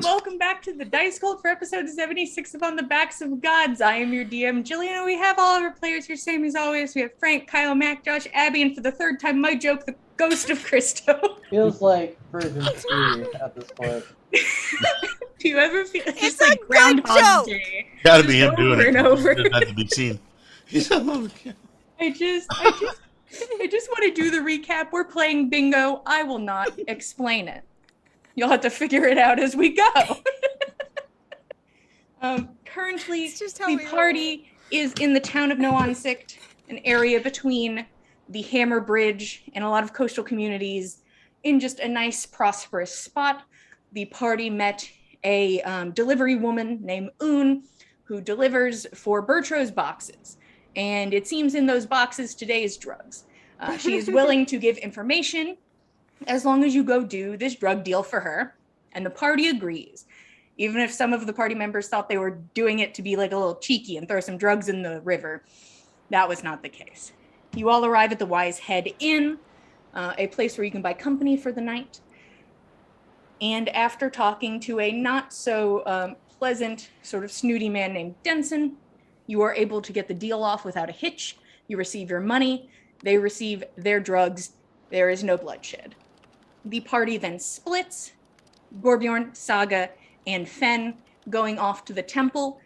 welcome back to the Dice Cult for episode 76 of On the Backs of Gods. I am your DM, Jillian, and we have all of our players here, same as always. We have Frank, Kyle, Mac, Josh, Abby, and for the third time, my joke, the ghost of Christo. Feels like version 3 at this point. Do you ever feel it's It's just like a good Groundhog joke! Day? Gotta Just be him over doing it. and over. It had to be seen. He's a mother. I just want to do the recap. We're playing bingo. I will not explain it. You'll have to figure it out as we go. Currently, the party is in the town of Noansict, an area between the Hammer Bridge and a lot of coastal communities, in just a nice, prosperous spot. The party met a delivery woman named Un, who delivers for Bertro's boxes. And it seems in those boxes today is drugs. She is willing to give information as long as you go do this drug deal for her. And the party agrees. Even if some of the party members thought they were doing it to be like a little cheeky and throw some drugs in the river, that was not the case. You all arrive at the Wise Head Inn, a place where you can buy company for the night. And after talking to a not so pleasant, sort of snooty man named Denson, you are able to get the deal off without a hitch. You receive your money. They receive their drugs. There is no bloodshed. The party then splits. Gorbjorn, Saga, and Fen going off to the temple,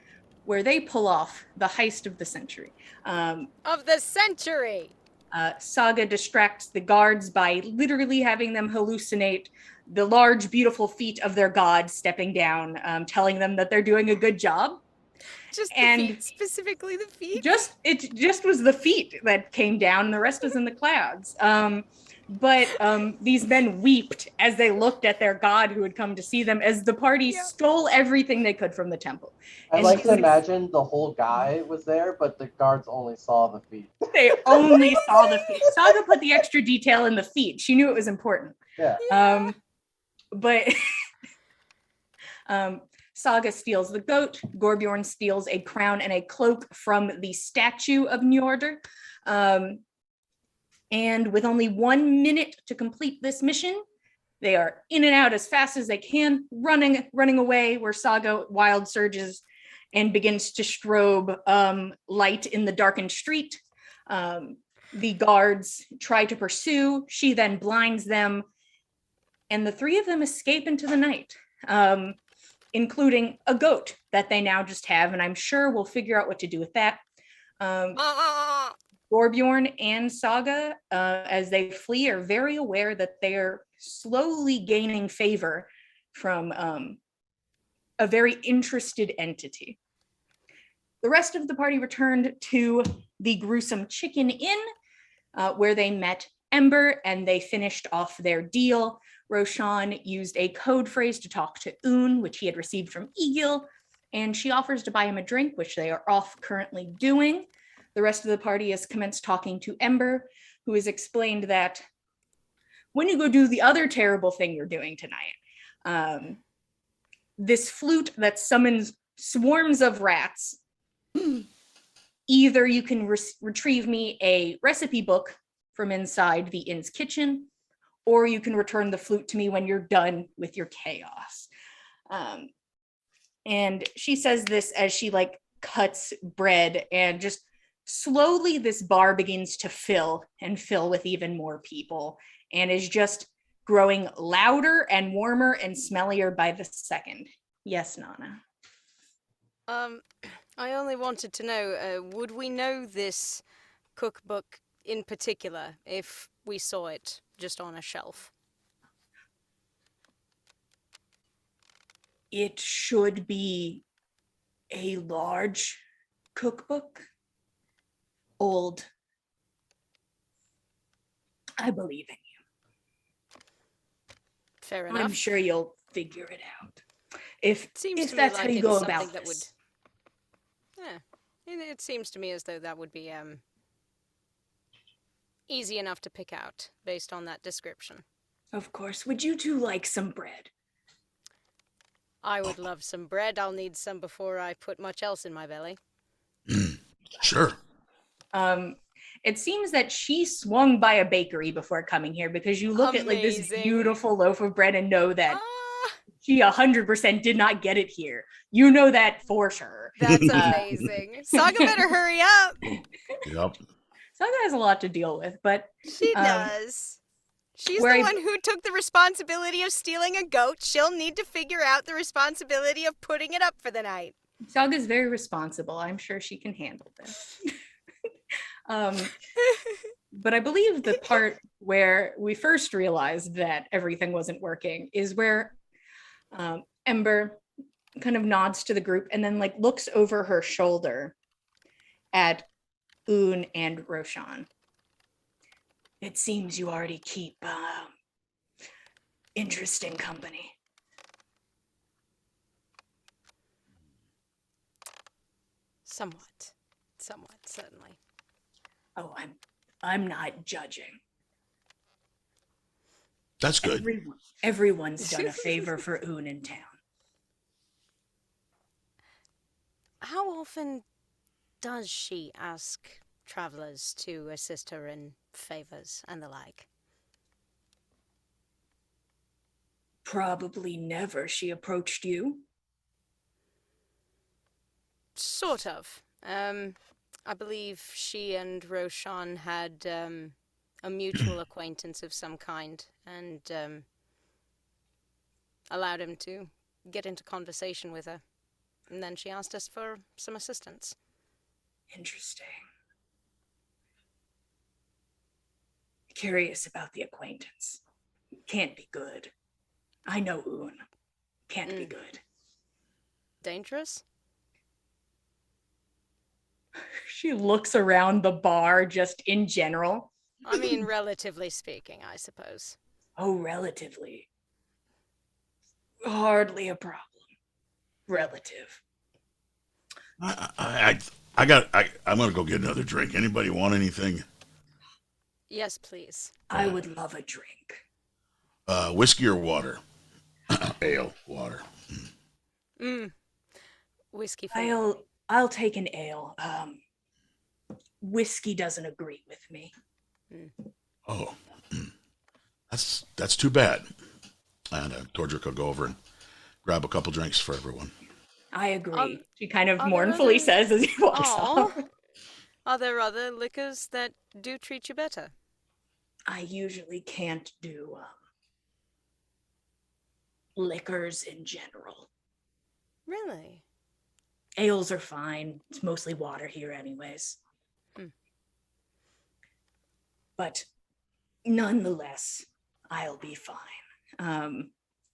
where they pull off the heist of the century. Saga distracts the guards by literally having them hallucinate the large, beautiful feet of their god stepping down, telling them that they're doing a good job. Just the feet, specifically the feet? It just was the feet that came down, and the rest was in the clouds. But these men wept as they looked at their god who had come to see them, as the party stole everything they could from the temple. I like to imagine the whole guy was there, but the guards only saw the feet. They only saw the feet. Saga put the extra detail in the feet. She knew it was important. Yeah. But Saga steals the goat. Gorbjorn steals a crown and a cloak from the statue of Njordur. And with only 1 minute to complete this mission, they are in and out as fast as they can, running away, where Saga wild surges and begins to strobe light in the darkened street. The guards try to pursue. She then blinds them, and the three of them escape into the night, including a goat that they now just have, and I'm sure we'll figure out what to do with that. Gorbjorn and Saga, as they flee, are very aware that they are slowly gaining favor from a very interested entity. The rest of the party returned to the gruesome Chicken Inn, where they met Ember, and they finished off their deal. Roshan used a code phrase to talk to Un, which he had received from Egil, and she offers to buy him a drink, which they are off currently doing. The rest of the party has commenced talking to Ember, who has explained that when you go do the other terrible thing you're doing tonight, this flute that summons swarms of rats, either you can retrieve me a recipe book from inside the inn's kitchen, or you can return the flute to me when you're done with your chaos. And she says this as she cuts bread, and just slowly this bar begins to fill with even more people, and is just growing louder and warmer and smellier by the second. Yes, Nana. I only wanted to know, would we know this cookbook in particular if we saw it just on a shelf? It should be a large cookbook. Old. I believe in you. Fair enough. I'm sure you'll figure it out. If that's how you go about this. It seems to me as though that would be easy enough to pick out based on that description. Of course. Would you two like some bread? I would love some bread. I'll need some before I put much else in my belly. Sure. It seems that she swung by a bakery before coming here, because you look at this beautiful loaf of bread and know that She 100% did not get it here. You know that for sure. That's amazing. Saga better hurry up. Yep. Saga has a lot to deal with, but She does. She's where the I- one who took the responsibility of stealing a goat. She'll need to figure out the responsibility of putting it up for the night. Saga's very responsible. I'm sure she can handle this. But I believe the part where we first realized that everything wasn't working is where Ember kind of nods to the group and then like looks over her shoulder at Un and Roshan. It seems you already keep interesting company. Somewhat, certainly. Oh, I'm not judging. That's good. Everyone's done a favor for Un in town. How often does she ask travelers to assist her in favors and the like? Probably never. She approached you. Sort of. I believe she and Roshan had a mutual acquaintance of some kind, and allowed him to get into conversation with her. And then she asked us for some assistance. Interesting. Curious about the acquaintance. Can't be good. I know Un. Can't be good. Dangerous? She looks around the bar just in general. I mean, relatively speaking, I suppose. Oh, relatively. Hardly a problem. Relative. I'm gonna go get another drink. Anybody want anything? Yes, please. I would love a drink. Whiskey or water? Ale, water. Whiskey for me. I'll take an ale. Whiskey doesn't agree with me. Oh, that's too bad. And Tordrick will go over and grab a couple drinks for everyone. I agree. She kind of are there mournfully other- says as he walks off. Aw. Are there other liquors that do treat you better? I usually can't do liquors in general. Really? Ales are fine. It's mostly water here anyways. But nonetheless, I'll be fine.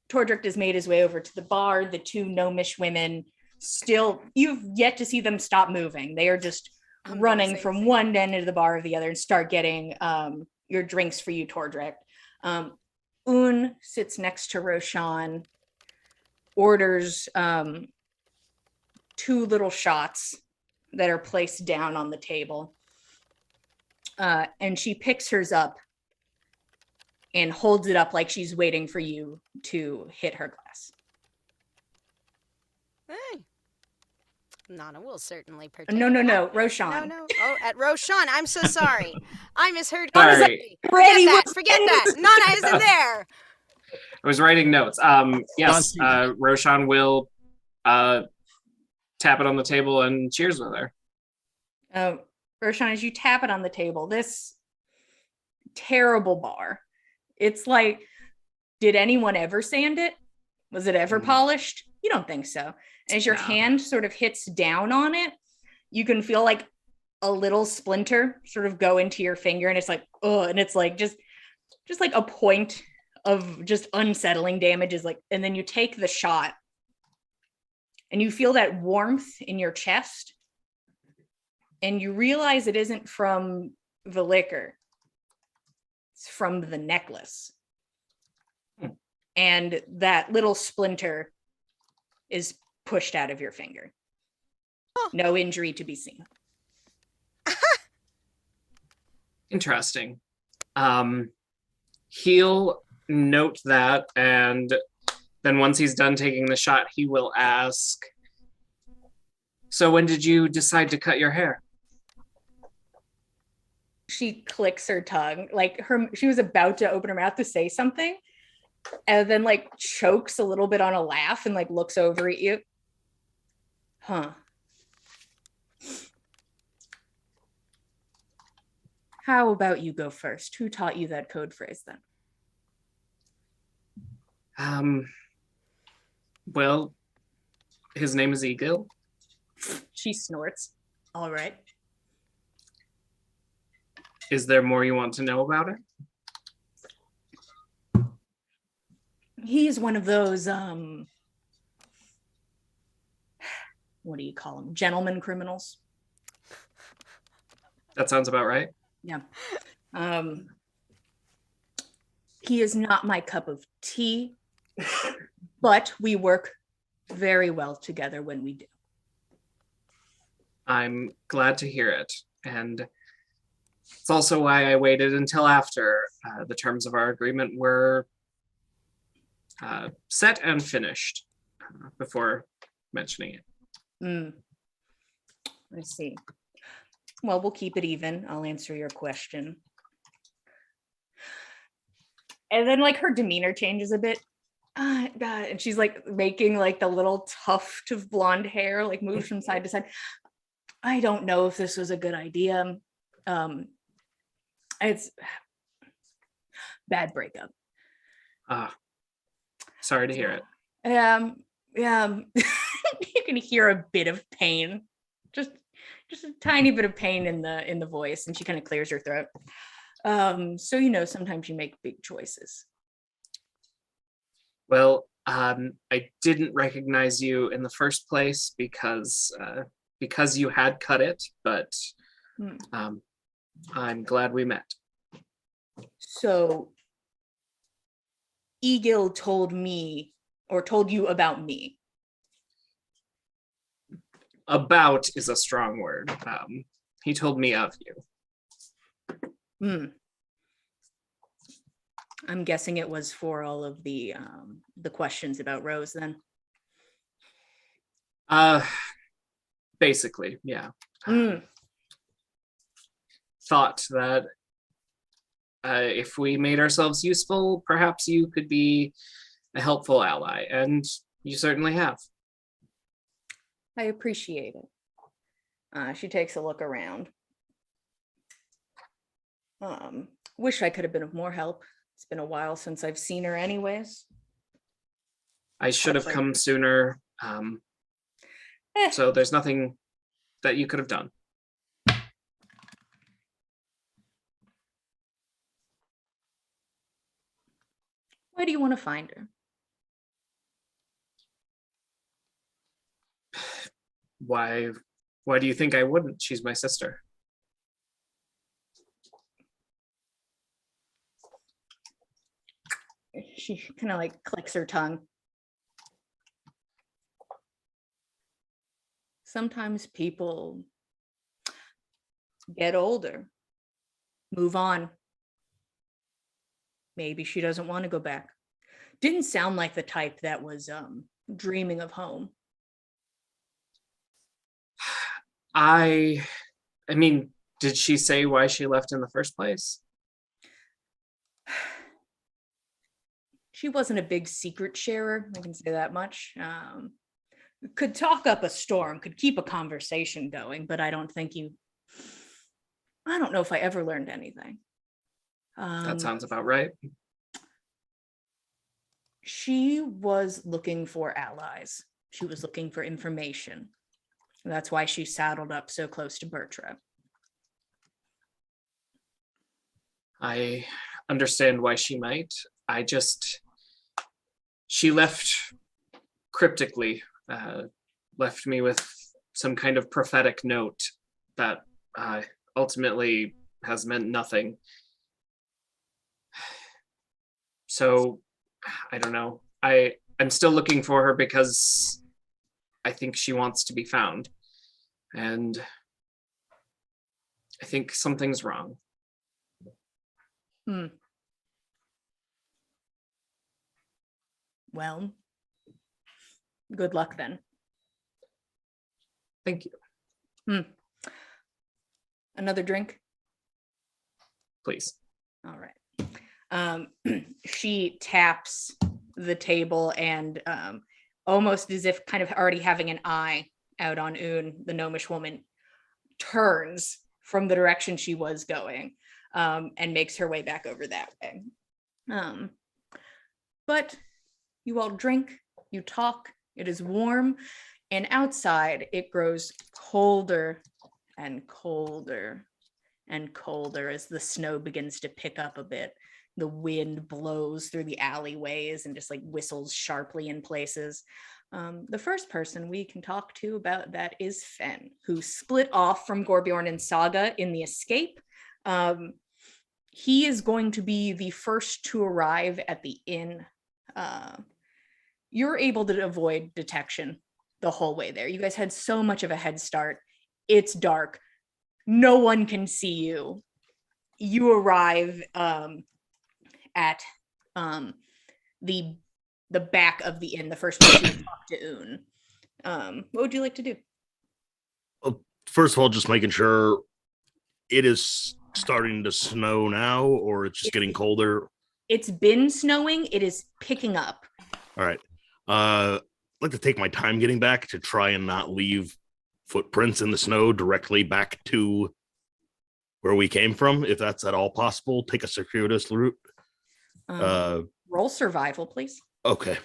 Tordrick has made his way over to the bar. The two gnomish women still, you've yet to see them stop moving. They are just running from one end of the bar to the other and start getting your drinks for you, Tordrick. Un sits next to Roshan, orders 2 little shots that are placed down on the table. And she picks hers up and holds it up like she's waiting for you to hit her glass. Hey. Nana will certainly partake. No, Roshan. No. Oh, at Roshan. I'm so sorry. I misheard Sorry. completely. Forget that. Nana isn't there. I was writing notes. Yes, Roshan will tap it on the table and cheers with her. Roshan, as you tap it on the table, this terrible bar. It's like, did anyone ever sand it? Was it ever polished? You don't think so. And as your hand sort of hits down on it, you can feel like a little splinter sort of go into your finger, and it's like, oh, and it's like just like a point of just unsettling damage is like, and then you take the shot and you feel that warmth in your chest, and you realize it isn't from the liquor. It's from the necklace. And that little splinter is pushed out of your finger. No injury to be seen. Interesting. He'll note that, and then once he's done taking the shot, he will ask, so when did you decide to cut your hair? She clicks her tongue, like she was about to open her mouth to say something, And then like chokes a little bit on a laugh and like looks over at you. Huh. How about you go first? Who taught you that code phrase then? Well, his name is Eagle. She snorts. All right. Is there more you want to know about it? He's one of those what do you call them? Gentleman criminals. That sounds about right. Yeah. He is not my cup of tea, but we work very well together when we do. I'm glad to hear it. And it's also why I waited until after the terms of our agreement were set and finished before mentioning it. I see. Well, we'll keep it even. I'll answer your question. And then like her demeanor changes a bit. God, and she's like making like the little tuft of blonde hair like moves from side to side. I don't know if this was a good idea. It's bad breakup. Sorry to hear it. Yeah. You can hear a bit of pain, just a tiny bit of pain in the voice, and she kind of clears her throat. So sometimes you make big choices. Well, I didn't recognize you in the first place because you had cut it, but I'm glad we met. So Egil told you about me. About is a strong word. He told me of you. I'm guessing it was for all of the questions about Rose then. Basically, yeah. Thought that if we made ourselves useful, perhaps you could be a helpful ally, and you certainly have. I appreciate it. She takes a look around. Wish I could have been of more help. It's been a while since I've seen her anyways. I should have come sooner. So there's nothing that you could have done. Why do you want to find her? Why do you think I wouldn't? She's my sister. She kind of like clicks her tongue. Sometimes people get older, move on. Maybe she doesn't want to go back. Didn't sound like the type that was dreaming of home. I mean, did she say why she left in the first place? She wasn't a big secret sharer, I can say that much. Could talk up a storm, could keep a conversation going, but I don't know if I ever learned anything. That sounds about right. She was looking for allies. She was looking for information. That's why she saddled up so close to Bertra. I understand why she might. She left cryptically, left me with some kind of prophetic note that ultimately has meant nothing. So, I don't know. I'm still looking for her because I think she wants to be found. And I think something's wrong. Well, good luck then. Thank you. Another drink? Please. All right. She taps the table and almost as if kind of already having an eye out on Un, the gnomish woman turns from the direction she was going and makes her way back over that way. But you all drink, you talk, it is warm, and outside it grows colder and colder and colder as the snow begins to pick up a bit. The wind blows through the alleyways and just like whistles sharply in places. The first person we can talk to about that is Fen, who split off from Gorbjorn and Saga in the escape. He is going to be the first to arrive at the inn. You're able to avoid detection the whole way there. You guys had so much of a head start. It's dark. No one can see you. You arrive at the back of the inn, the first person to talk to Un. What would you like to do? Well, first of all, just making sure it is starting to snow now, or it's just getting colder. It's been snowing. It is picking up. All right. I'd like to take my time getting back to try and not leave footprints in the snow directly back to where we came from, if that's at all possible. Take a circuitous route. Roll survival, please. Okay.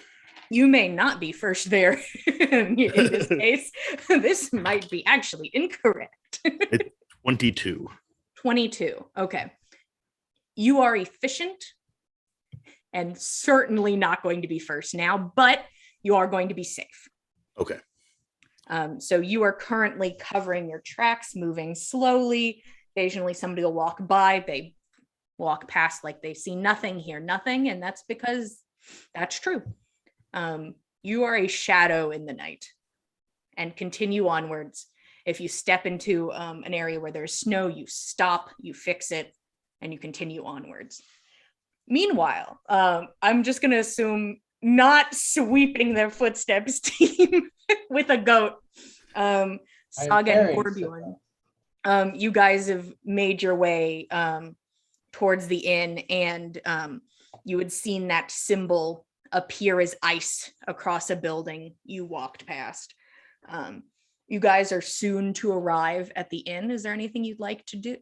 You may not be first there in this case. This might be actually incorrect. 22. 22. Okay. You are efficient and certainly not going to be first now, but you are going to be safe. Okay. So you are currently covering your tracks, moving slowly. Occasionally somebody will walk by. They walk past like they see nothing, hear nothing, and that's because that's true. You are a shadow in the night and continue onwards. If you step into an area where there's snow, you stop, you fix it, and you continue onwards. Meanwhile, I'm just going to assume not sweeping their footsteps team with a goat. Saga and Gorbjorn. You guys have made your way towards the inn, and you had seen that symbol appear as ice across a building you walked past. You guys are soon to arrive at the inn. Is there anything you'd like to do?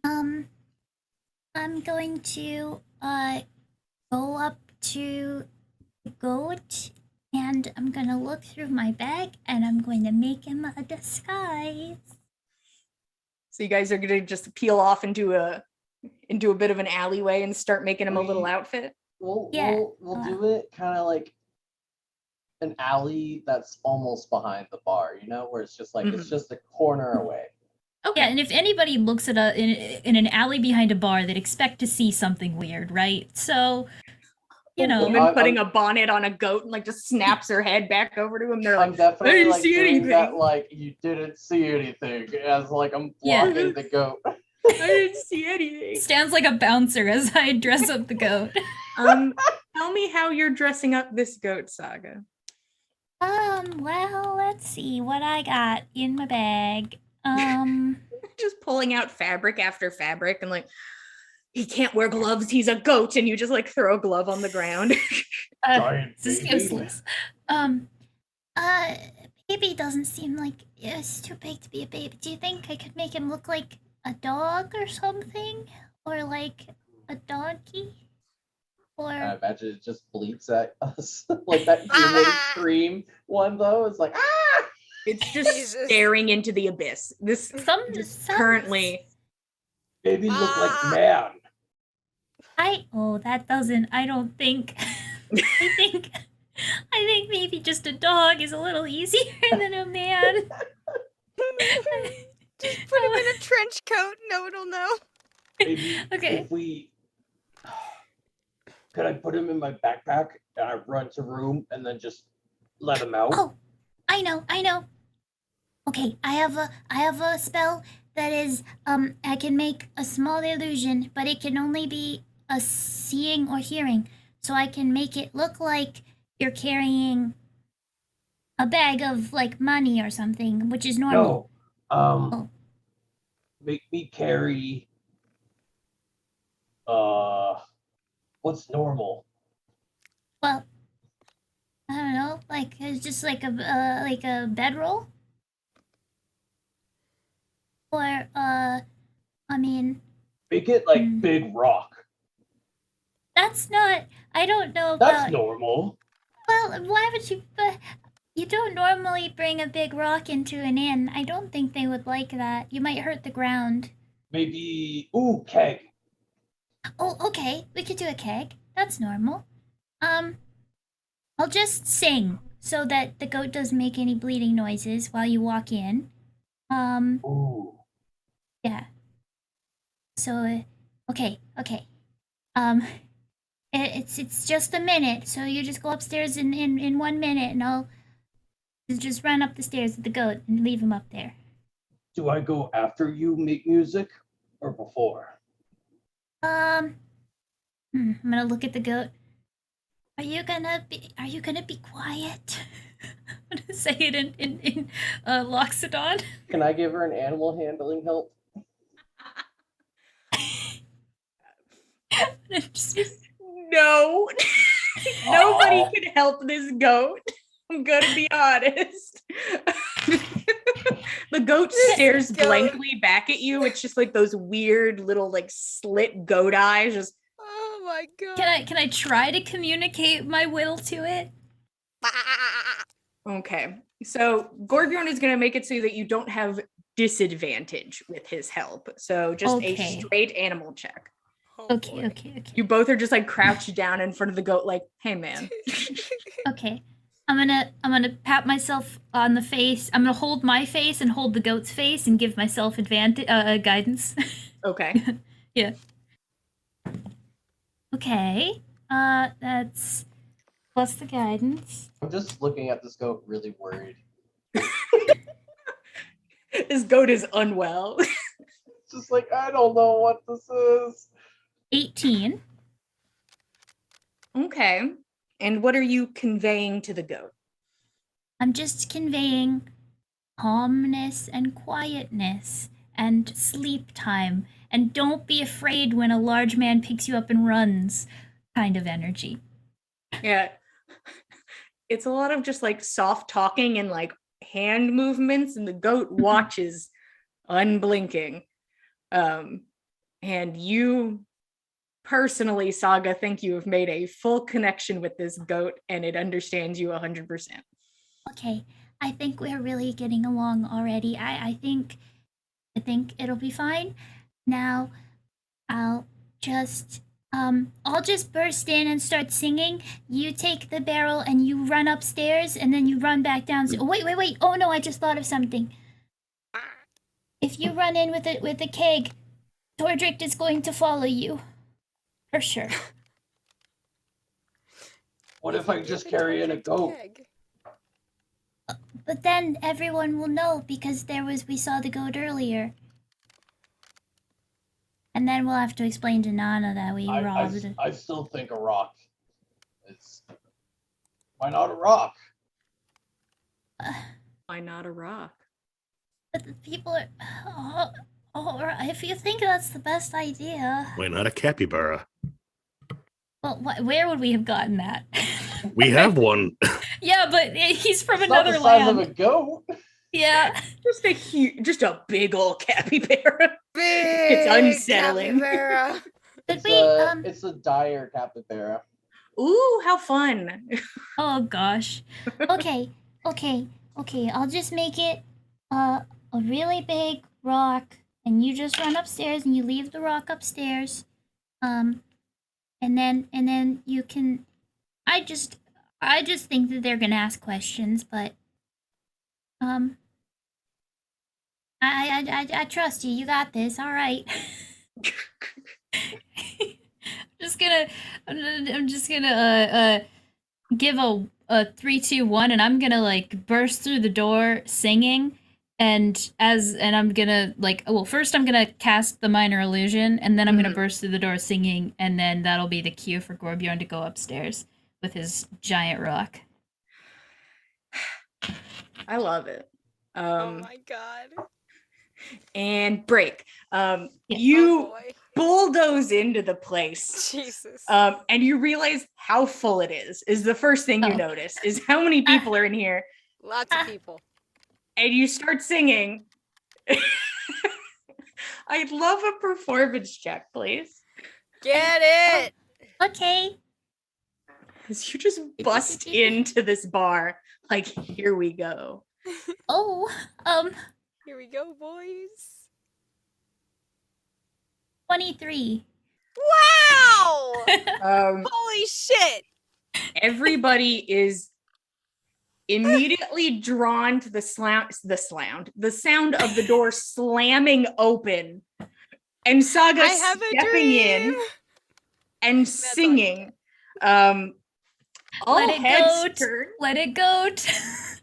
I'm going to go up to the goat and I'm gonna look through my bag and I'm going to make him a disguise. So you guys are gonna just peel off into a bit of an alleyway and start making him a little outfit? We'll do it kind of like an alley that's almost behind the bar, you know, where it's just like it's just a corner away. Okay. Yeah, and if anybody looks at in an alley behind a bar, they'd expect to see something weird, right? So, you know, woman putting a bonnet on a goat and like just snaps her head back over to him. They're like, I'm definitely I didn't like see doing anything. that, like you didn't see anything, as like I'm blocking the goat. I didn't see anything. Stands like a bouncer as I dress up the goat. Tell me how you're dressing up this goat, Saga. Well, let's see what I got in my bag. Just pulling out fabric after fabric and like, he can't wear gloves, he's a goat, and you just like throw a glove on the ground. This is useless. Baby doesn't seem like it's too big to be a baby. Do you think I could make him look like a dog or something? Or like a donkey? Or I imagine it just bleats at us. Like that human scream one though, it's like ah! It's just staring into the abyss. This currently Baby look like man. I don't think I think maybe just a dog is a little easier than a man. Just put him in a trench coat, no one will know. Maybe Okay. if we could I put him in my backpack and I run to room and then just let him out? Oh, I know. Okay, I have a spell that is I can make a small illusion, but it can only be a seeing or hearing. So I can make it look like you're carrying a bag of like money or something, which is normal. No. Make me carry What's normal? Well, I don't know. Like it's just like a bedroll, or I mean, Make it like big rock. that's not. I don't know That's about. normal. Well, why would you? You don't normally bring a big rock into an inn. I don't think they would like that. You might hurt the ground. Maybe keg. Oh, okay. We could do a keg. That's normal. I'll just sing so that the goat doesn't make any bleeding noises while you walk in. Ooh. Yeah. So, okay. It's just a minute, so you just go upstairs in 1 minute, and I'll just run up the stairs with the goat and leave him up there. Do I go after you make music or before? I'm gonna look at the goat. Are you gonna be quiet? I'm gonna say it in Loxodon. Can I give her an animal handling help? No. Nobody can help this goat. I'm gonna be honest. The goat stares blankly back at you. It's just like those weird little like slit goat eyes. Just Oh my god. Can I try to communicate my will to it? okay. So Gorbjorn is gonna make it so that you don't have disadvantage with his help. So just a straight animal check. Oh, Okay. You both are just like crouched down in front of the goat, like, hey man. Okay. I'm gonna pat myself on the face. I'm gonna hold my face and hold the goat's face and give myself advantage guidance. Okay. Yeah. Okay. That's plus the guidance. I'm just looking at this goat really worried. This goat is unwell. It's just like, I don't know what this is. 18. Okay. And what are you conveying to the goat? I'm just conveying calmness and quietness and sleep time and don't be afraid when a large man picks you up and runs kind of energy. Yeah. It's a lot of just like soft talking and like hand movements, and the goat watches unblinking. And you personally, Saga, think you have made a full connection with this goat and it understands you 100%. Okay, I think we're really getting along already. I think it'll be fine. Now, I'll just burst in and start singing. You take the barrel and you run upstairs, and then you run back down. Oh, wait! Oh no, I just thought of something. If you run in with a keg, Tordrick is going to follow you, for sure. What if I just carry in a goat? But then everyone will know because we saw the goat earlier. And then we'll have to explain to Nana that we robbed. I still think a rock is. Why not a rock? Why not a rock? But the people are. If you think that's the best idea. Why not a capybara? Well, where would we have gotten that? We have one. Yeah, but he's from It's another not the size land. of a goat. Yeah. Just a big old capybara. Big It's unsettling. capybara. But It's a dire capybara. Ooh, how fun. Oh gosh. Okay. I'll just make it a really big rock, and you just run upstairs and you leave the rock upstairs. And then you can. I just think that they're gonna ask questions, but I trust you. You got this. All right. I'm just gonna give a 3, 2, 1, and I'm gonna like burst through the door singing, and I'm gonna first I'm gonna cast the minor illusion, and then I'm gonna burst through the door singing, and then that'll be the cue for Gorbjorn to go upstairs with his giant rock. I love it. Oh my god. And break. Oh You boy. bulldoze into the place. Jesus. And you realize how full it is the first thing you notice, is how many people are in here. Lots of people. And you start singing. I'd love a performance check, please. Get it. Okay. As you just bust into this bar, like, here we go. Oh, Here we go, boys. 23. Wow! Um, Holy shit! everybody is immediately drawn to the sound of the door slamming open, and Saga I have a stepping in dream. and singing. All Let it heads go. turn. Let it go.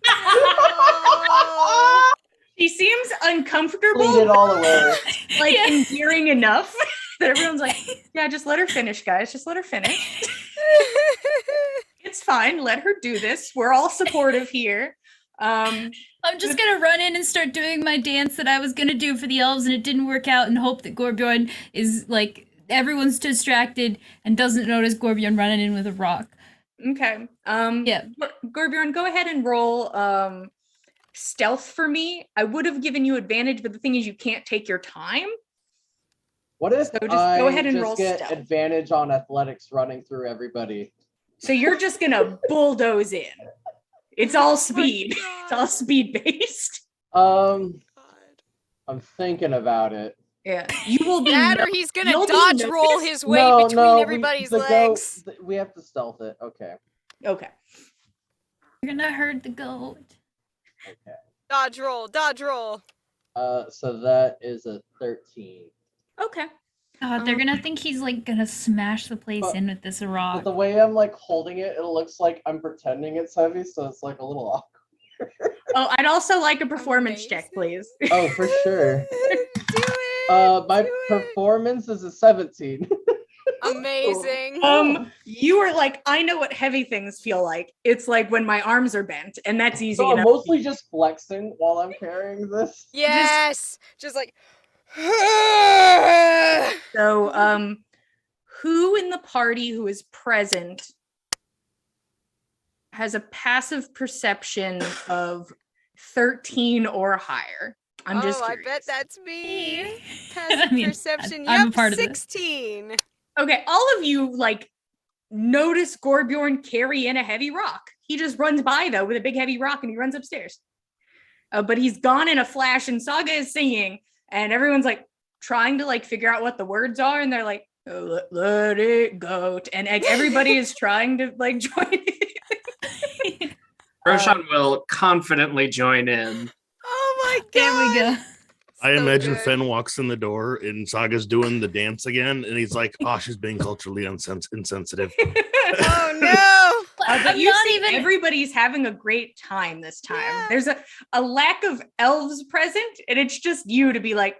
Oh. She seems uncomfortable, Bleed it all away. like Yeah. endearing enough that everyone's like, yeah, just let her finish, guys. Just let her finish. It's fine. Let her do this. We're all supportive here. I'm just gonna run in and start doing my dance that I was gonna do for the elves, and it didn't work out, and hope that Gorbjorn is like, everyone's distracted and doesn't notice Gorbjorn running in with a rock. Okay. Yeah. Gorbjorn, go ahead and roll stealth for me. I would have given you advantage, but the thing is you can't take your time. What if So just I go ahead and just roll get stealth. advantage on athletics running through everybody? So you're just gonna bulldoze in. It's all speed. God. It's all speed based. I'm God. thinking about it. Yeah. You will be That or he's gonna you'll be dodge roll noticed. his way No, between no, everybody's the legs. goat, we have to stealth it. Okay. Okay. You're gonna hurt the goat. Okay. Dodge roll, dodge roll. So that is a 13. Okay. God, they're gonna think he's like gonna smash the place But- in with this But rock. the way I'm like holding it, it looks like I'm pretending it's heavy, so it's like a little awkward. Oh, I'd also like a performance check, please. Oh, for sure. Do it. My do it. performance is a 17. Amazing. You are like, I know what heavy things feel like. It's like when my arms are bent, and that's easy So I'm enough. mostly just flexing while I'm carrying this. Yes. Just like. So, who in the party who is present has a passive perception of 13 or higher? I'm just I curious. bet that's me. I Passive mean, perception. I'm a Yep, part of it. 16. Okay, all of you like notice Gorbjorn carry in a heavy rock. He just runs by though with a big heavy rock and he runs upstairs. But he's gone in a flash and Saga is singing and everyone's like trying to like figure out what the words are and they're like, oh, let it go. And like, everybody is trying to like join in. Roshan will confidently join in. Oh my god. There we go. I So imagine good. Finn walks in the door and Saga's doing the dance again, and he's like, "Oh, she's being culturally insensitive." Oh no. But I'm you not see even. everybody's having a great time this time. Yeah. There's a lack of elves present, and it's just you to be like,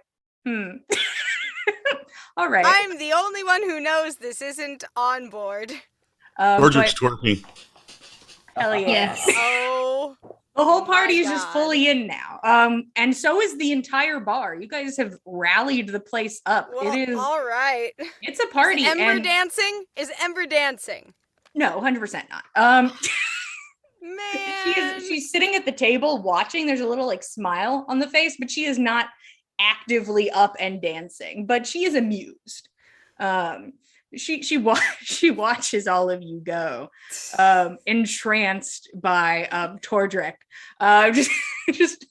all right. I'm the only one who knows this isn't on board. Georgia's But twerking. hell yeah. Yes. Oh. The whole Oh party my is just God. fully in now. And so is the entire bar. You guys have rallied the place up. Well, It is all right. it's a party. Is Ember and dancing? Is Ember dancing? no, 100% not. Man. She's sitting at the table watching. There's a little like smile on the face, but she is not actively up and dancing, but she is amused. She watches all of you go, entranced by Tordrek. Just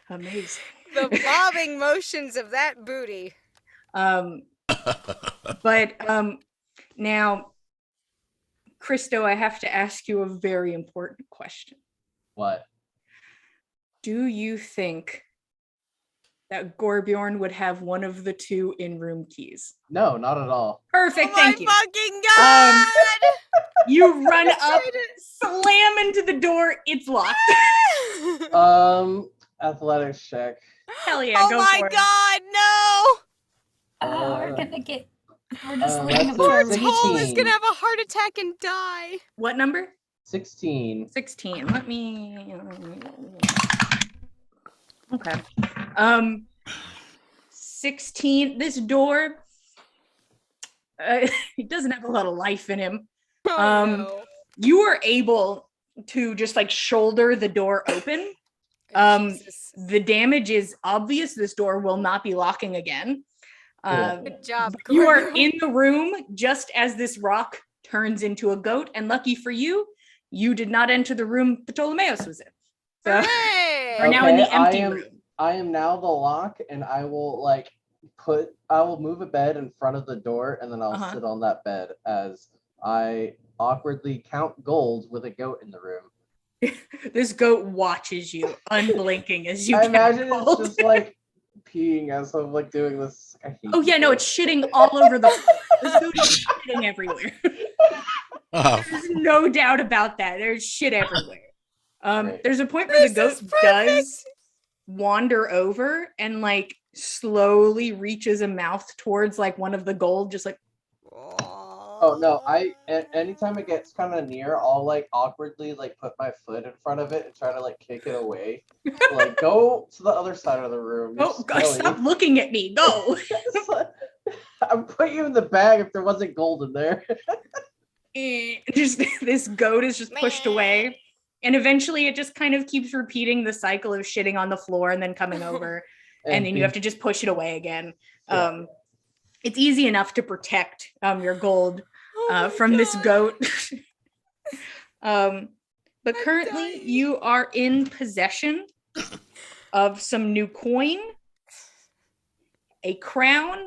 amazing. The bobbing motions of that booty. But now, Christo, I have to ask you a very important question. What? Do you think that Gorbjorn would have one of the two in-room keys? No, not at all. Perfect, Oh thank my you. fucking god! You run up, Tried it. slam into the door, it's locked. Athletics check. Hell yeah, Oh go my for it. god, no! Oh, we're gonna get. We're just laying that's up a for a 16. Toll is gonna have a heart attack and die. What number? 16. 16. Let me. Okay. 16. This door he doesn't have a lot of life in him. Oh, no. You are able to just like shoulder the door open. Jesus. The damage is obvious. This door will not be locking again. Good job, You are Gorgo. in the room just as this rock turns into a goat, and lucky for you, you did not enter the room Ptolemaeus was in. So Hooray! you're now in the I empty am room. I am now the lock, and I will move a bed in front of the door, and then I'll sit on that bed as I awkwardly count gold with a goat in the room. This goat watches you, unblinking as you. I imagine gold. it's just like peeing as I'm like doing this. Oh yeah, no, it's shitting all over the floor. This goat is shitting everywhere. There's no doubt about that. There's shit everywhere. There's a point where the goat does wander over and like slowly reaches a mouth towards like one of the gold, just like. Oh no! Anytime it gets kind of near, I'll like awkwardly like put my foot in front of it and try to like kick it away. Like go to the other side of the room. Oh gosh, stop looking at me. Go. I'd put you in the bag if there wasn't gold in there. Just this goat is just pushed away, and eventually it just kind of keeps repeating the cycle of shitting on the floor and then coming over, and then you have to just push it away again. It's easy enough to protect your gold from this goat. But currently you are in possession of some new coin, a crown,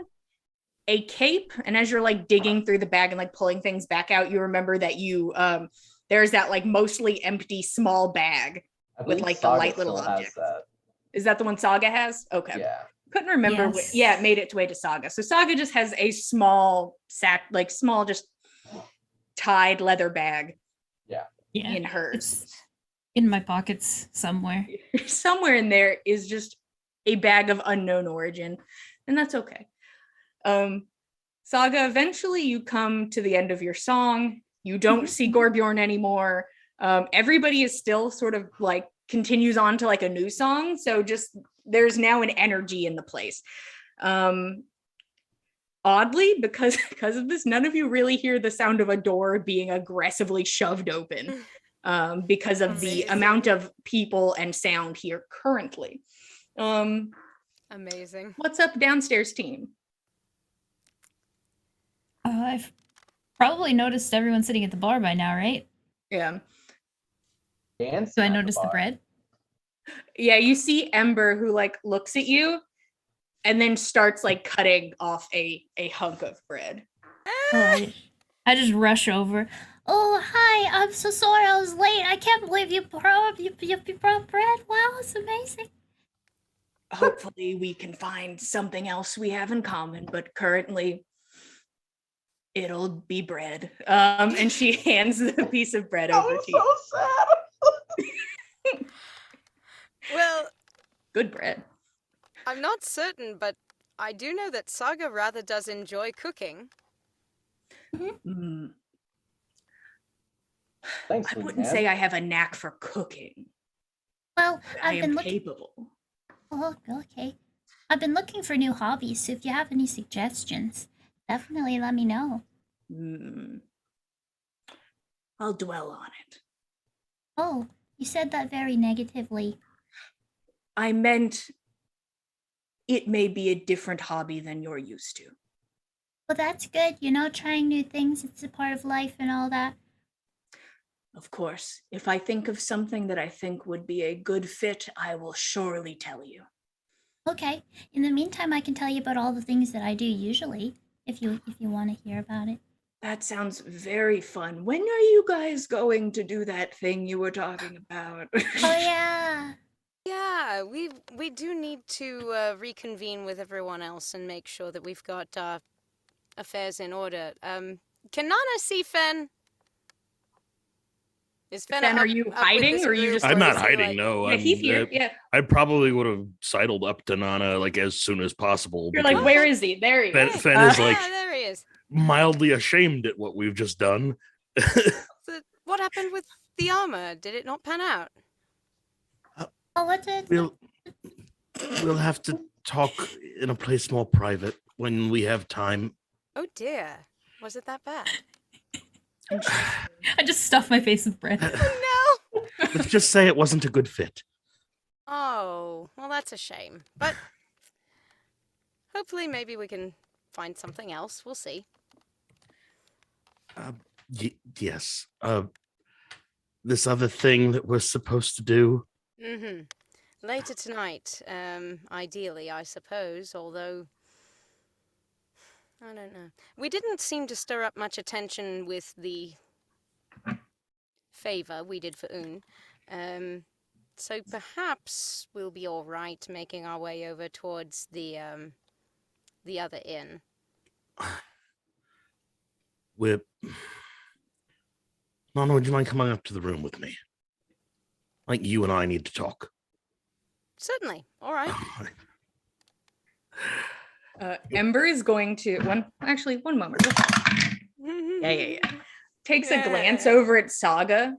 a cape, and as you're like digging through the bag and like pulling things back out, you remember that you there's that like mostly empty small bag with like the light little objects. Is that the one Saga has? Okay. Yeah. Couldn't remember. Yes. It made its way to Saga. So Saga just has a small sack, like small, just tied leather bag. Yeah. In hers. It's in my pockets somewhere. Somewhere in there is just a bag of unknown origin, and that's okay. Saga, eventually you come to the end of your song. You don't see Gorbjorn anymore. Everybody is still sort of like continues on to like a new song. So just there's now an energy in the place. Oddly, because of this, none of you really hear the sound of a door being aggressively shoved open because of the amount of people and sound here currently. Amazing. What's up, downstairs team? I've probably noticed everyone sitting at the bar by now, right? Yeah. Do I notice the bread? Yeah, you see Ember, who like looks at you and then starts like cutting off a hunk of bread. Oh, I just rush over. Oh, hi! I'm so sorry I was late. I can't believe you brought bread. Wow, it's amazing. Hopefully we can find something else we have in common, but currently it'll be bread. And she hands the piece of bread over to you. So sad. Well, Good bread. I'm not certain, but I do know that Saga rather does enjoy cooking. Thanks, I wouldn't say I have a knack for cooking. Well, I I've am been looking. capable. Oh, okay. I've been looking for new hobbies, so if you have any suggestions, definitely let me know. I'll dwell on it. Oh, you said that very negatively. I meant it may be a different hobby than you're used to. Well, that's good. Trying new things, it's a part of life and all that. Of course, if I think of something that I think would be a good fit, I will surely tell you. Okay. In the meantime, I can tell you about all the things that I do usually, if you want to hear about it. That sounds very fun. When are you guys going to do that thing you were talking about? Oh yeah. Yeah, we do need to reconvene with everyone else and make sure that we've got affairs in order. Can Nana see Fen? Is Fen Fen, are you hiding, or are you just? I'm not is he, hiding. like- No, Yeah, he's here. Yeah, I probably would have sidled up to Nana like as soon as possible. you're like, because where is he? There he Fen, is. Fen is like Ah, there he is. mildly ashamed at what we've just done. What happened with the armor? Did it not pan out? Oh, what did? We'll have to talk in a place more private when we have time. Oh dear. Was it that bad? I just stuffed my face with bread. Oh no! Let's just say it wasn't a good fit. Oh, well, that's a shame. But hopefully, maybe we can find something else. We'll see. Yes. This other thing that we're supposed to do. Mm-hmm. Later tonight, ideally, I suppose, although I don't know. We didn't seem to stir up much attention with the favor we did for Un. So perhaps we'll be all right making our way over towards the other inn. Nana, would you mind coming up to the room with me? Like you and I need to talk. Certainly. All right. Ember is going to one moment. Yeah. Takes a glance over at Saga.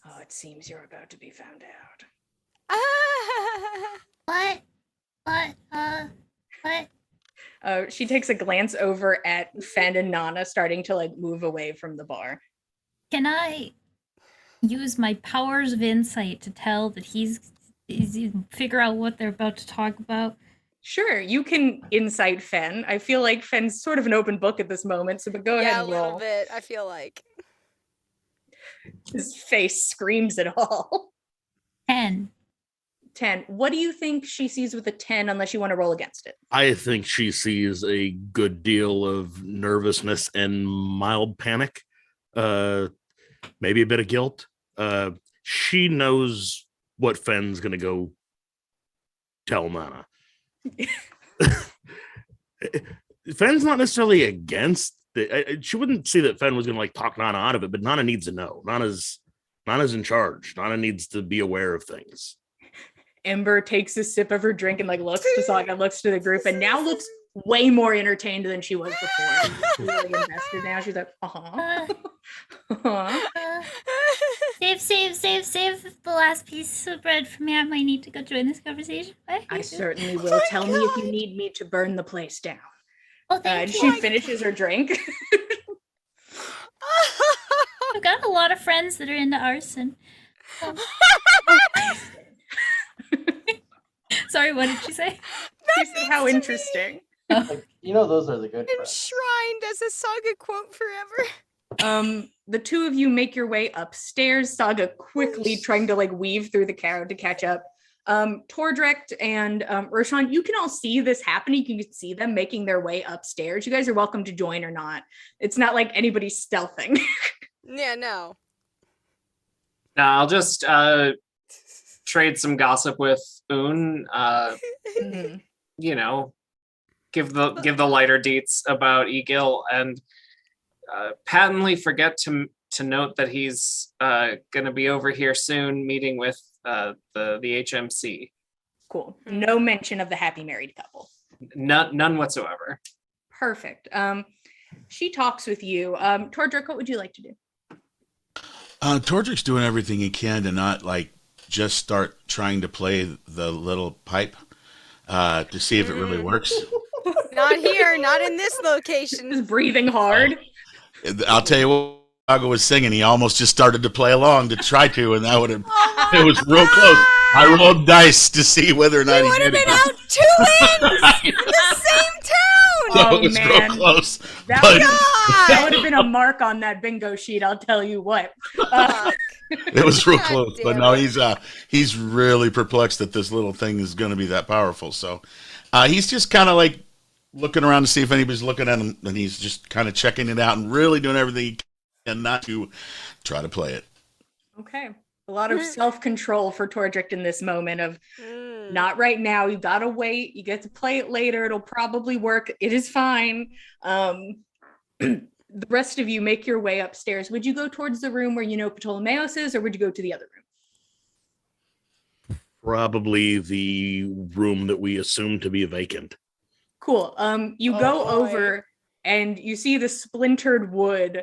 Oh, it seems you're about to be found out. What? She takes a glance over at Fen and Nana starting to like move away from the bar. Can I use my powers of insight to tell that he's figure out what they're about to talk about? Sure, you can insight Fen. I feel like Fen's sort of an open book at this moment, so but go ahead and roll. Yeah, a little bit, I feel like. His face screams it all. 10. What do you think she sees with a 10 unless you want to roll against it? I think she sees a good deal of nervousness and mild panic. Maybe a bit of guilt. She knows what Fen's gonna go tell Nana. Fen's not necessarily against it. She wouldn't see that Fen was gonna like talk Nana out of it, but Nana needs to know. Nana's in charge. Nana needs to be aware of things. Ember takes a sip of her drink and like looks to Saga, looks to the group, and now looks way more entertained than she was before. She's really invested now. She's like, Save the last piece of bread for me. I might need to go join this conversation. I certainly will. Tell me if you need me to burn the place down. Oh, thank you. She finishes her drink. I've got a lot of friends that are into arson. Sorry, what did she say? She said, how interesting. Like, those are the good friends. Enshrined as a Saga quote forever. The two of you make your way upstairs. Saga quickly trying to like weave through the crowd to catch up. Tordrecht and Roshan, you can all see this happening. You can see them making their way upstairs. You guys are welcome to join or not. It's not like anybody's stealthing. Yeah, no. I'll just trade some gossip with Un. Give the lighter deets about Egil, and patently forget to note that he's going to be over here soon, meeting with the HMC. Cool. No mention of the happy married couple. None whatsoever. Perfect. She talks with you. Tordrick, what would you like to do? Tordrick's doing everything he can to not like just start trying to play the little pipe to see if it really works. Not here, not in this location. Just breathing hard. I'll tell you what, Saga was singing. He almost just started to play along to try to, and that would have. It was real close. I rolled dice to see whether or not he would have did been it. out 2 wins in the same town. So it was real close. That would have been a mark on that bingo sheet. I'll tell you what. It was real God close, but damn no, it. he's really perplexed that this little thing is going to be that powerful. So he's just kind of like looking around to see if anybody's looking at him, and he's just kind of checking it out and really doing everything he can not to try to play it. Okay. A lot of self-control for Tordrick in this moment of not right now. You gotta wait. You get to play it later. It'll probably work. It is fine. The rest of you make your way upstairs. Would you go towards the room where Ptolemaeus is, or would you go to the other room? Probably the room that we assume to be vacant. Cool. You go over and you see the splintered wood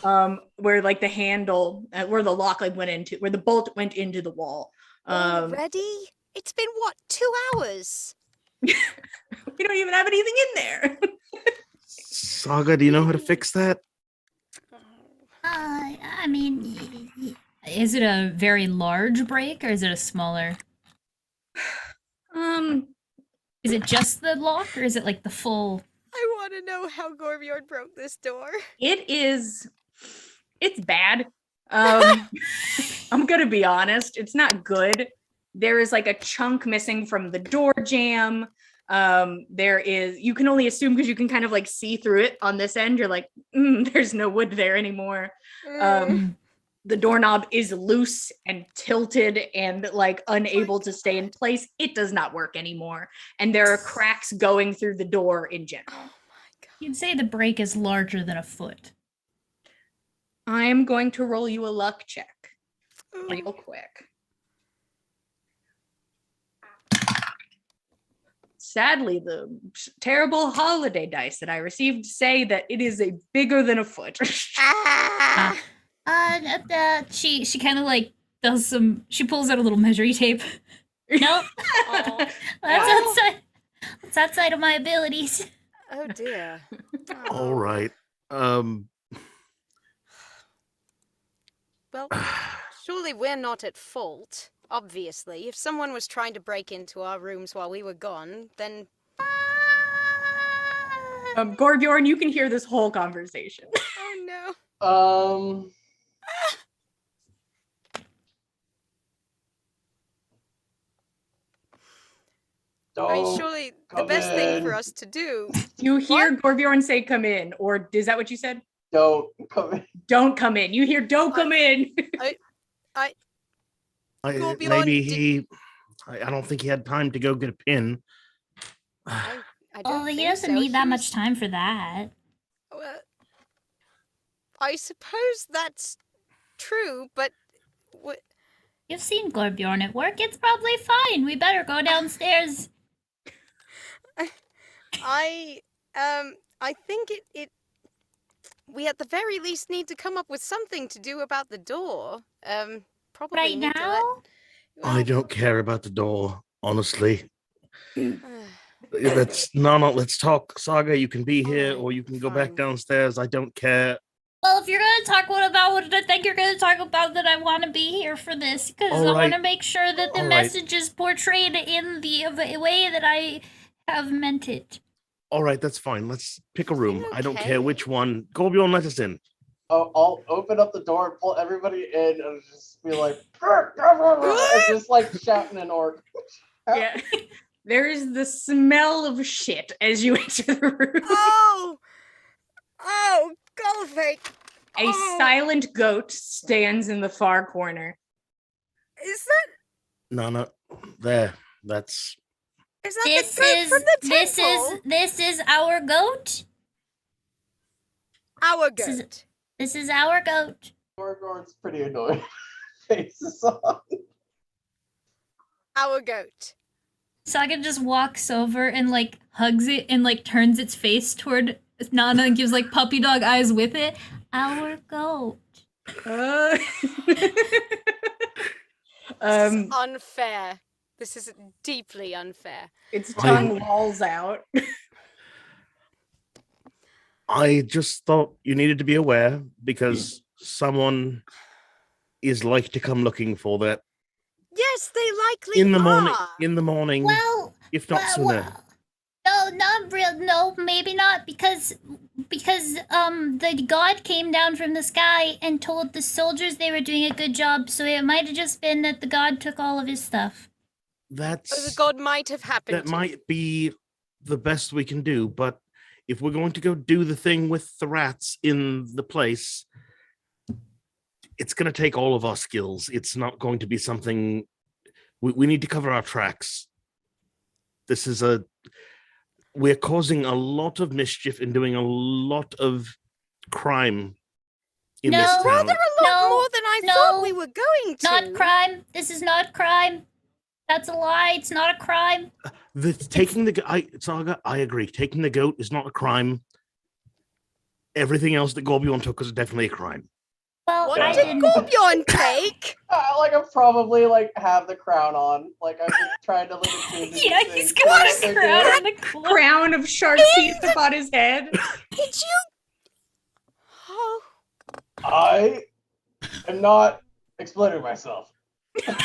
where like the handle, where the lock like went into, where the bolt went into the wall. Already? It's been 2 hours? We don't even have anything in there. Saga, do you know how to fix that? I mean, Is it a very large break or is it a smaller? Is it just the lock or is it like the full? I want to know how Gorbjorn broke this door. It's bad. I'm gonna be honest, it's not good. There is like a chunk missing from the door jamb. You can only assume because you can kind of like see through it on this end. You're like, there's no wood there anymore. The doorknob is loose and tilted and like unable to stay in place. It does not work anymore. And there are cracks going through the door in general. Oh my god. You'd say the break is larger than a foot. I am going to roll you a luck check real quick. Sadly, the terrible holiday dice that I received say that it is a bigger than a foot. She kind of like does some. She pulls out a little measuring tape. Nope. That's outside of my abilities. Oh dear. All right. Well, surely we're not at fault. Obviously, if someone was trying to break into our rooms while we were gone, then Gorbjorn, you can hear this whole conversation. oh no. I mean, surely the best thing for us to do. You hear Gorbjorn say "come in," or is that what you said? Don't come in. Don't come in. You hear "don't come in." Maybe I don't think he had time to go get a pin. I don't he think doesn't so. need that much time for that. Well, I suppose that's true, but what? You've seen Gorbjorn at work. It's probably fine. We better go downstairs. I think we at the very least need to come up with something to do about the door. Probably Right need now? I don't care about the door, honestly. Let's talk. Saga, you can be here Alright, or you can go fine. back downstairs. I don't care. Well, if you're going to talk about what I think you're going to talk about, that I want to be here for this. Because I want to make sure that the message is portrayed in the way that I have meant it. All right, that's fine. Let's pick a room. I don't Okay. care which one. Gorbjorn, let us in. I'll open up the door and pull everybody in and just be like, and just like shouting an orc. Yeah. There is the smell of shit as you enter the room. Oh, Goldfake. A silent goat stands in the far corner. Is that No, there. That's This the goat is from the temple? this is our goat. Our This goat. This is our goat. Gorgor's pretty annoyed. Faces on. Our goat. Saga just walks over and like hugs it and like turns its face toward Nana and gives like puppy dog eyes with it. Our goat. This is unfair. This is deeply unfair. Its tongue lolls out. I just thought you needed to be aware because someone is like to come looking for that Yes, they likely in the are. morning. Well, if not sooner. no, not real. No, maybe not because the god came down from the sky and told the soldiers they were doing a good job. So it might have just been that the god took all of his stuff. The god might have happened. That might be the best we can do, but if we're going to go do the thing with the rats in the place, it's going to take all of our skills. It's not going to be something we need to cover our tracks. We're causing a lot of mischief and doing a lot of crime in this town. Rather a lot more than I thought we were going to. Not crime. This is not crime. That's a lie. It's not a crime. Saga, I agree. Taking the goat is not a crime. Everything else that Gorbjorn took is definitely a crime. Well, What I did didn't. Gorbjorn take? Like I'm probably like have the crown on. Like I've been trying to like attune to Yeah, these he's things, got so a I crown do. and a cloak. Crown of shark teeth upon his head. Did you? Oh, I am not explaining myself. fine.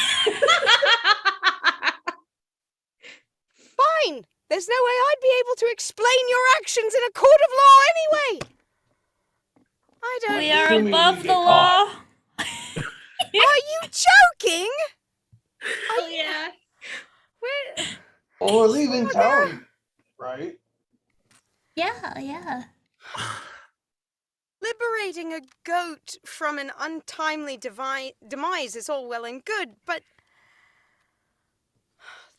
There's no way I'd be able to explain your actions in a court of law anyway. I don't We know. are Assuming above we the get law. Are you joking? Oh, yeah. Where... Well, we're leaving town, right? Yeah. Liberating a goat from an untimely demise is all well and good, but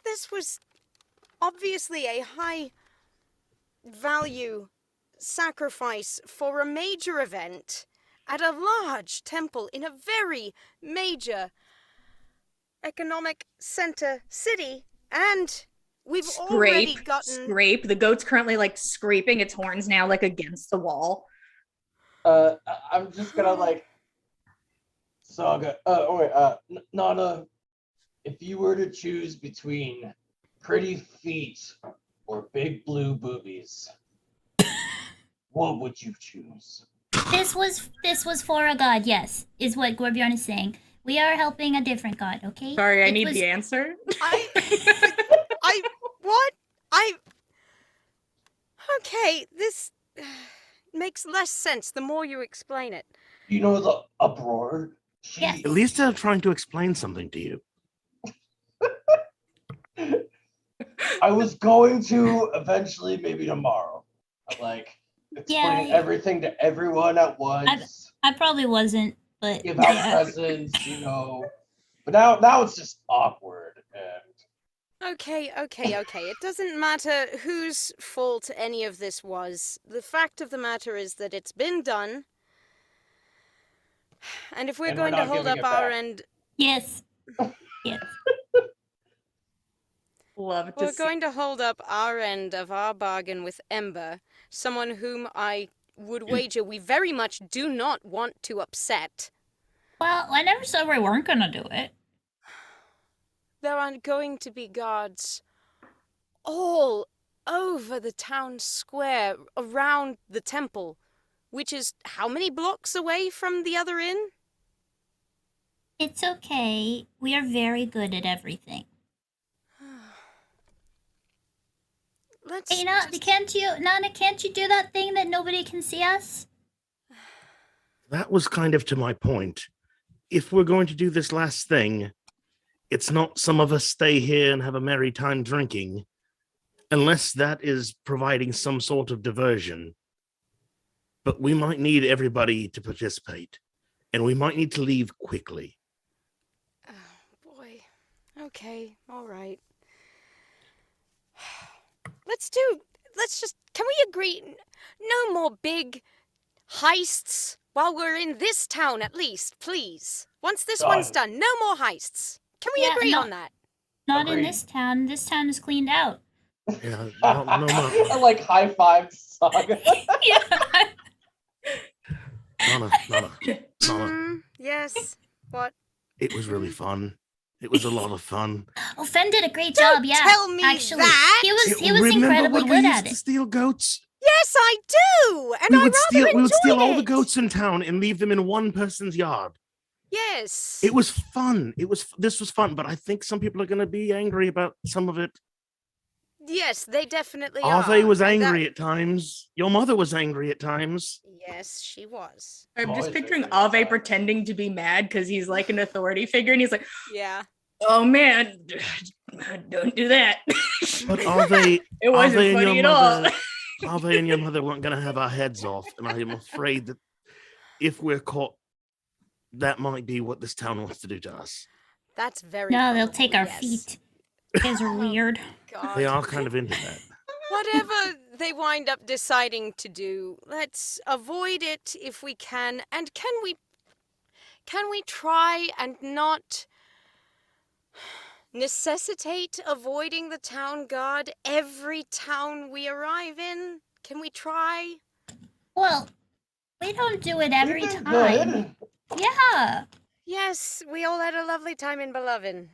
this was obviously a high value sacrifice for a major event at a large temple in a very major economic center city, and we've already gotten... Scrape. The goat's currently like scraping its horns now, like against the wall. I'm just gonna like Saga. Nana, if you were to choose between pretty feet or big blue boobies, what would you choose? This was for a god. Yes, is what Gorbjorn is saying. We are helping a different god. Okay. Sorry, I It need was- the answer. Okay, this makes less sense the more you explain it. You know the uproar? Yes. At least I'm trying to explain something to you. I was going to eventually, maybe tomorrow. Like explaining Yeah. everything to everyone at once. I probably wasn't, but Give out yeah. presents, But now it's just awkward and Okay. It doesn't matter whose fault any of this was. The fact of the matter is that it's been done. And if we're And going we're to not hold giving up it our back. end, Yes. Love to we're see. going to hold up our end of our bargain with Ember, someone whom I would wager we very much do not want to upset. Well, I never said we weren't gonna do it. There are going to be guards all over the town square around the temple, which is how many blocks away from the other inn? It's okay. We are very good at everything. Let's Hey, Nana, can't you do that thing that nobody can see us? That was kind of to my point. If we're going to do this last thing, it's not some of us stay here and have a merry time drinking, unless that is providing some sort of diversion. But we might need everybody to participate, and we might need to leave quickly. Oh, boy. Okay, all right. Can we agree? No more big heists while we're in this town, at least, please. Once this one's done, no more heists. Can we agree on that? Not in Agreed. this town. This town is cleaned out. Yeah, no more. I like high five Saga. Yeah. Nana. Yes. What? It was really fun. It was a lot of fun. Oh, Fen did a great job. Yeah. tell me actually, that. he was Remember incredibly when we good used at to it. steal goats? Yes, I do. And I rather We would steal all the enjoyed it. goats in town and leave them in one person's yard. Yes. It was fun. This was fun, but I think some people are going to be angry about some of it. Yes, they definitely are. Ave was and angry at times. Your mother was angry at times. Yes, she was. I'm just Always picturing angry about Ave that. pretending to be mad because he's like an authority figure and he's like, Yeah. oh man, don't do that. But Ave, It wasn't Ave and funny your at all. mother, Ave and your mother weren't going to have our heads off, and I am afraid that if we're caught, that might be what this town wants to do to us. That's very No, they'll probable, take our yes. feet. You guys are weird. God. They are kind of into that. Whatever they wind up deciding to do, let's avoid it if we can. And can we try and not necessitate avoiding the town guard every town we arrive in? Can we try? Well, we don't do it every We've been time. good. Yeah. Yes, we all had a lovely time in Beloved.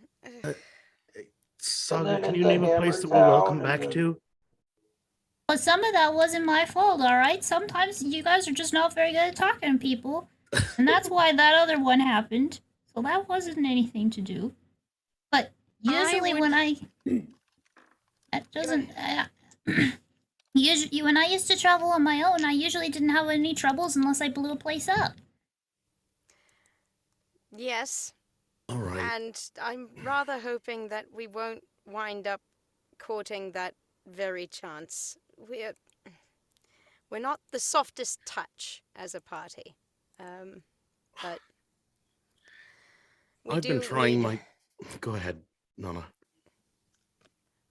Saga, then can in you the name a place Hammer that we're welcome Town, back and then- to? But some of that wasn't my fault, alright? Sometimes you guys are just not very good at talking to people. And that's why that other one happened. So that wasn't anything to do. But usually when I... That doesn't... usually, when I used to travel on my own, I usually didn't have any troubles unless I blew a place up. Yes, All right. and I'm rather hoping that we won't wind up courting that very chance. We're not the softest touch as a party, but I've been trying my. Go ahead, Nana.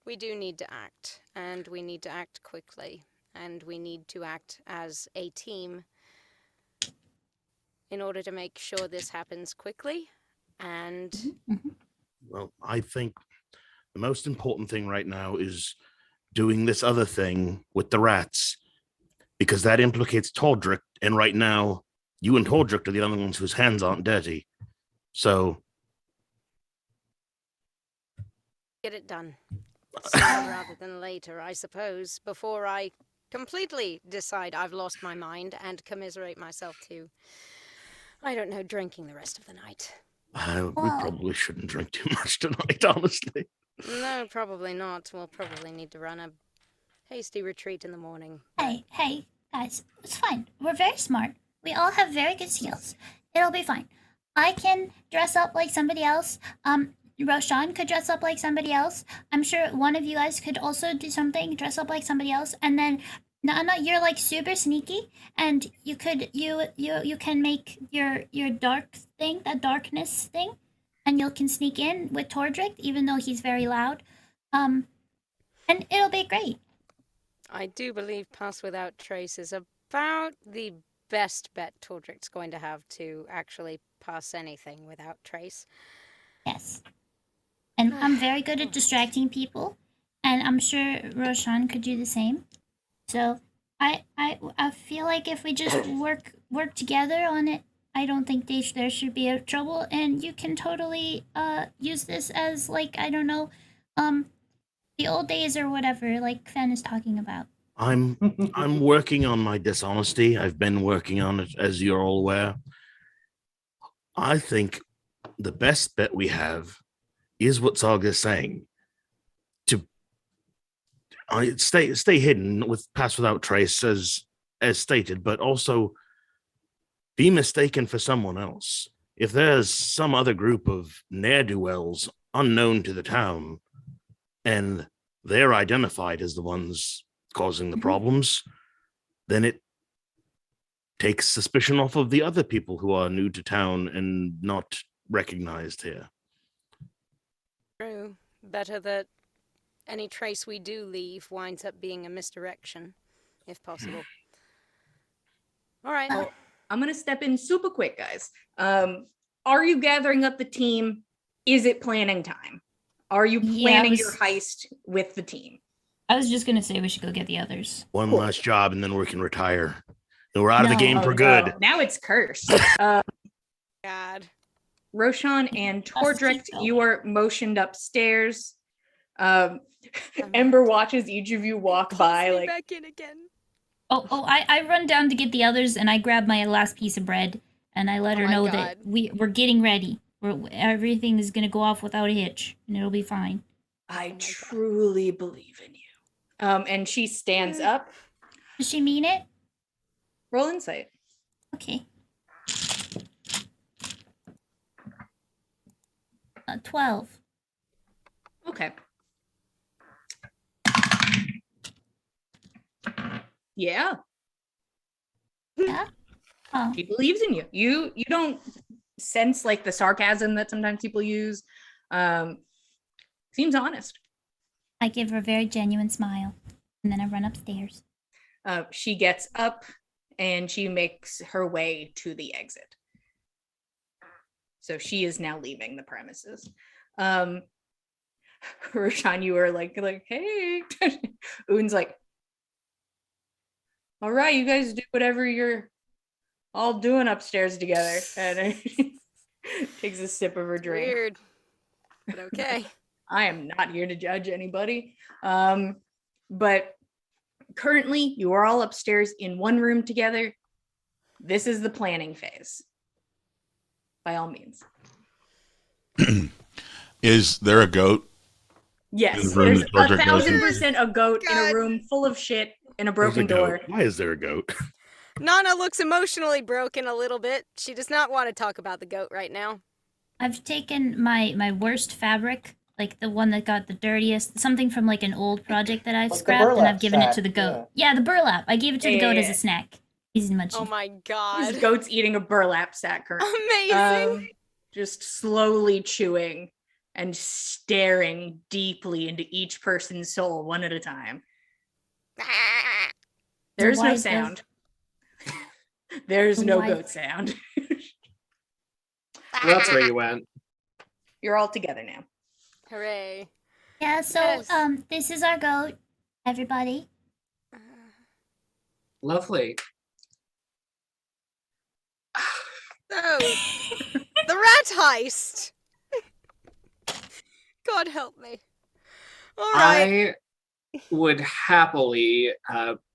We do need to act, and we need to act quickly, and we need to act as a team in order to make sure this happens quickly. And Well, I think the most important thing right now is doing this other thing with the rats, because that implicates Tordrick, and right now, you and Tordrick are the only ones whose hands aren't dirty. So get it done sooner rather than later, I suppose, before I completely decide I've lost my mind and commiserate myself to, I don't know, drinking the rest of the night. we probably shouldn't drink too much tonight, honestly. No, probably not. We'll probably need to run a hasty retreat in the morning. Hey, guys, it's fine. We're very smart. We all have very good skills. It'll be fine. I can dress up like somebody else. Roshan could dress up like somebody else. I'm sure one of you guys could also do something, dress up like somebody else, and then Nana, you're like super sneaky, and you can make your dark thing, that darkness thing, and you can sneak in with Tordrick, even though he's very loud. And it'll be great. I do believe Pass Without Trace is about the best bet Tordrick's going to have to actually pass anything without trace. Yes. And I'm very good at distracting people, and I'm sure Roshan could do the same. So I feel like if we just work together on it, I don't think there should be a trouble, and you can totally use this as, like, I don't know, the old days or whatever, like Fen is talking about. I'm working on my dishonesty. I've been working on it, as you're all aware. I think the best bet we have is what Saga's saying. To stay hidden with Pass Without Trace as stated, but also be mistaken for someone else. If there's some other group of ne'er-do-wells unknown to the town, and they're identified as the ones causing the problems, then it takes suspicion off of the other people who are new to town and not recognized here. True. Better that any trace we do leave winds up being a misdirection, if possible. All right. Well, I'm going to step in super quick, guys. Are you gathering up the team? Is it planning time? Are you planning your heist with the team? I was just gonna say we should go get the others. One last job, and then we can retire. And we're out of the game for good. No. Now it's cursed. God. Roshan and Tordrick, you are motioned upstairs. Ember watches each of you walk by. Like, back in again. I run down to get the others, and I grab my last piece of bread, and I let her know that we're getting ready. Everything is gonna go off without a hitch, and it'll be fine. I truly believe in you. And she stands up. Does she mean it? Roll insight. Okay. 12. Okay. Yeah. Yeah? Oh. She believes in you. You don't sense like the sarcasm that sometimes people use. Seems honest. I give her a very genuine smile, and then I run upstairs. She gets up and she makes her way to the exit. So she is now leaving the premises. Roshan, you are like, hey. Un's like, all right, you guys do whatever you're all doing upstairs together? And takes a sip of her drink. Weird. But okay. I am not here to judge anybody. But currently, you are all upstairs in one room together. This is the planning phase. By all means. Is there a goat? Yes, the room there's that Tordrick goes in? 1,000% a goat in a room full of shit and a broken door. Why is there a goat? Nana looks emotionally broken a little bit. She does not want to talk about the goat right now. I've taken my worst fabric, like the one that got the dirtiest, something from like an old project that I've Like the scrapped, and burlap I've given it sack, to the goat. Yeah, the burlap. I gave it to the goat as a snack. He's much. Oh my god. This goat's eating a burlap sack currently. Amazing. Just slowly chewing and staring deeply into each person's soul one at a time. There's no sound. There's no goat sound. That's where you went. You're all together now. Hooray. Yeah, so Yes. this is our goat, everybody. Lovely. Oh, the rat heist. God help me. All right. I would happily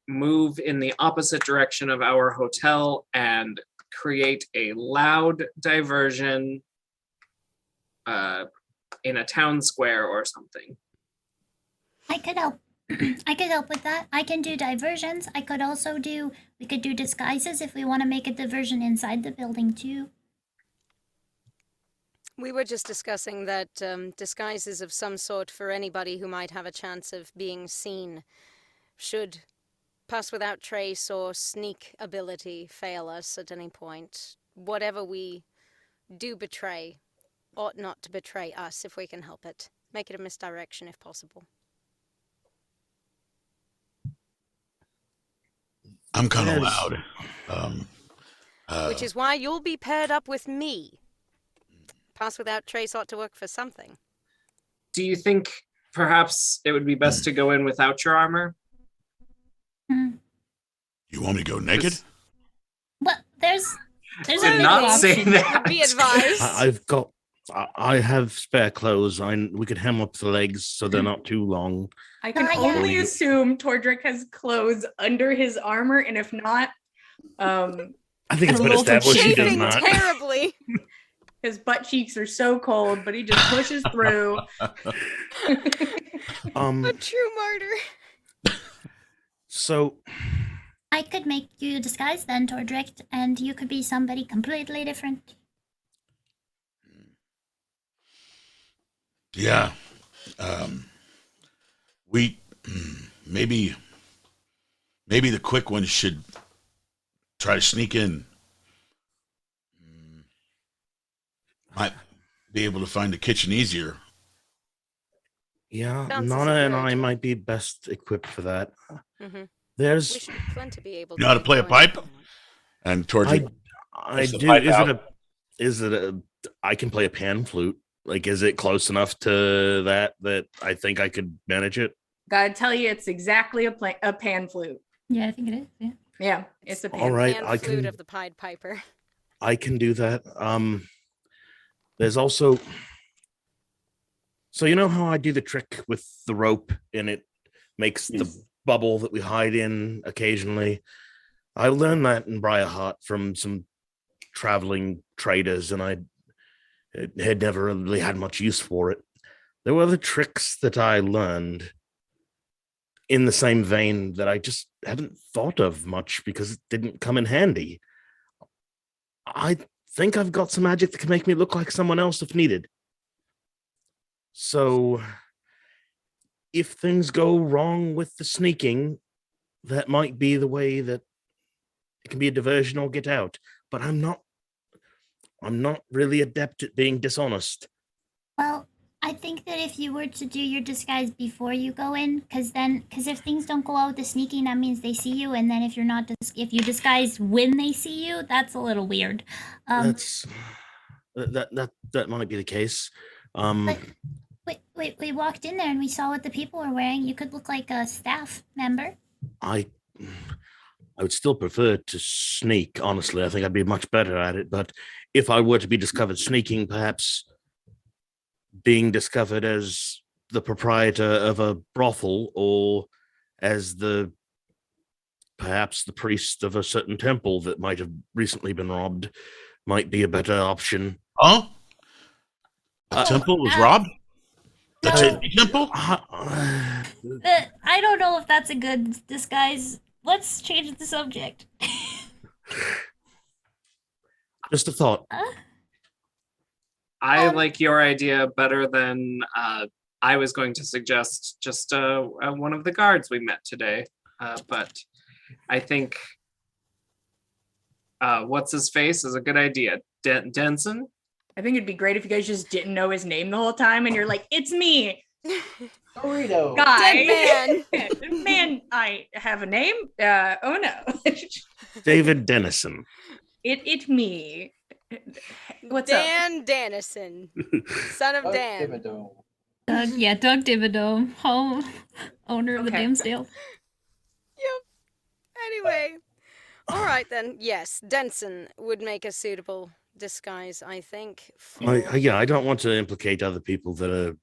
move in the opposite direction of our hotel and create a loud diversion in a town square or something. I could help. I could help with that. I can do diversions. I could also we could do disguises if we want to make a diversion inside the building too. We were just discussing that disguises of some sort for anybody who might have a chance of being seen should pass without trace or sneak ability fail us at any point. Whatever we do betray ought not to betray us if we can help it. Make it a misdirection if possible. I'm kind of Yes. loud. Which is why you'll be paired up with me. Pass without trace ought to work for something. Do you think perhaps it would be best to go in without your armor? You want me to go naked? Well, there's Did a not couple say options. that. Would be advised. I have spare clothes. We could hem up the legs so they're not too long. I can yeah. only assume Tordrick has clothes under his armor, and if not, I think it's a been little established he does Chafing not. terribly. his butt cheeks are so cold, but he just pushes through. A true martyr. So I could make you a disguise then, Tordrick, and you could be somebody completely different. Yeah. We maybe the quick ones should try to sneak in. Might be able to find the kitchen easier. yeah, Chances Nana are and good. I might be best equipped for that. Mm-hmm. We There's should plenty be able You know how to get play a going. pipe? And Tordrick, I Push the do. pipe out. Is it a? I can play a pan flute. Like, is it close enough to that I think I could manage it? Gotta tell you, it's exactly a pan flute. Yeah, I think it is. Yeah. Yeah, it's a pan. All right, And I flute can. of the Pied Piper. I can do that. There's also. So you know how I do the trick with the rope and it makes the bubble that we hide in occasionally. I learned that in Briarheart from some traveling traders, and I had never really had much use for it. There were other tricks that I learned in the same vein that I just haven't thought of much because it didn't come in handy. I think I've got some magic that can make me look like someone else if needed. So if things go wrong with the sneaking, that might be the way that it can be a diversion or get out. But I'm not really adept at being dishonest. Well, I think that if you were to do your disguise before you go in, because if things don't go out with the sneaking, that means they see you, and then if if you disguise when they see you, that's a little weird. That might be the case. But we walked in there and we saw what the people were wearing. You could look like a staff member. I would still prefer to sneak, honestly. I think I'd be much better at it. But if I were to be discovered sneaking, perhaps being discovered as the proprietor of a brothel or as perhaps the priest of a certain temple that might have recently been robbed might be a better option. Oh, a temple was robbed? The No. temple? I don't know if that's a good disguise. Let's change the subject. Just a thought. I like your idea better than I was going to suggest just one of the guards we met today. But I think what's his face is a good idea. Denson? I think it'd be great if you guys just didn't know his name the whole time and you're like, it's me. Burrito. Guy. Dead man. Man, I have a name? Oh no. David Dennison. It's me. What's Dan up? Dennison, son of Dan. Doug Thibodeau, home owner of the Okay. Damsdale. Yep. Anyway, all right then. Yes, Denson would make a suitable disguise, I think. I don't want to implicate other people that are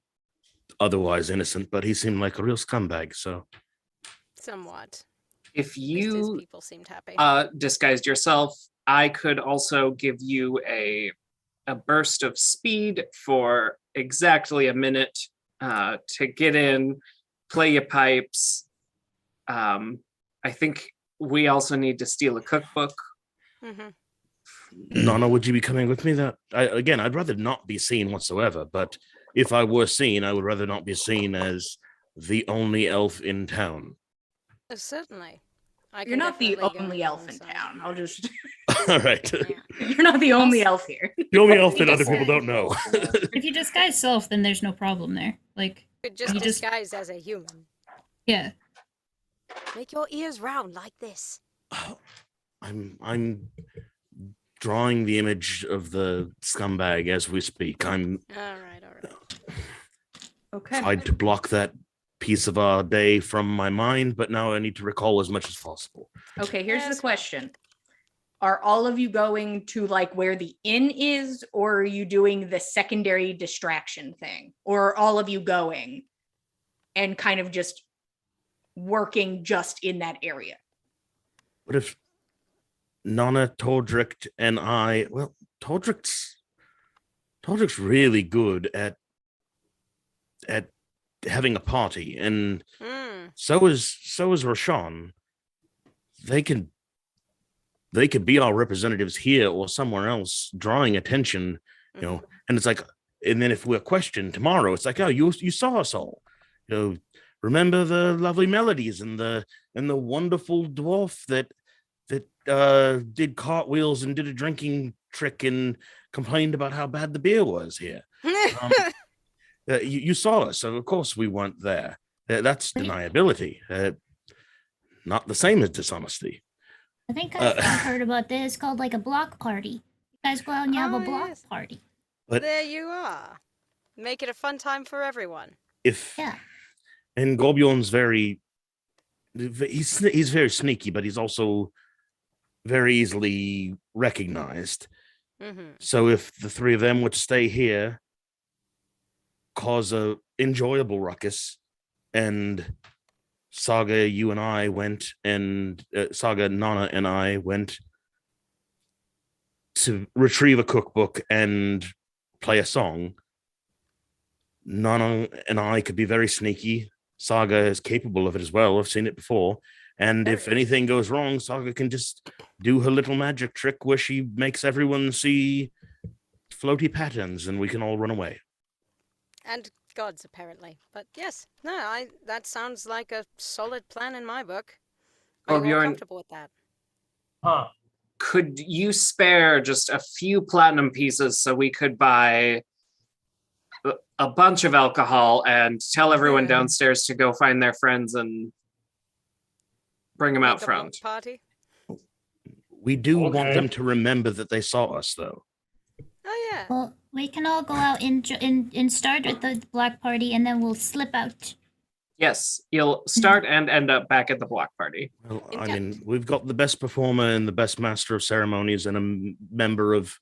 otherwise innocent, but he seemed like a real scumbag, so. Somewhat. If At least his you people seemed happy. disguised yourself, I could also give you a burst of speed for exactly a minute to get in, play your pipes. I think we also need to steal a cookbook. Nana, would you be coming with me? I'd rather not be seen whatsoever, but if I were seen, I would rather not be seen as the only elf in town. Certainly. You're not the only elf in town. I'll just. All right. Yeah. You're not the only elf here. The only elf that other people don't know. If you disguise self, then there's no problem there. Like, Could just You just- disguise as a human. yeah. Make your ears round like this. I'm drawing the image of the scumbag as we speak. I'm All right. Okay. tried to block that piece of our day from my mind, but now I need to recall as much as possible. Okay, here's Yes. the question. Are all of you going to like where the inn is, or are you doing the secondary distraction thing? Or are all of you going and kind of just working just in that area? What if Nana, Tordrick, and I? Well, Tordrick's really good at having a party, and so is Roshan. They could be our representatives here or somewhere else, drawing attention, and it's like, and then if we're questioned tomorrow, it's like, oh, you saw us all, remember the lovely melodies and the wonderful dwarf that did cartwheels and did a drinking trick and complained about how bad the beer was here. You saw us, so of course we weren't there. That's deniability. Not the same as dishonesty. I think I've heard about this. It's called like a block party. You guys go out and you have a block yes. party. But There you are. Make it a fun time for everyone. Yeah. And Gorbjorn's he's very sneaky, but he's also very easily recognized. So if the three of them were to stay here, cause a enjoyable ruckus, and Saga, you and I went, and Saga, Nana, and I went to retrieve a cookbook and play a song. Nana and I could be very sneaky. Saga is capable of it as well. I've seen it before. And if anything goes wrong, Saga can just do her little magic trick where she makes everyone see floaty patterns and we can all run away. And gods, apparently. But yes, no, that sounds like a solid plan in my book. Are you all Gorbjorn, comfortable with that? Huh. could you spare just a few platinum pieces so we could buy a bunch of alcohol and tell everyone downstairs to go find their friends and bring them out Make a front? block party? We do want Okay. them to remember that they saw us, though. Oh yeah. Well, we can all go out and start with the block party, and then we'll slip out. Yes, you'll start and end up back at the block party. Well, I mean, we've got the best performer and the best master of ceremonies and a member of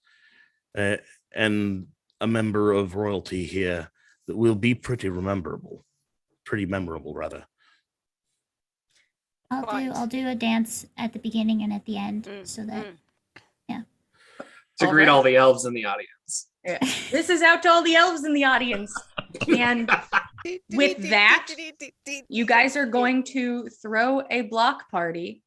royalty here that will be pretty memorable rather. I'll do a dance at the beginning and at the end so that To greet all the elves in the audience. Yeah. This is out to all the elves in the audience. And with that, you guys are going to throw a block party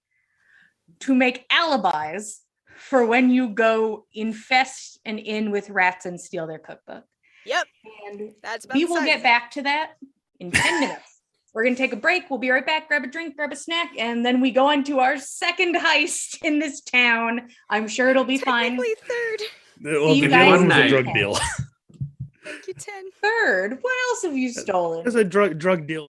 to make alibis for when you go infest an inn with rats and steal their cookbook. Yep. And That's about we the will size get of it. back to that in 10 minutes. We're going to take a break. We'll be right back, grab a drink, grab a snack, and then we go on to our second heist in this town. I'm sure it'll be fine. Technically third. Well, you the guys one was a night. drug deal. Thank you, 10. Third? What else have you stolen? There's a drug deal.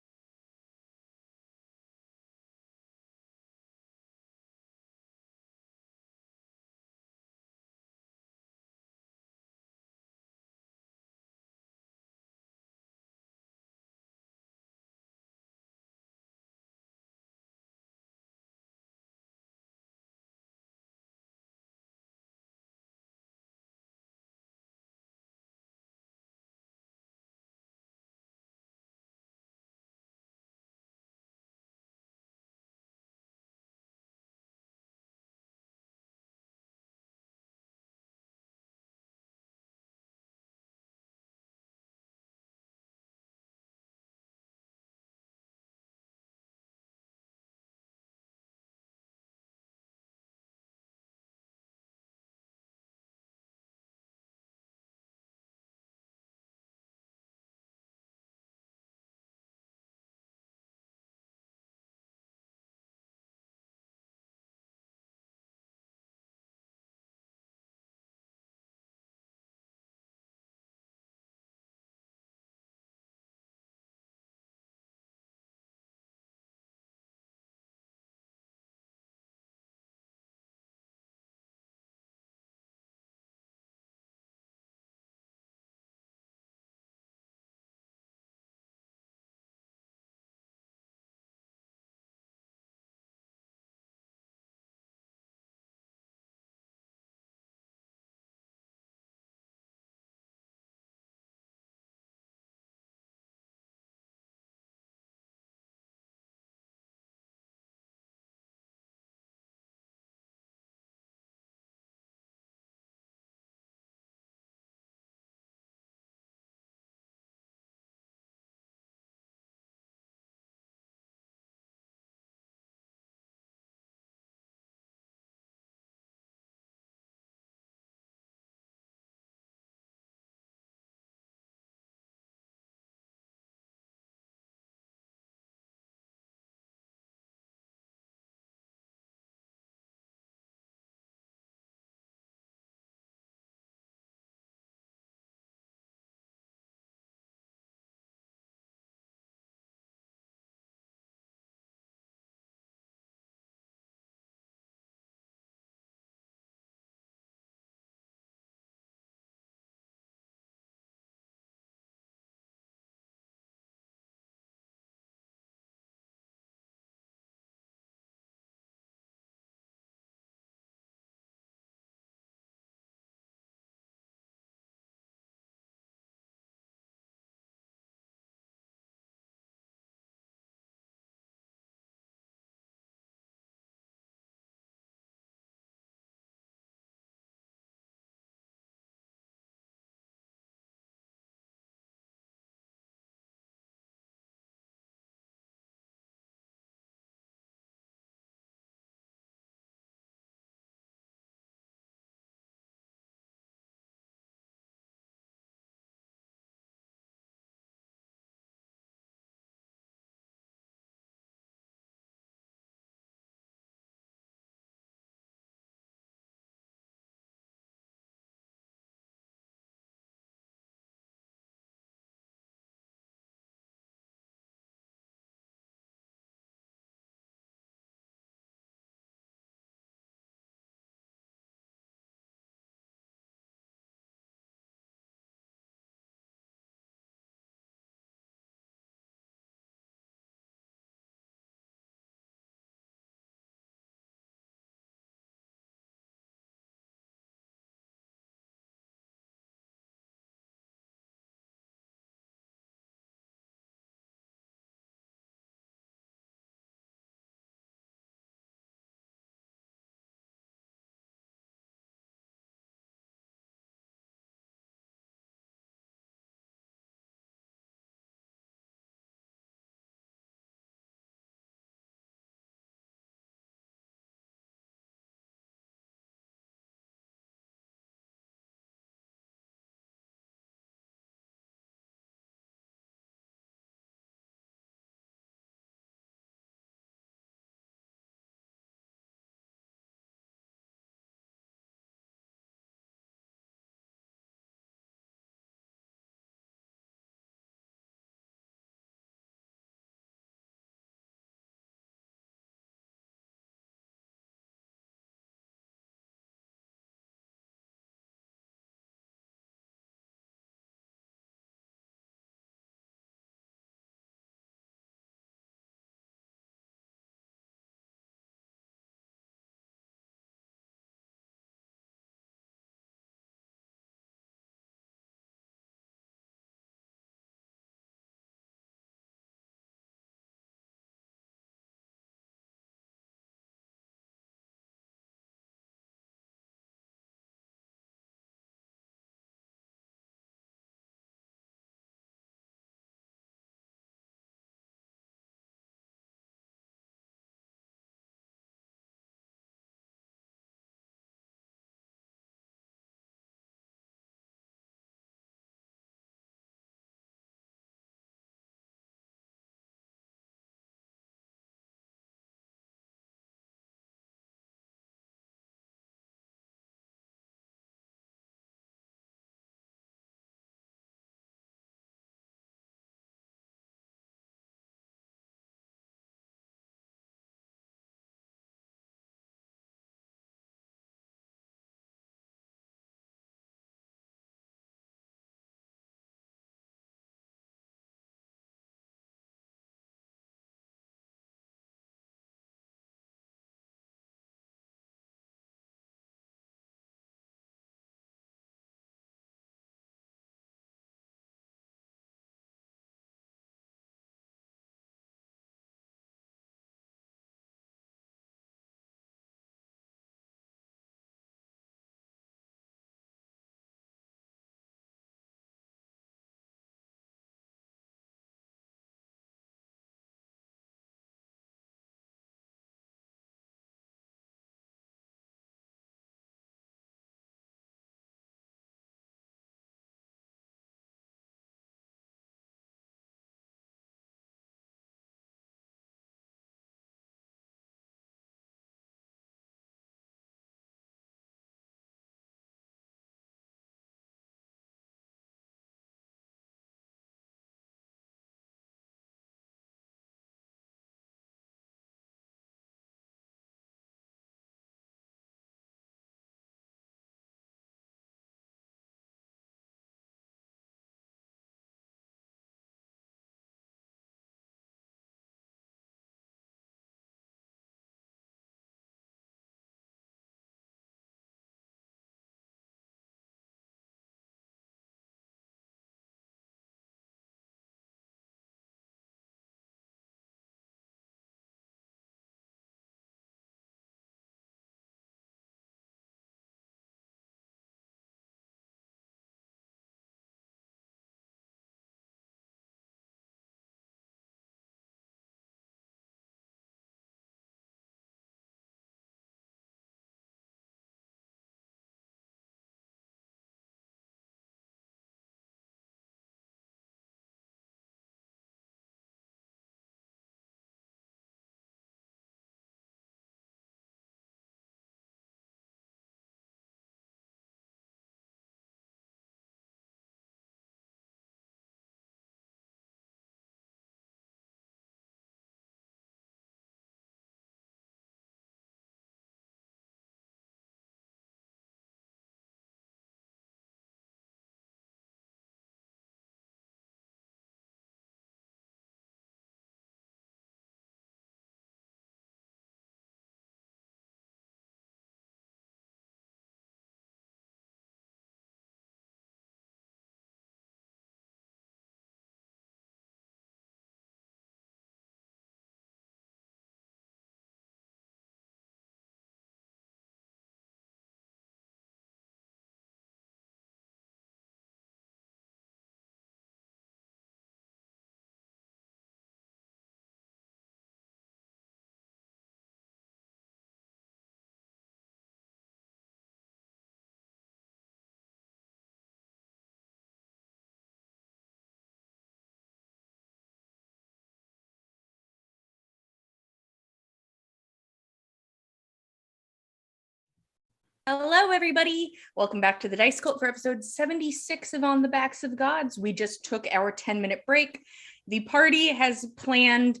Hello, everybody. Welcome back to the Dice Cult for episode 76 of On the Backs of Gods. We just took our 10-minute break. The party has planned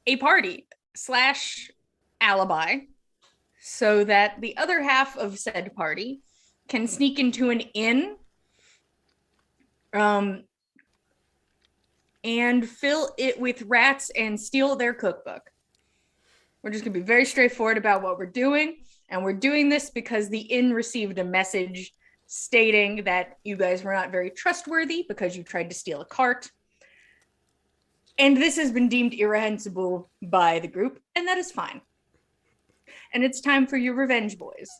a party / alibi so that the other half of said party can sneak into an inn and fill it with rats and steal their cookbook. We're just going to be very straightforward about what we're doing. And we're doing this because the inn received a message stating that you guys were not very trustworthy because you tried to steal a cart. And this has been deemed irreprehensible by the group, and that is fine. And it's time for your revenge, boys.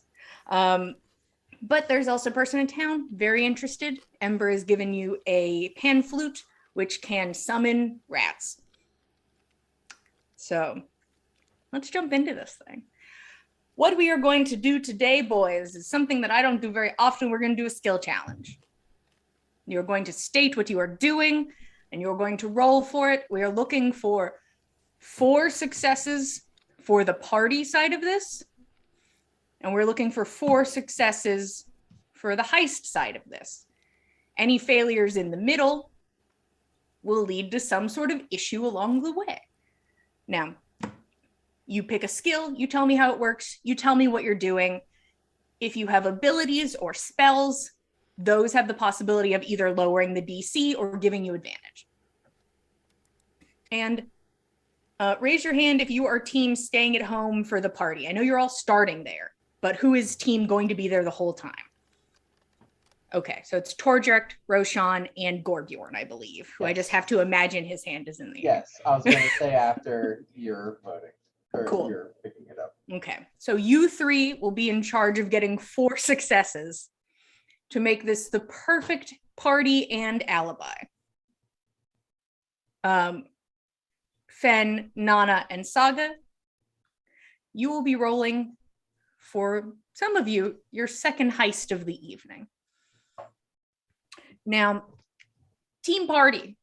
But there's also a person in town very interested. Ember has given you a pan flute, which can summon rats. So let's jump into this thing. What we are going to do today, boys, is something that I don't do very often. We're going to do a skill challenge. You're going to state what you are doing, and you're going to roll for it. We are looking for 4 successes for the party side of this, and we're looking for 4 successes for the heist side of this. Any failures in the middle will lead to some sort of issue along the way. Now, you pick a skill, you tell me how it works, you tell me what you're doing. If you have abilities or spells, those have the possibility of either lowering the DC or giving you advantage. And raise your hand if you are team staying at home for the party. I know you're all starting there, but who is team going to be there the whole time? Okay, so it's Torjek, Roshan, and Gorbjorn, I believe, who I just have to imagine his hand is in the air. Yes, I was going to say after you're voting. Or Cool. You're picking it up. Okay, so you 3 will be in charge of getting 4 successes to make this the perfect party and alibi. Fen, Nana, and Saga, you will be rolling for some of you your second heist of the evening. Now, team party,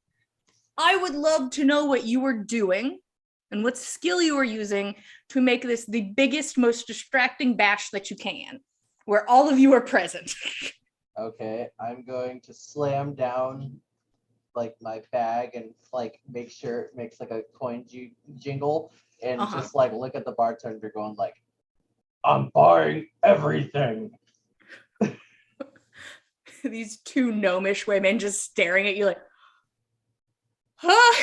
I would love to know what you are doing and what skill you are using to make this the biggest, most distracting bash that you can, where all of you are present. Okay, I'm going to slam down like my bag and like make sure it makes like a coin jingle and just like look at the bartender going like, I'm buying everything. These 2 gnomish women just staring at you like, huh?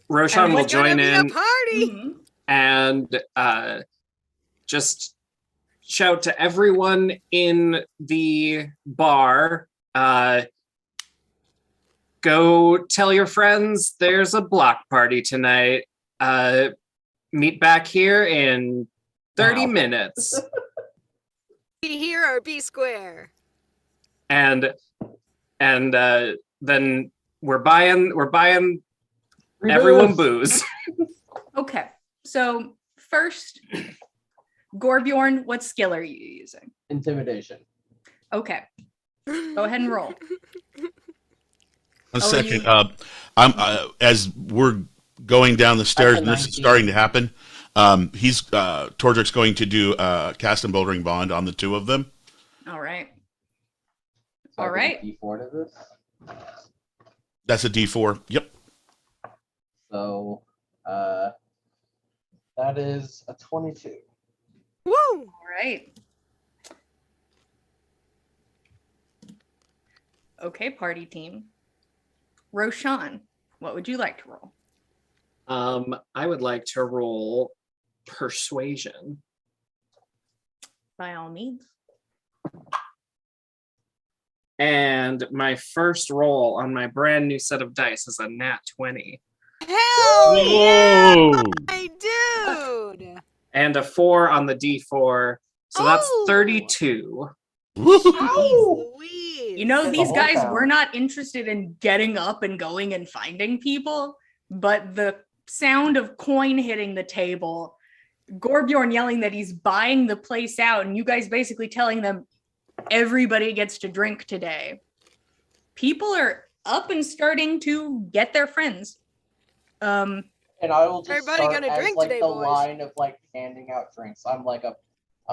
Roshan will join in Party. and just shout to everyone in the bar, go tell your friends there's a block party tonight. Meet back here in 30 minutes. Be here or be square. And then we're buying everyone booze. Okay, so first, Gorbjorn, what skill are you using? Intimidation. Okay, go ahead and roll. A second. I'm as we're going down the stairs, and this is starting to happen. Torjek's going to do cast and bouldering bond on the 2 of them. All right. So All right. D4 to this. That's a D4. Yep. So that is a 22. Woo! All right. Okay, party team. Roshan, what would you like to roll? I would like to roll persuasion. By all means. And my first roll on my brand new set of dice is a nat 20. Hell yeah, my dude! And a 4 on the D4. So that's 32. Louise. You know, these guys town. were not interested in getting up and going and finding people, but the sound of coin hitting the table, Gorbjorn yelling that he's buying the place out, and you guys basically telling them everybody gets to drink today. People are up and starting to get their friends. And And I will just Everybody start gonna as drink like today, the boys. line of like handing out drinks. I'm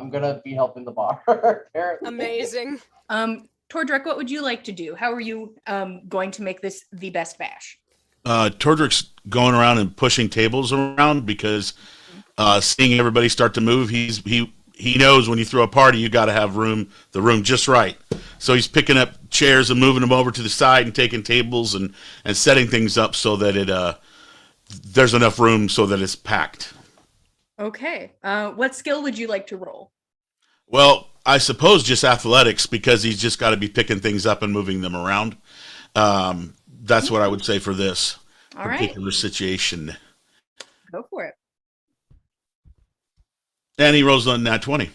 gonna be helping the bar. Apparently. Amazing. Tordrek, what would you like to do? How are you going to make this the best bash? Tordrek's going around and pushing tables around because seeing everybody start to move, he knows when you throw a party, you got to have the room just right. So he's picking up chairs and moving them over to the side and taking tables and setting things up so that there's enough room so that it's packed. Okay. What skill would you like to roll? Well, I suppose just athletics because he's just got to be picking things up and moving them around. That's what I would say for this particular situation. Go for it. And he rolls on that 20.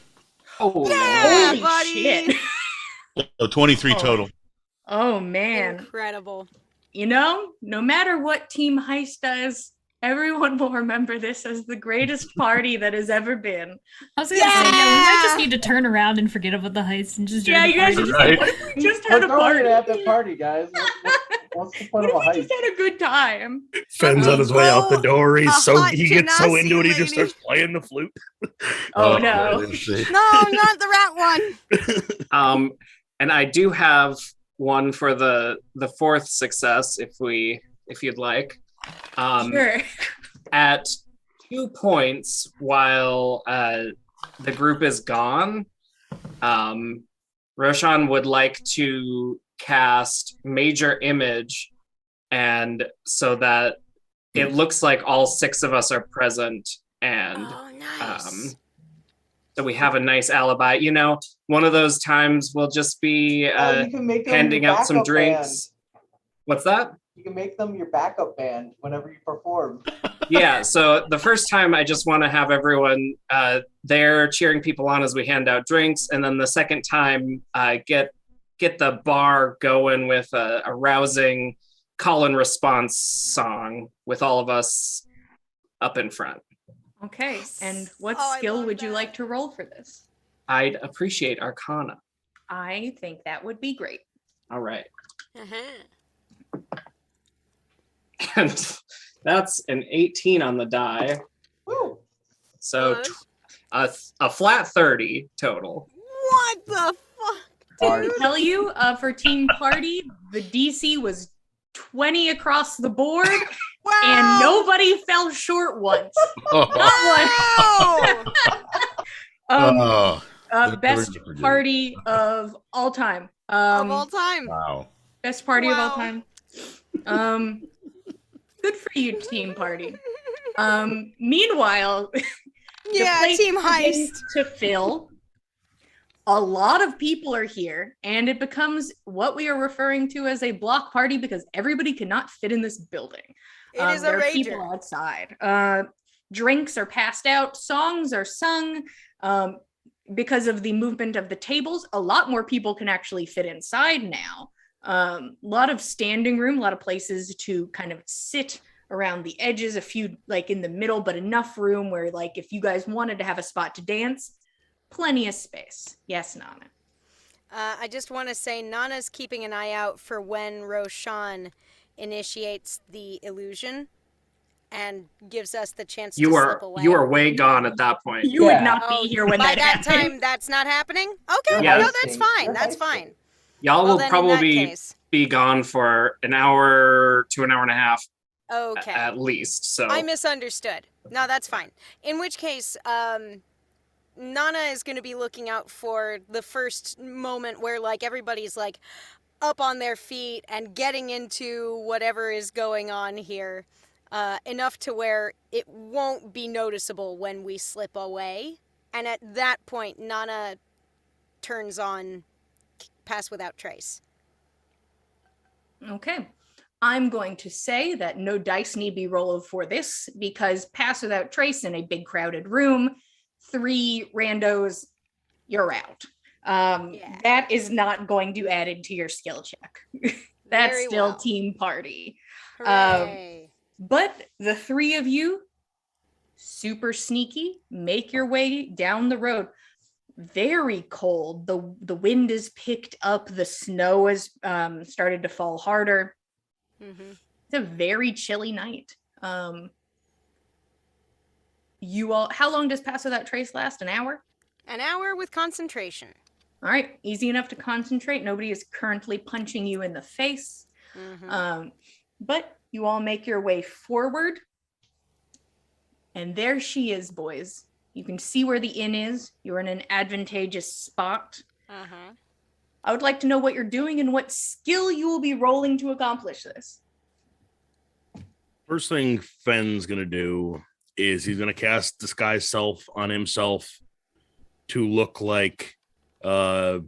Oh, Yeah, Holy buddy. shit. So 23 total. Oh, man. Incredible. You know, no matter what Team Heist does, everyone will remember this as the greatest party that has ever been. I was gonna say, we might just need to turn around and forget about the heist and just join the you guys party. just had a party. At the party, guys. What's the point of a We heist? just had a good time. Fenn's on his way out the door. a He gets so hot into it, he just Genasi starts playing the flute. Oh, no. let's see. No, not the rat one. And I do have one for the fourth success, if you'd like. Sure. At 2 points while the group is gone, Roshan would like to cast Major Image, and so that it looks like all 6 of us are present, and Oh, nice. so we have a nice alibi. You know, one of those times we'll just be You can make them handing your out some backup drinks. What's that? Band. You can make them your backup band whenever you perform. Yeah, so the first time I just want to have everyone there cheering people on as we hand out drinks, and then the second time get the bar going with a rousing call and response song with all of us up in front. Okay. And what Oh, I skill love would you that. like to roll for this? I'd appreciate Arcana. I think that would be great. All right. Uh-huh. And that's an 18 on the die. Woo! So Nice. a flat 30 total. What the fuck, To dude? tell you, for Team Party, the DC was 20 across the board, Wow. and nobody fell short once. Wow. Best party of all time. Of all time. Wow. Best party of all Wow. time. Good for you, Team Party. Meanwhile, Yeah, place Team begins Heist. to fill. A lot of people are here, and it becomes what we are referring to as a block party because everybody cannot fit in this building. It is a there are people rager. outside. Drinks are passed out, songs are sung. Because of the movement of the tables, a lot more people can actually fit inside now. A lot of standing room, a lot of places to kind of sit around the edges, a few like in the middle, but enough room where like if you guys wanted to have a spot to dance, plenty of space. Yes, Nana. I just want to say Nana's keeping an eye out for when Roshan initiates the illusion and gives us the chance to slip away. You are way gone at that point. You would not be here when By that that happened. time, that's not happening? Okay, Yeah. no, that's fine. You're That's heisting. fine. Y'all Well, will then in probably that case, be gone for an hour to an hour and a half okay. at least. So I misunderstood. No, that's fine. In which case, Nana is going to be looking out for the first moment where like everybody's like up on their feet and getting into whatever is going on here, enough to where it won't be noticeable when we slip away. And at that point, Nana turns on Pass Without Trace. Okay. I'm going to say that no dice need be rolled for this because Pass Without Trace in a big crowded room, 3 randos, you're out. Yeah. That is not going to add into your skill check. That's Very still well. Team Party. Hooray. But the 3 of you, super sneaky, make your way down the road. Very cold. The wind is picked up. The snow has started to fall harder. Mm-hmm. It's a very chilly night. How long does Pass Without Trace last? An hour? An hour with concentration. All right, easy enough to concentrate. Nobody is currently punching you in the face. But you all make your way forward. And there she is, boys. You can see where the inn is. You're in an advantageous spot. I would like to know what you're doing and what skill you will be rolling to accomplish this. First thing Fenn's going to do is he's going to cast Disguise Self on himself to look like whatever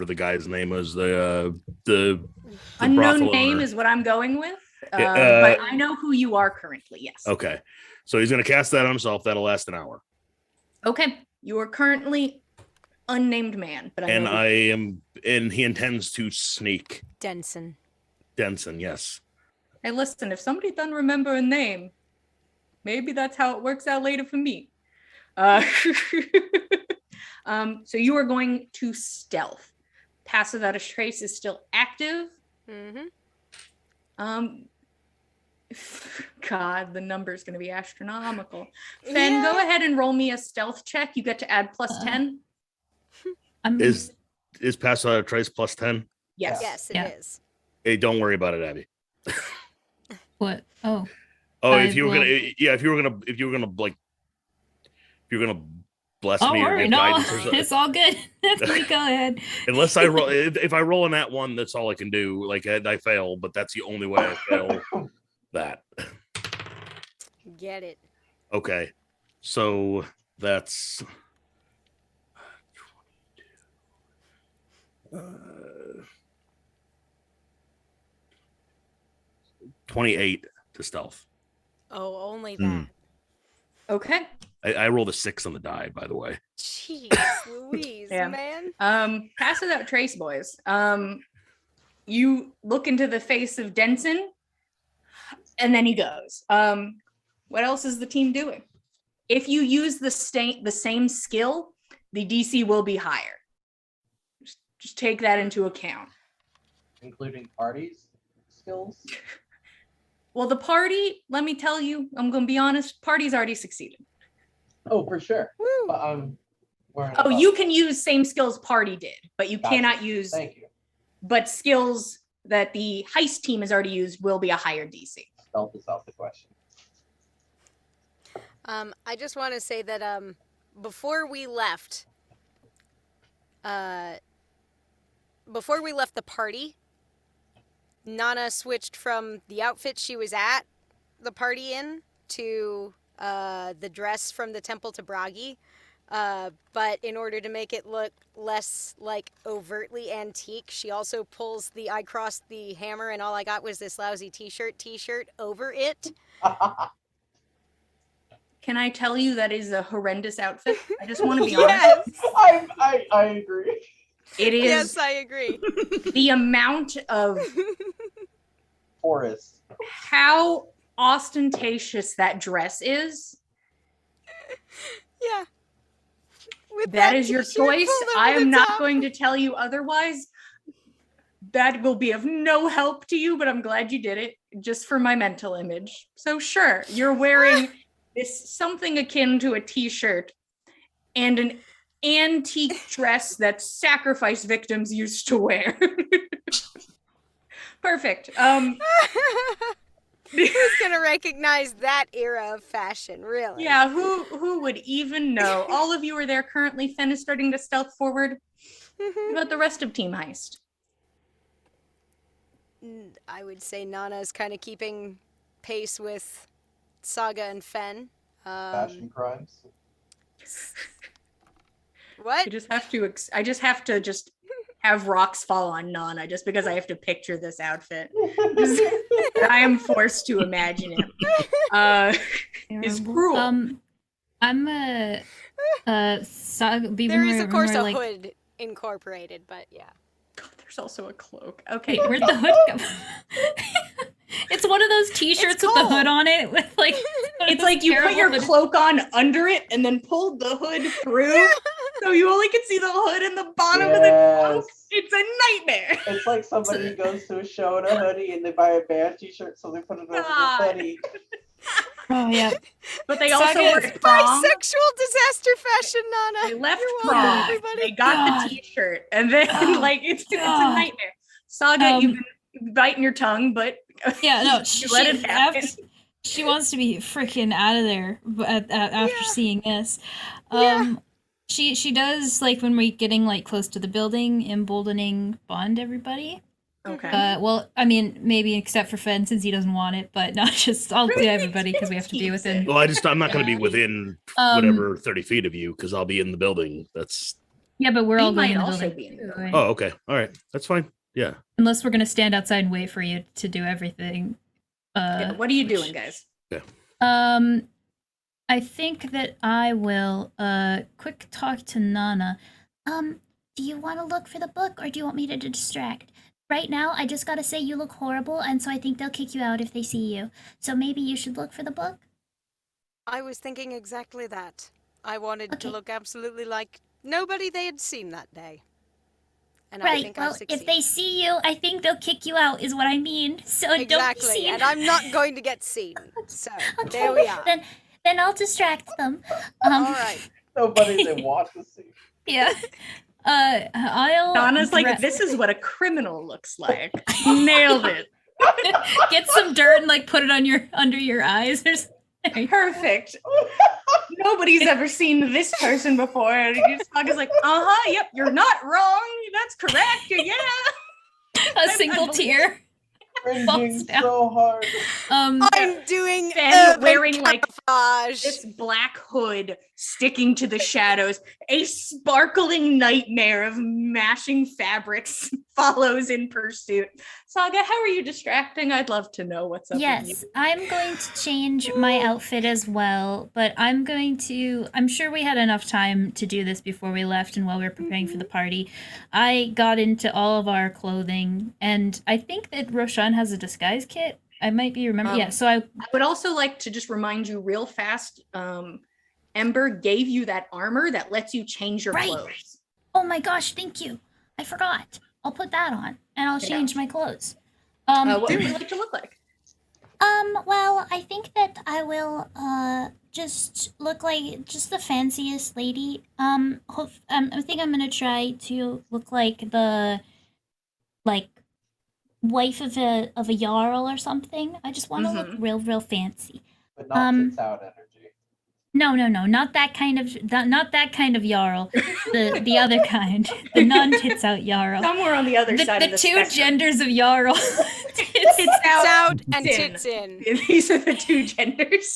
the guy's name is, the unknown name is what I'm going with. But I know who you are currently. Yes. Okay, so he's going to cast that on himself. That'll last an hour. Okay, you are currently unnamed man, but and he intends to sneak. Denson, yes. Hey, listen, if somebody doesn't remember a name, maybe that's how it works out later for me. So you are going to stealth. Pass Without a Trace is still active. God, the number is going to be astronomical. Fen, go ahead and roll me a stealth check. You get to add +10. Is Pass Without a Trace +10? Yes. Yes, it is. Hey, don't worry about it, Abby. What? Oh. If you were gonna bless me or give guidance or something. It's all good. Go ahead. Unless I roll, if I roll on that one, that's all I can do. Like I fail, but that's the only way I fail that. Get it. Okay, so that's 28 to stealth. Oh, only that. Okay. I rolled a 6 on the die, by the way. Jeez Louise, man. Pass Without Trace, boys. You look into the face of Denson, and then he goes. What else is the team doing? If you use the same skill, the DC will be higher. Just take that into account. Including parties skills? Well, the party, let me tell you, I'm going to be honest, party's already succeeded. Oh, for sure. Woo. But I'm wearing you can use same skills party did, but you cannot use. Thank you. But skills that the heist team has already used will be a higher DC. Stealth is out the question. I just want to say that before we left the party, Nana switched from the outfit she was at the party in to the dress from the temple to Bragi. But in order to make it look less like overtly antique, she also pulls the I crossed the hammer and all I got was this lousy t-shirt over it. Can I tell you that is a horrendous outfit? I just want to be honest. Yes. I agree. It is. Yes, I agree. The amount of Forest. how ostentatious that dress is. Yeah. That is your choice. I am not going to tell you otherwise. That will be of no help to you, but I'm glad you did it just for my mental image. So sure, you're wearing this something akin to a t-shirt and an antique dress that sacrifice victims used to wear. Perfect. Who's gonna recognize that era of fashion, really? Yeah, who would even know? All of you are there currently. Fen is starting to stealth forward. What about the rest of Team Heist? I would say Nana is kind of keeping pace with Saga and Fen. Fashion crimes. What? I just have to have rocks fall on Nana just because I have to picture this outfit. I am forced to imagine it. Is cruel. I'm a Saga. There is of course a hood incorporated, but yeah. God, there's also a cloak. Okay, where'd the hood come? It's one of those t-shirts with the hood on it with like it's like you put your cloak on under it and then pulled the hood through. So you only can see the hood and the bottom of the cloak. It's a nightmare. It's like somebody goes to a show in a hoodie and they buy a band t-shirt, so they put it over the hoodie. Oh yeah. But they also were prom. Bisexual disaster fashion, Nana. They left You're welcome, prom. everybody. They got the t-shirt, and then it's a nightmare. Saga, you've been biting your tongue, but yeah, no, she let it happen. She wants to be freaking out of there after seeing this. She does, like, when we're getting like close to the building, emboldening bond everybody. Okay. Well, I mean, maybe except for Fen since he doesn't want it, but not just I'll do everybody because we have to be within. Well, I'm not going to be within whatever 30 feet of you because I'll be in the building. That's. Yeah, but we're all might going in the also building. be in the building. Oh, okay. All right. That's fine. Yeah. Unless we're gonna stand outside and wait for you to do everything. What are you doing, guys? Yeah. I think that I will quick talk to Nana. Do you want to look for the book or do you want me to distract? Right now, I just gotta say you look horrible, and so I think they'll kick you out if they see you. So maybe you should look for the book? I was thinking exactly that. I wanted to look absolutely like nobody they had seen that day. And I Right, think well, I succeeded. if they see you, I think they'll kick you out, is what I mean. So don't be Exactly, seen. and I'm not going to get seen. So, there we are. Then I'll distract them. All right. Nobody they want to see. Yeah. I'll. Donna's like, this is what a criminal looks like. Nailed it. Get some dirt and like put it on under your eyes or something. Perfect. Nobody's ever seen this person before. And Saga's like, yep, you're not wrong. That's correct. Yeah. A single tear. Cringing so hard. I'm doing wearing like camouflage. this black hood sticking to the shadows. A sparkling nightmare of mashing fabrics follows in pursuit. Saga, how are you distracting? I'd love to know what's up with you. Yes, I'm going to change my outfit as well, but I'm sure we had enough time to do this before we left and while we were preparing for the party. I got into all of our clothing, and I think that Roshan has a disguise kit. I might be remembering. Yeah, so I would also like to just remind you real fast, Ember gave you that armor that lets you change your clothes. Oh my gosh, thank you. I forgot. I'll put that on, and I'll change my clothes. What would you like to look like? Well, I think that I will, just look like just the fanciest lady. I think I'm gonna try to look like the, wife of a jarl or something. I just want to look real fancy. But not tits out energy. No, not that kind of jarl. The other kind, the non-tits out jarl. Somewhere on the other side of the two spectrum. genders of jarl. Tits out and tits in. These are the two genders.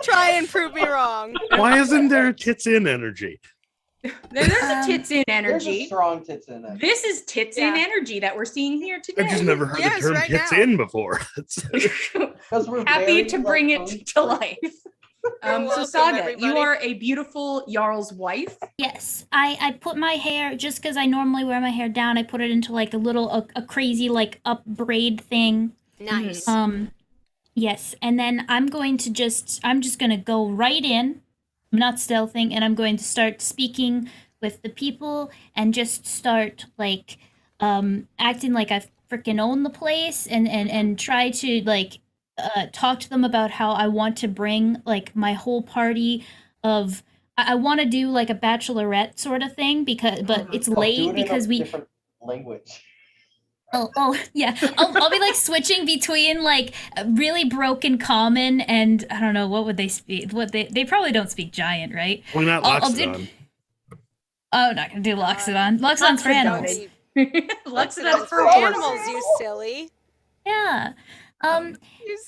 Try and prove me wrong. Why isn't there tits in energy? There's a tits in energy. There's a strong tits in energy. This is tits in energy that we're seeing here today. I've just never heard the term tits in before. We're happy to bring it to life. So welcome, Saga, everybody. you are a beautiful Jarl's wife. Yes, I put my hair, just because I normally wear my hair down, I put it into like a crazy like up braid thing. Nice. Yes, and then I'm just gonna go right in. I'm not stealthing, and I'm going to start speaking with the people and just start like acting like I freaking own the place and try to like talk to them about how I want to bring like my whole party of I want to do like a bachelorette sort of thing but it's late because we different language. Oh yeah. I'll be like switching between like really broken common and I don't know what would they speak. What they probably don't speak giant, right? Why not Loxodon? I'm not gonna do Loxodon. Loxodon's for animals. Loxodon's for animals, you silly. Yeah.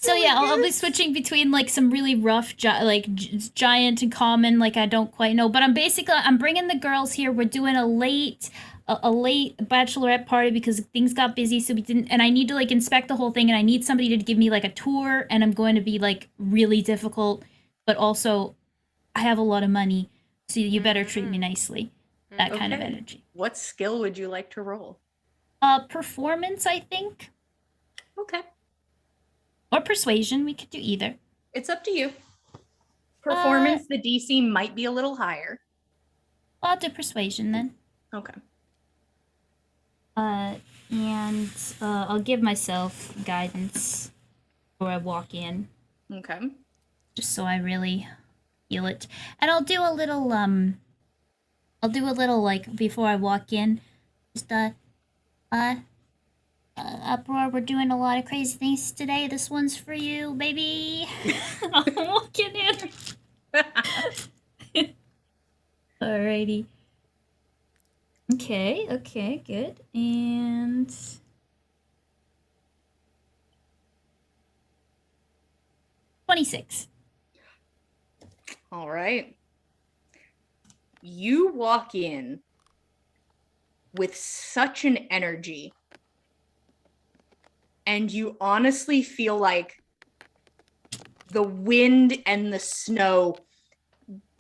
So yeah, I'll be switching between like some really rough giant and common, like I don't quite know. But I'm bringing the girls here. We're doing a late bachelorette party because things got busy, so we didn't. And I need to like inspect the whole thing, and I need somebody to give me like a tour. And I'm going to be like really difficult, but also I have a lot of money, so you better treat me nicely. That kind of energy. What skill would you like to roll? Performance, I think. Okay. Or persuasion, we could do either. It's up to you. Performance, the DC might be a little higher. do persuasion then. Okay. And I'll give myself guidance before I walk in, Okay. just so I really feel it. And I'll do a little like before I walk in, just uproar. We're doing a lot of crazy things today. This one's for you, baby. I'm walking in. Alrighty. Okay, good. And 26. All right. You walk in with such an energy, and you honestly feel like the wind and the snow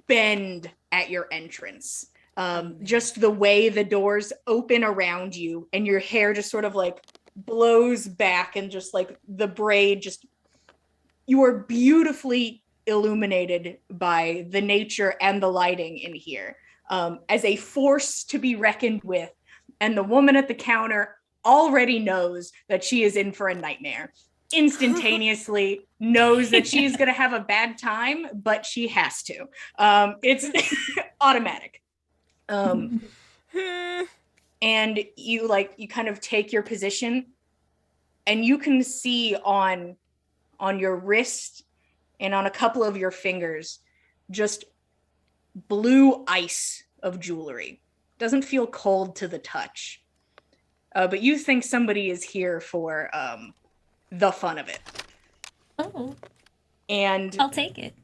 bend at your entrance. Just the way the doors open around you, and your hair just sort of like blows back, and just like the braid, just you are beautifully illuminated by the nature and the lighting in here, as a force to be reckoned with. And the woman at the counter already knows that she is in for a nightmare. Instantaneously knows that she's going to have a bad time, but she has to. It's automatic. And you kind of take your position, and you can see on your wrist and on a couple of your fingers just blue ice of jewelry. Doesn't feel cold to the touch, but you think somebody is here for the fun of it. Oh, and I'll take it.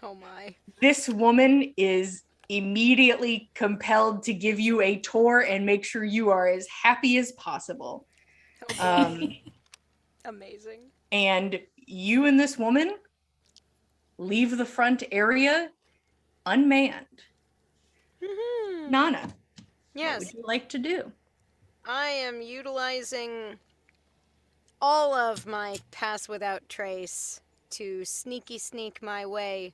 Oh my. This woman is immediately compelled to give you a tour and make sure you are as happy as possible. Amazing. And you and this woman leave the front area unmanned. Nana, Yes. what would you like to do? I am utilizing all of my pass without trace to sneak my way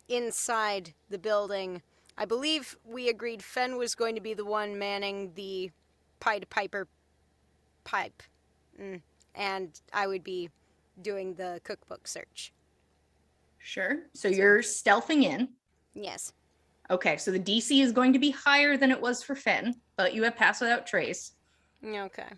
inside the building. I believe we agreed Fen was going to be the one manning the Pied Piper pipe. And I would be doing the cookbook search. Sure. So you're stealthing in. Yes. Okay, so the DC is going to be higher than it was for Fen, but you have pass without trace. Okay.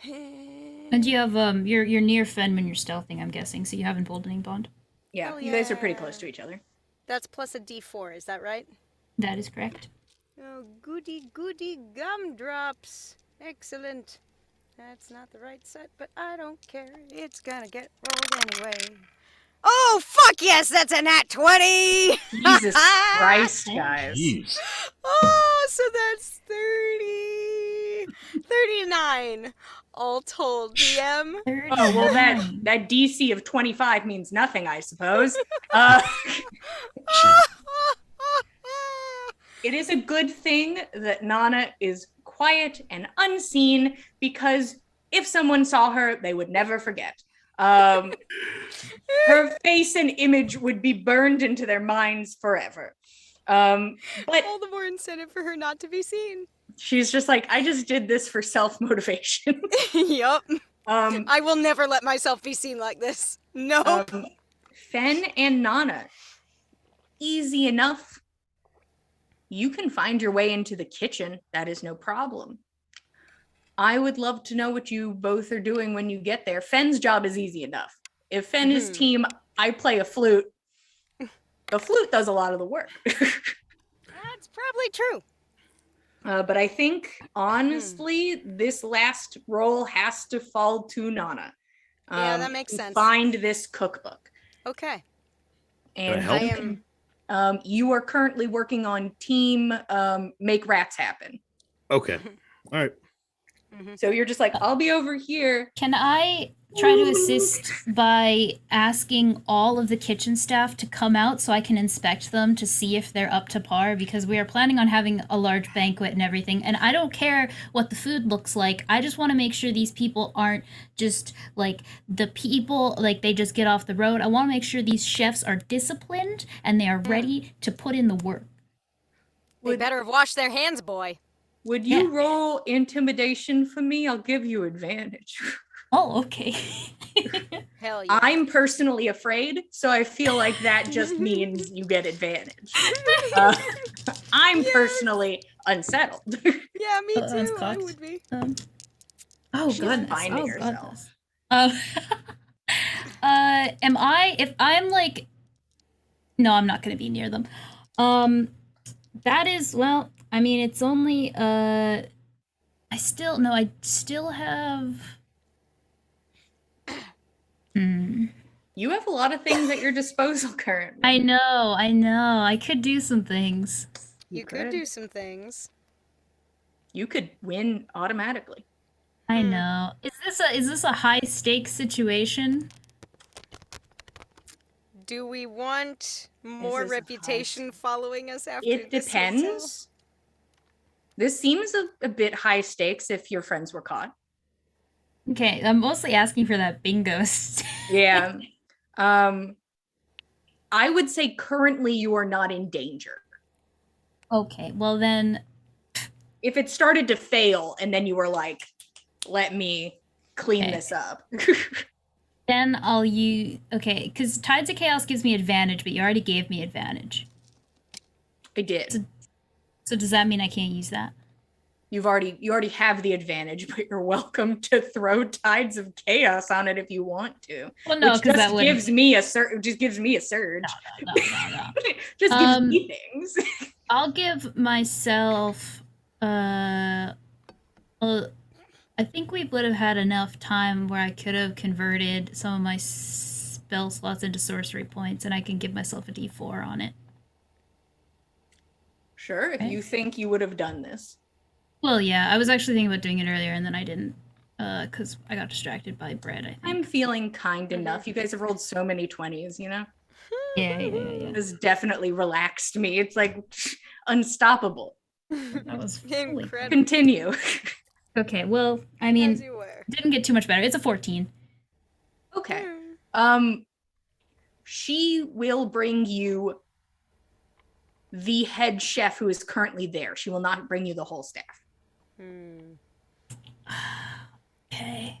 And you have you're near Fen when you're stealthing, I'm guessing, so you have emboldening bond. Yeah, Oh, you guys are pretty yeah. close to each other. That's plus a D4, is that right? That is correct. Oh, goody gumdrops. Excellent. That's not the right set, but I don't care. It's gonna get rolled anyway. Oh, fuck yes, that's a nat 20! Jesus Christ, guys. Jeez. Oh, so that's 39. All told, DM. Oh, well, that DC of 25 means nothing, I suppose. It is a good thing that Nana is quiet and unseen, because if someone saw her, they would never forget. Her face and image would be burned into their minds forever. But all the more incentive for her not to be seen. She's just like, I just did this for self-motivation. Yup. I will never let myself be seen like this. Nope. Fen and Nana, easy enough. You can find your way into the kitchen. That is no problem. I would love to know what you both are doing when you get there. Fen's job is easy enough. If Fen is team, I play a flute. The flute does a lot of the work. That's probably true. But I think, honestly, this last role has to fall to Nana. Yeah, that makes sense. Find this cookbook. Okay. And Can I help? You are currently working on team Make Rats Happen. Okay. All right. So you're just like, I'll be over here. Can I try to assist by asking all of the kitchen staff to come out so I can inspect them to see if they're up to par? Because we are planning on having a large banquet and everything, and I don't care what the food looks like. I just want to make sure these people aren't just like the people, like they just get off the road. I want to make sure these chefs are disciplined and they are ready to put in the work. They better have washed their hands, boy. Would you roll intimidation for me? I'll give you advantage. Oh, okay. Hell yeah. I'm personally afraid, so I feel like that just means you get advantage. I'm personally unsettled. Yeah, me That's too. I cocked. would be. Goodness. finding Goodness. herself. Am I, if I'm like, no, I'm not going to be near them. That is, well, I mean, it's only, I still have, You have a lot of things at your disposal currently. I know, I could do some things. You could do some things. You could win automatically. I know. Is this a high stakes situation? Do we want more This is a reputation following us after It this depends. This seems a bit high stakes if your friends were caught. Okay, I'm mostly asking for that bingo. Yeah. I would say currently you are not in danger. Okay, well then, If it started to fail and then you were like, let me clean Okay. this up. then I'll use, okay, because Tides of Chaos gives me advantage, but you already gave me advantage. I did. So does that mean I can't use that? You already have the advantage, but you're welcome to throw Tides of Chaos on it if you want to. Well, no, Which because that just would gives me a surge. Just gives me a surge. No. Just gives me things. I'll give myself, I think we would have had enough time where I could have converted some of my spell slots into sorcery points, and I can give myself a D4 on it. Sure, if Okay. you think you would have done this. Well, yeah, I was actually thinking about doing it earlier, and then I didn't, because I got distracted by bread, I think. I'm feeling kind enough. You guys have rolled so many 20s, you know? Yeah. This definitely relaxed me. It's like unstoppable. That was Incredible. Continue. Okay, well, I mean, As you were. didn't get too much better. It's a 14. Okay. She will bring you the head chef who is currently there. She will not bring you the whole staff. Okay.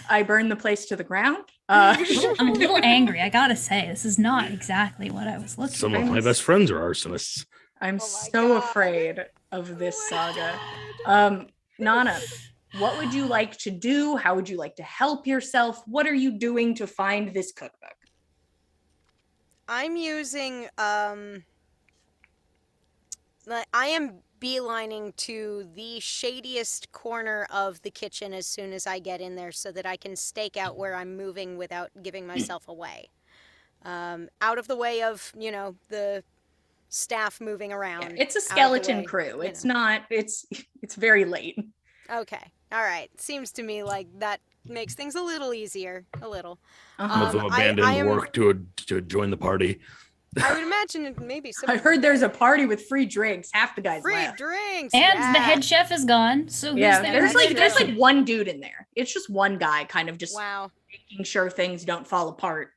I burn the place to the ground. I'm a little angry, I gotta say. This is not exactly what I was looking Some for. of my best friends are arsonists. I'm my so God. afraid of this saga. Nana, what would you like to do? How would you like to help yourself? What are you doing to find this cookbook? I'm using, I am beelining to the shadiest corner of the kitchen as soon as I get in there so that I can stake out where I'm moving without giving myself away. Out of the way of, the staff moving around. Yeah, it's a Out of the skeleton way, crew. It's not, it's very late. Okay. All right. Seems to me like that makes things a little easier. A little. Some of them I abandoned am- work to join the party. I would imagine it maybe some I heard there's a party with free drinks. Half the guys free left. drinks. And yeah. the head chef is gone, so who's Yeah, there? there's That's like there's true. like one dude in there. It's just one guy kind of just Wow. making sure things don't fall apart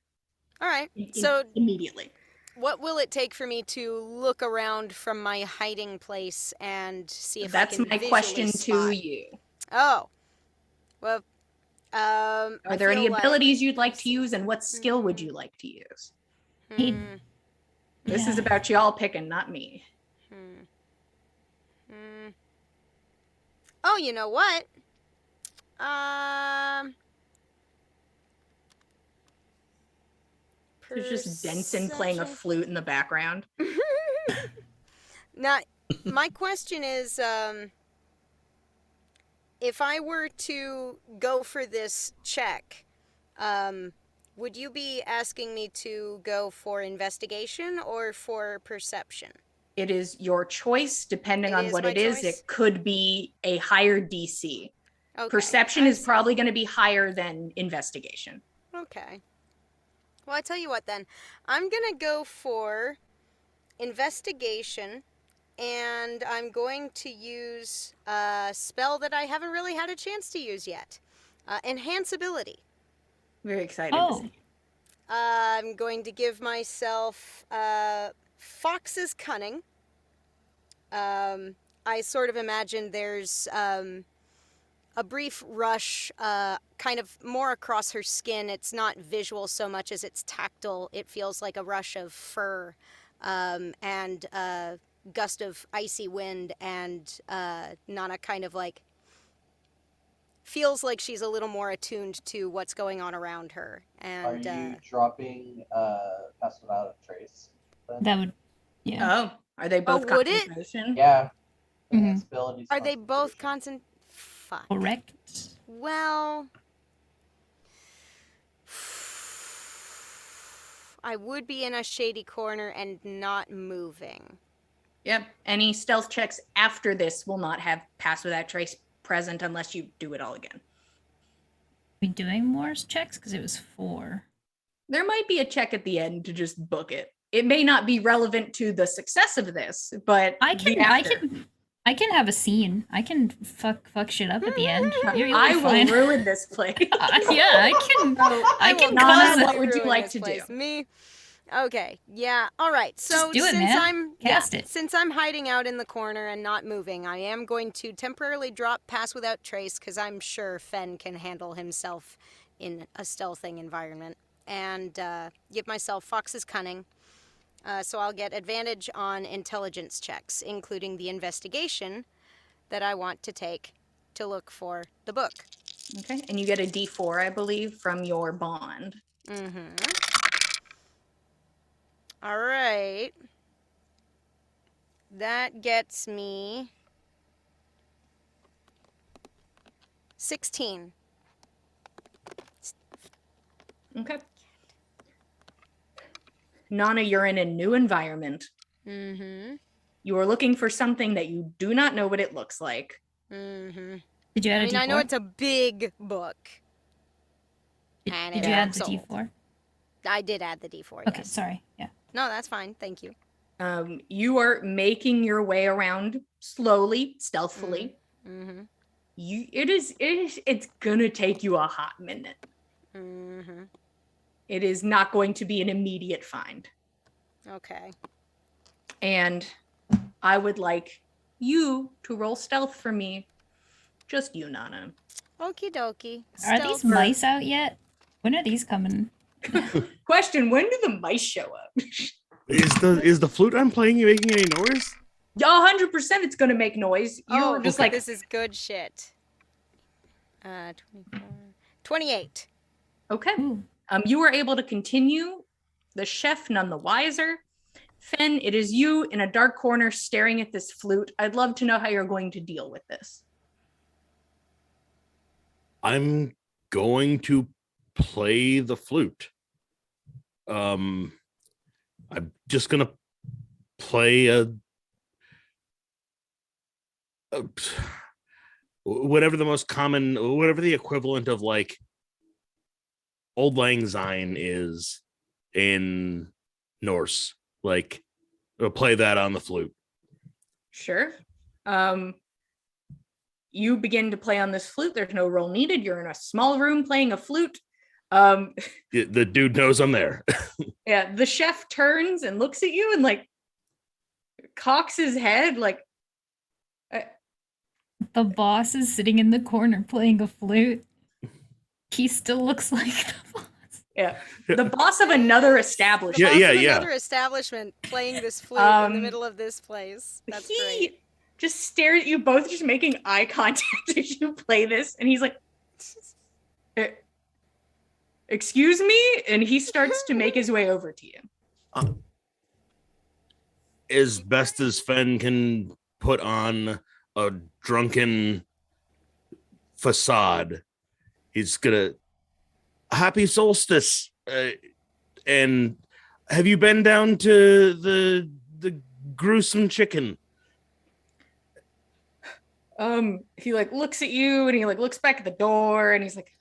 All right. So immediately. what will it take for me to look around from my hiding place and see if That's I can my question visually to spot? you. Oh. Well, Are I there any feel like- abilities you'd like to use, and what skill would you like to use? Hmm. This is about y'all picking, not me. Oh, you know what? There's just Denson playing a flute in the background. Now, my question is, if I were to go for this check, would you be asking me to go for investigation or for perception? It is your choice, depending It on is what my it is. choice? It could be a higher DC. Okay. Perception I is see. probably going to be higher than investigation. Okay. Well, I tell you what then. I'm going to go for investigation, and I'm going to use a spell that I haven't really had a chance to use yet. Enhance ability. Very excited to Oh, see. I'm going to give myself Fox's Cunning. I sort of imagine there's a brief rush, kind of more across her skin. It's not visual so much as it's tactile. It feels like a rush of fur and a gust of icy wind, and Nana kind of like feels like she's a little more attuned to what's going on around her. And Are you dropping Pass Without a Trace? Then? that would, yeah. Oh, are they both would it? concentration? Yeah. Mhm. Enhanced abilities. are they both concentration. Fuck. Correct. Well, I would be in a shady corner and not moving. Yep. Any stealth checks after this will not have Pass Without Trace present unless you do it all again. We doing more checks? Because it was 4. There might be a check at the end to just book it. It may not be relevant to the success of this, but I the can after. I can have a scene. I can fuck shit up at the end. You'll I be will fine. ruin this place. Yeah, I can. I can Nana, cause what it. would you ruin like this to place. do? Me? Okay. Yeah. All right. So do it, since man. Cast it. since I'm hiding out in the corner and not moving, I am going to temporarily drop Pass Without Trace because I'm sure Fen can handle himself in a stealthing environment, and give myself Fox's Cunning. So I'll get advantage on intelligence checks, including the investigation that I want to take to look for the book. Okay, and you get a D4, I believe, from your bond. Mm-hmm. All right. That gets me 16. Okay. Nana, you're in a new environment. Mm-hmm. You are looking for something that you do not know what it looks like. Mm-hmm. Did you add I a mean, D4? I know it's a big book. Did, and did it you add looks the old. D4? I did add the D4, Okay, yes. sorry. Yeah. No, that's fine. Thank you. You are making your way around slowly, stealthily. Mm-hmm. It's gonna take you a hot minute. Mm-hmm. It is not going to be an immediate find. Okay. And I would like you to roll stealth for me. Just you, Nana. Okie dokie. Are these Stealth. mice out yet? When are these coming? Question, when do the mice show up? Is the flute I'm playing making any noise? 100% it's gonna make noise. You're just okay. like, This is good shit. 24. 28. okay. Ooh. You were able to continue, the chef none the wiser. Fen, it is you in a dark corner staring at this flute. I'd love to know how you're going to deal with this. I'm going to play the flute. I'm just gonna play whatever the most common, whatever the equivalent of like Old Lang Syne is in Norse. Like, I'll play that on the flute. Sure. You begin to play on this flute. There's no roll needed. You're in a small room playing a flute. The dude knows I'm there. Yeah, the chef turns and looks at you and like cocks his head like, The boss is sitting in the corner playing a flute. He still looks like the boss. yeah, the boss of another The establishment. boss of another establishment playing this flute in the middle of this place. That's he great. just stared at you both, just making eye contact as you play this, and he's like, excuse me? And he starts to make his way over to you. As best as Fen can put on a drunken facade, he's gonna happy solstice. And have you been down to the gruesome chicken. He like looks at you and he like looks back at the door and he's like,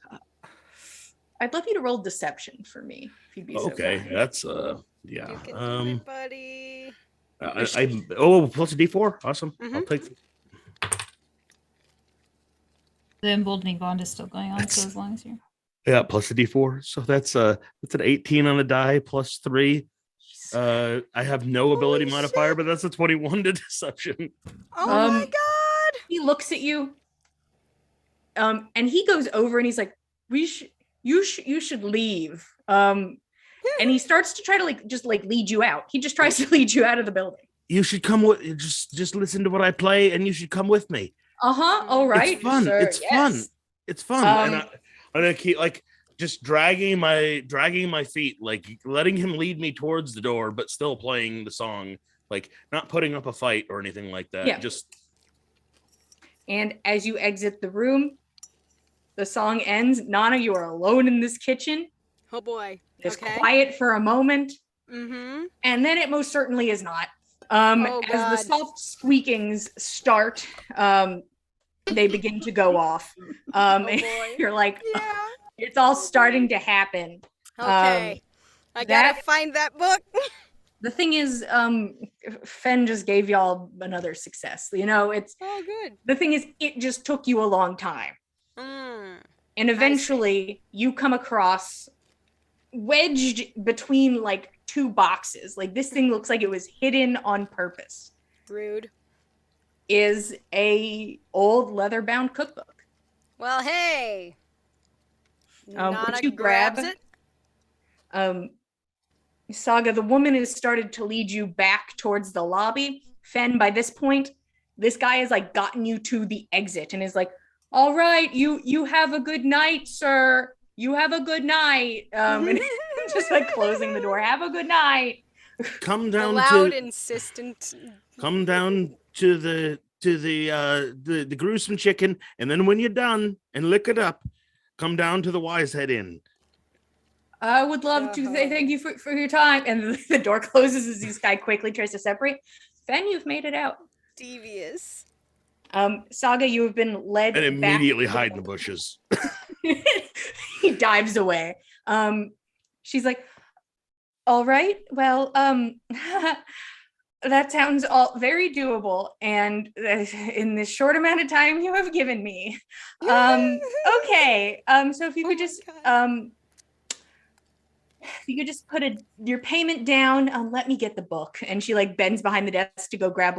I'd love you to roll deception for me if you'd be so kind. That's You yeah. can do it, buddy. Plus a D4. Awesome. I'll take. The emboldening bond is still going on, so as long as you're. Yeah, plus a D4. So that's an 18 on a die plus 3. I have no ability modifier, but that's a 21 to deception. Oh my god! He looks at you, and he goes over and he's like, you should leave. And he starts to try to just lead you out. He just tries to lead you out of the building. You should come with. Just listen to what I play, and you should come with me. All right. It's fun. Sir. It's fun. It's fun. And I'm gonna keep just dragging my feet, letting him lead me towards the door, but still playing the song, not putting up a fight or anything like that. Yeah. And as you exit the room, the song ends. Nana, you are alone in this kitchen. Oh boy. It's quiet for a moment. Mm-hmm. And then it most certainly is not. As the soft squeakings start, they begin to go off. And you're like, yeah. It's all starting to happen. Okay. I gotta find that book. The thing is, Fen just gave y'all another success. It's good. The thing is, it just took you a long time. And eventually you come across, wedged between two boxes, this thing looks like it was hidden on purpose. Rude. Is a old leather-bound cookbook. Well, hey. Nana you grabs it. Saga, the woman has started to lead you back towards the lobby. Fen, by this point, this guy has gotten you to the exit and is like, all right, you have a good night, sir. You have a good night. And just closing the door. Have a good night. Come down loud, insistent. Come down to the gruesome chicken, and then when you're done and lick it up, come down to the Wise Head Inn. I would love to say thank you for your time. And the door closes as this guy quickly tries to separate. Fen, you've made it out. Devious. Saga, you have been led and immediately back hide in the bushes. He dives away. She's like, all right, well, that sounds all very doable, and in this short amount of time you have given me. Okay. So if you could just put your payment down, let me get the book. And she bends behind the desk to go grab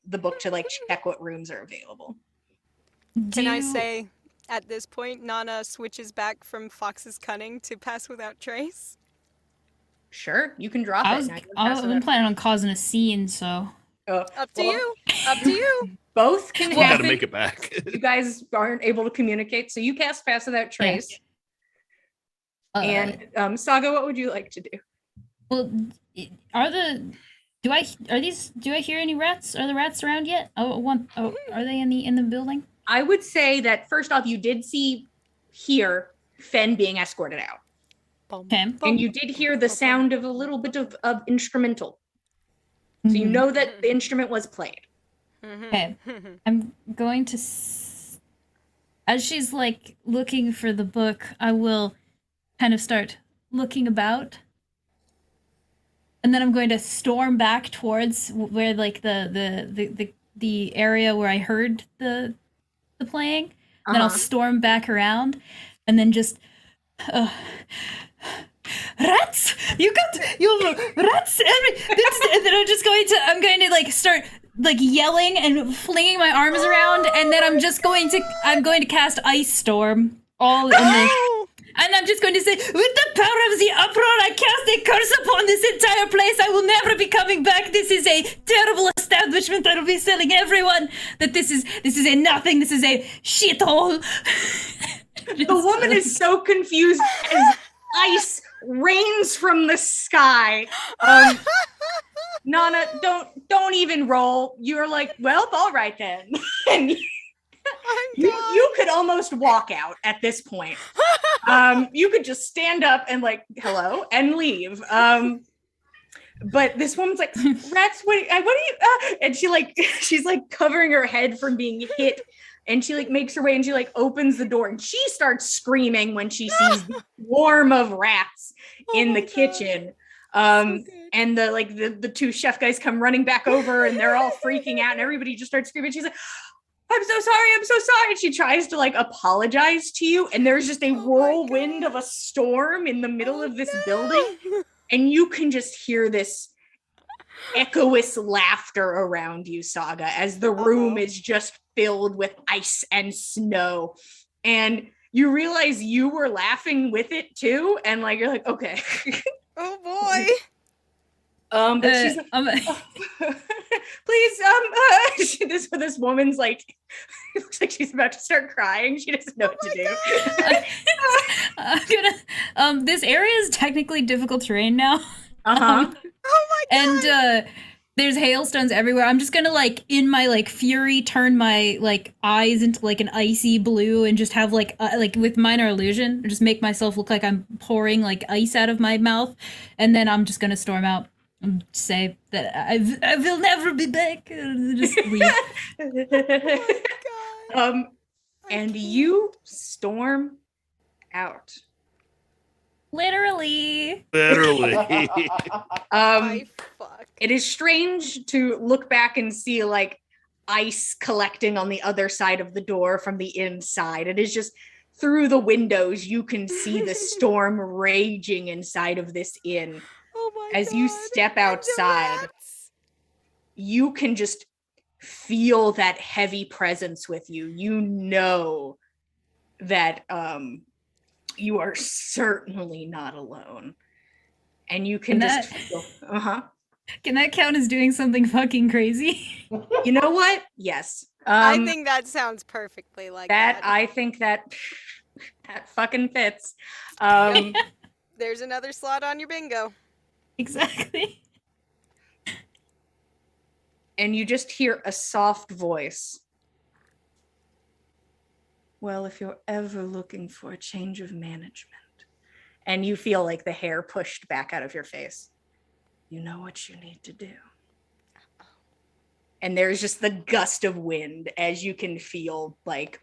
the book to check what rooms are available. Can I say, at this point, Nana switches back from Fox's cunning to pass without trace? Sure, you can drop I've been planning on causing a scene, so. Up to you. Up to you. Both can happen. Gotta make it back. You guys aren't able to communicate, so you cast pass without trace. And Saga, what would you like to do? Well, do I hear any rats? Are the rats around yet? Are they in the building? I would say that first off, you did hear Fen being escorted out. Okay. And you did hear the sound of a little bit of instrumental. So you know that the instrument was played. Okay. I'm going to, as she's looking for the book, I will kind of start looking about. And then I'm going to storm back towards where the area where I heard the playing. And then I'll storm back around and then just rats! You rats! And then I'm going to start yelling and flinging my arms around, and then I'm going to cast Ice Storm all in the. And I'm just going to say, with the power of the uproar, I cast a curse upon this entire place. I will never be coming back. This is a terrible establishment. I will be telling everyone that this is a nothing. This is a shithole. The woman is so confused as ice rains from the sky. Nana, don't even roll. You're well, all right then. And you could almost walk out at this point. You could just stand up and hello and leave. But this woman's like, rats, what are you, and she's like covering her head from being hit. And she like makes her way and she like opens the door and she starts screaming when she sees the swarm of rats in the kitchen. And the two chef guys come running back over and they're all freaking out and everybody just starts screaming. She's like, I'm so sorry. And she tries to like apologize to you. And there's just a whirlwind of a storm in the middle of this building. And you can just hear this echoous laughter around you, Saga, as the room is just filled with ice and snow. And you realize you were laughing with it too. And like, you're like, okay. Oh boy. But she's like, please, this woman's like, it looks like she's about to start crying. She doesn't know what to do. I'm gonna, this area is technically difficult terrain now. Oh my god. And there's hailstones everywhere. I'm just gonna like in my like fury turn my like eyes into like an icy blue and just have like with minor illusion, just make myself look like I'm pouring like ice out of my mouth, and then I'm just gonna storm out and say that I will never be back. Just leave. Oh my god. And you storm out. Literally. Fuck. It is strange to look back and see like ice collecting on the other side of the door from the inside. It is just through the windows you can see the storm raging inside of this inn. Oh my As god. you step outside, Rats. you can just feel that heavy presence with you. You know that you are certainly not alone. And you can just feel, Can that count as doing something fucking crazy? You know what? Yes. I think that sounds perfectly like that. I think that fucking fits. There's another slot on your bingo. Exactly. And you just hear a soft voice. Well, if you're ever looking for a change of management, and you feel like the hair pushed back out of your face, you know what you need to do. And there's just the gust of wind as you can feel like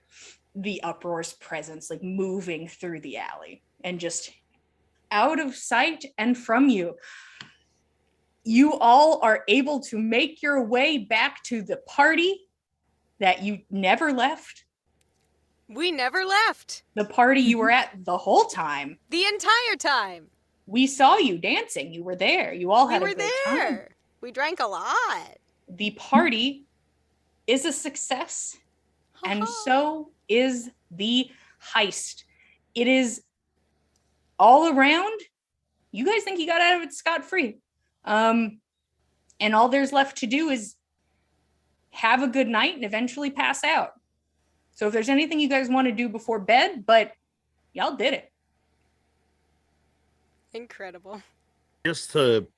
the uproar's presence like moving through the alley and just out of sight and from you. You all are able to make your way back to the party that you never left. We never left. The party you were at the whole time. The entire time. We saw you dancing. You were there. You all had a good time. We drank a lot. The party is a success. And so is the heist. It is all around. You guys think you got out of it scot-free. And all there's left to do is have a good night and eventually pass out. So if there's anything you guys want to do before bed, but y'all did it. Incredible. Just to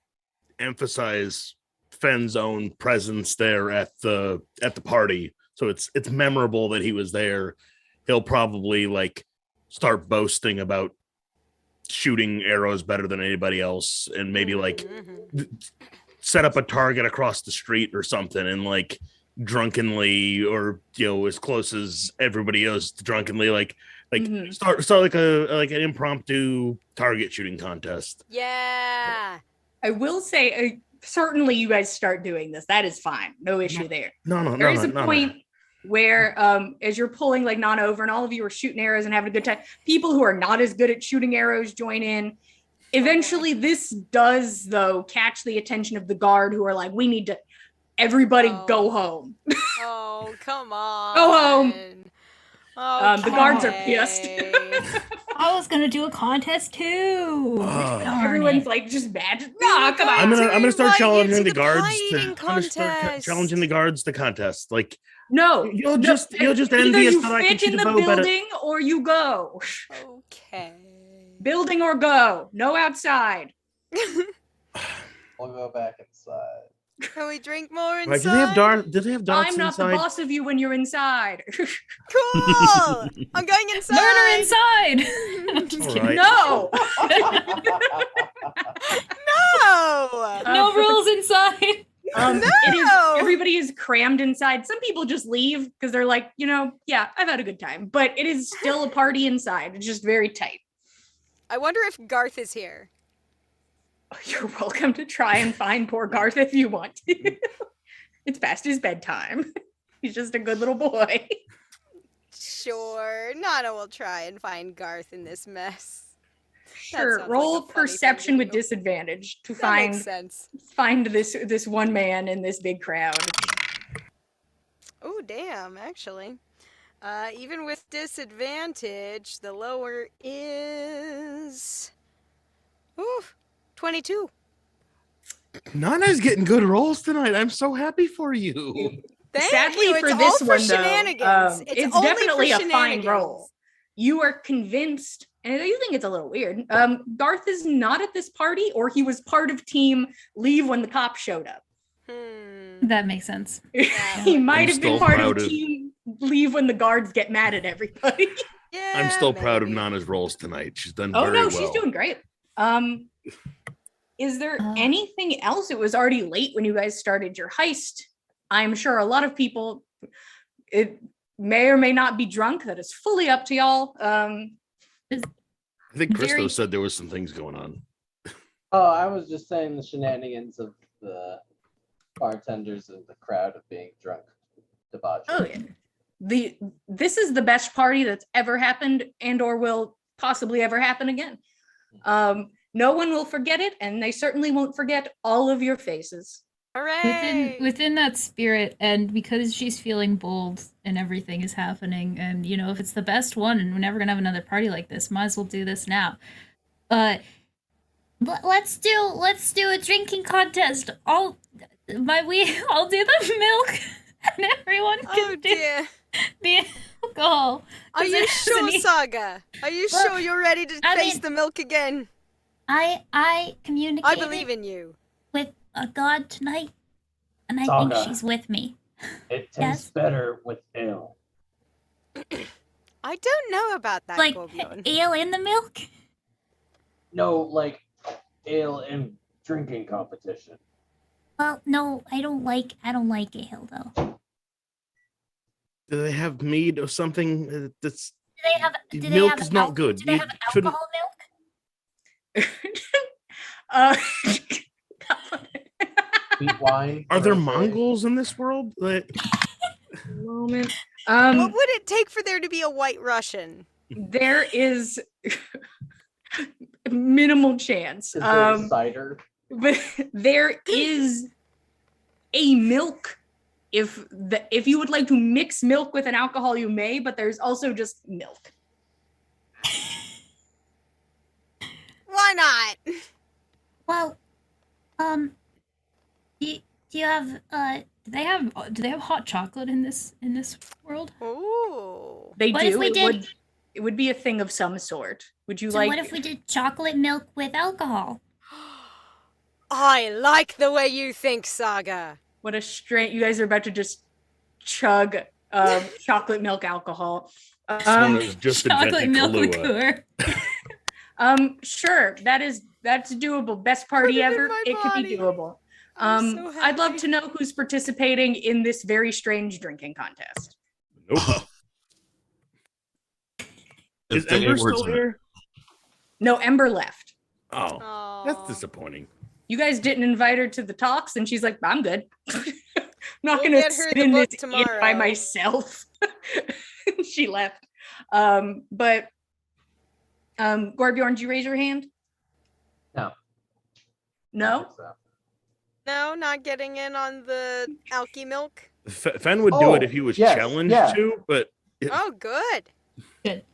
emphasize Fenn's own presence there at the party, so it's memorable that he was there. He'll probably like start boasting about shooting arrows better than anybody else, and maybe like set up a target across the street or something, and like drunkenly, or as close as everybody else to drunkenly, like start like an impromptu target shooting contest. Yeah. I will say, certainly you guys start doing this. That is fine. No issue there. There is a point where as you're pulling like Nana over and all of you are shooting arrows and having a good time, people who are not as good at shooting arrows join in. Eventually this does though catch the attention of the guard, who are like, we need to everybody go home. Oh, come on. Go home. Oh, the guards are pissed. I was gonna do a contest too. Everyone's like just mad. No, come on. I'm gonna start challenging the guards challenging the guards to contest. Like, no, you'll just envious that I can shoot a bow better. Either you fit in the building or you go. Okay. Building or go. No outside. We'll go back inside. Can we drink more inside? Right, do they have darts? Do they have darts I'm not inside? the boss of you when you're inside. Cool! I'm going inside! Murder inside! I'm just All kidding. right. No. No! No rules inside. It is, everybody is crammed inside. Some people just leave because they're like, yeah, I've had a good time. But it is still a party inside. It's just very tight. I wonder if Garth is here. You're welcome to try and find poor Garth if you want to. It's past his bedtime. He's just a good little boy. Sure, Nana will try and find Garth in this mess. Sure, sounds roll like a funny perception thing to with do. disadvantage to That makes sense. find this one man in this big crowd. Oh, damn, actually. Even with disadvantage, the lower is... Ooh, 22. Nana's getting good rolls tonight. I'm so happy for you. Thank Sadly you. for It's this all for one, though, shenanigans. it's only definitely for a fine shenanigans. roll. You are convinced, and you think it's a little weird. Garth is not at this party, or he was part of team leave when the cops showed up. That makes sense. He might I'm have been still part of proud of- team leave when the guards get mad at everybody. Yeah, I'm still proud of maybe. Nana's rolls tonight. She's done Oh very no, well. she's doing great. Is there Uh. anything else? It was already late when you guys started your heist. I'm sure a lot of people, it may or may not be drunk. That is fully up to y'all. I think Christo Very- said there was some things going on. Oh, I was just saying the shenanigans of the bartenders and the crowd of being drunk, debauchery. Oh yeah. This is the best party that's ever happened and or will possibly ever happen again. No one will forget it, and they certainly won't forget all of your faces. Hooray! Within that spirit, and because she's feeling bold and everything is happening, and if it's the best one and we're never gonna have another party like this, might as well do this now. Let's do a drinking contest. I'll do the milk and everyone Oh can do dear. the alcohol. Are 'Cause you it sure, doesn't e- Saga? Are you Well, sure you're ready to I face mean- the milk again? I communicated I believe in you. with a god tonight, and I Saga. think she's with me. It tastes Yes. better with ale. I don't know about that, Like Gorbjorn. ale in the milk. No, like ale and drinking competition. Well, no, I don't like ale though. Do they have mead or something that's Do they have? Do Milk they have is not good. Do they You have shouldn't- alcohol milk? Sweet wine. are there rosé. Mongols in this world? Moment. What would it take for there to be a white Russian? There is minimal chance. Is there cider? But there is a milk. If you would like to mix milk with an alcohol, you may, but there's also just milk. Why not? Well, do you have Do they have hot chocolate in this world? Ooh. They What if do. we did- It would be a thing of some sort. Would you so like? what if we did chocolate milk with alcohol? I like the way you think, Saga. What a strange! You guys are about to just chug chocolate milk alcohol. Someone has just Chocolate invented milk Kahlua. liqueur. Sure, that's doable. Best party Put it in ever. my It could be body. doable. I'm so I'd love happy. to know who's participating in this very strange drinking contest. Nope. Is If the Ember A word's still in it. here? No, Ember left. Oh, Aw. that's disappointing. You guys didn't invite her to the talks, and she's like, "I'm good. I'm not We'll gonna get her sit the in book this inn by tomorrow." myself." She left. But Gorbjorn, did you raise your hand? No. No. So. No, not getting in on the alky milk. Fen would do Oh, it if he was yes, challenged yeah. to, but Oh, good.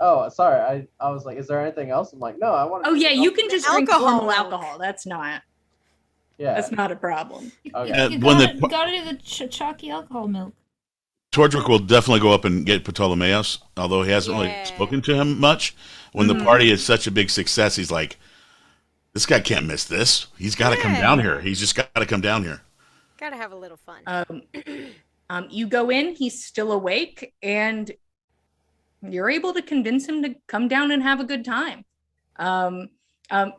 Oh, sorry. I was like, is there anything else? I'm like, no, I want. Oh yeah, you can just drink Alcohol normal milk. alcohol. That's not Yeah. a problem. Okay. You when gotta, the- gotta do the chalky alcohol milk. Tordrick will definitely go up and get Ptolemaeus, although he hasn't really Yeah. spoken to him much. When the party is such a big success, he's like, this guy can't miss this. He's got to come Yeah. down here. He's just got to come down here. Gotta have a little fun. You go in, he's still awake, and you're able to convince him to come down and have a good time.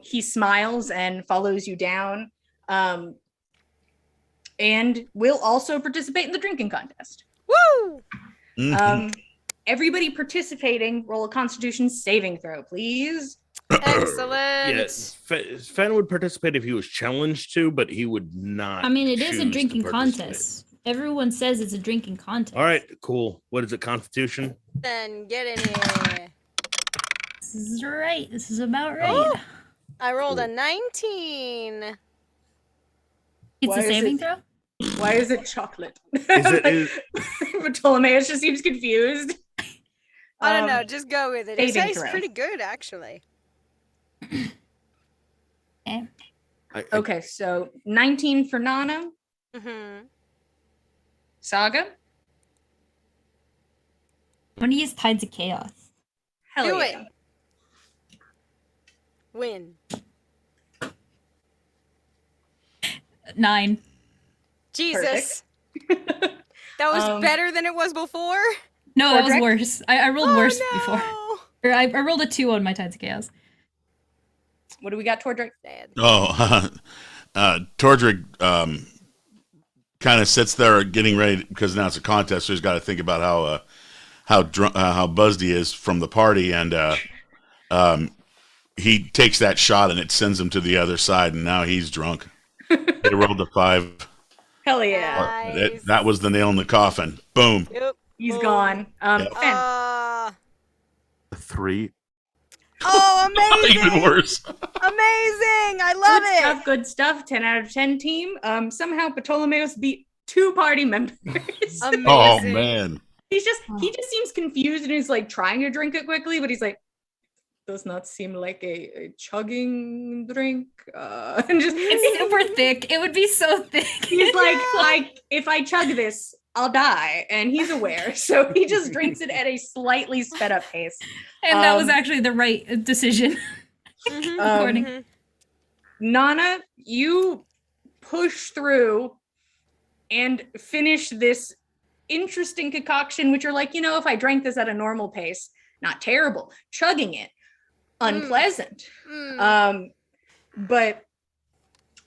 He smiles and follows you down, and will also participate in the drinking contest. Woo! Everybody participating, roll a Constitution saving throw, please. Excellent. Yes, Fen would participate if he was challenged to, but he would not. I mean, it is a choose to drinking participate. contest. Everyone says it's a drinking contest. All right, cool. What is it, Constitution? Then get in here. This is right. This is about right. Oh, I rolled a 19. It's Why a is saving it- throw? Why is it chocolate? Like, Ptolemaeus just seems confused. I don't know. Just go with it. It saving tastes throw. pretty good, actually. okay. Okay, so 19 for Nana. Mm-hmm. Saga? I'm gonna use Tides of Chaos. Hell Do yeah. it. Win. 9. Jesus. That was better than it was before? No, that was Tordrick? worse. I rolled worse before. No. Or I rolled a 2 on my Tides of Chaos. What do we got, Tordrick? Sad. Tordrick kind of sits there getting ready because now it's a contest, so he's got to think about how buzzed he is from the party, and he takes that shot and it sends him to the other side, and now he's drunk. They rolled a 5. Hell yeah. Nice. That was the nail in the coffin. Boom. Yep. He's Boom. gone. Fen. Uh, 3. oh, amazing. Even worse. Amazing. I love Good it. stuff, good stuff. 10 out of 10 team. Somehow Ptolemaeus beat 2 party members. Amazing. Oh man. he just seems confused and he's like trying to drink it quickly, but he's like, does not seem like a chugging drink. And just It's super thick. It would be so thick. he's like, if I chug this, I'll die. And he's aware. So he just drinks it at a slightly sped up pace. And that was actually the right decision. Mhm. According. Mhm. Nana, you push through and finish this interesting concoction, which you're like, if I drank this at a normal pace, not terrible. Chugging it, unpleasant. Mm. But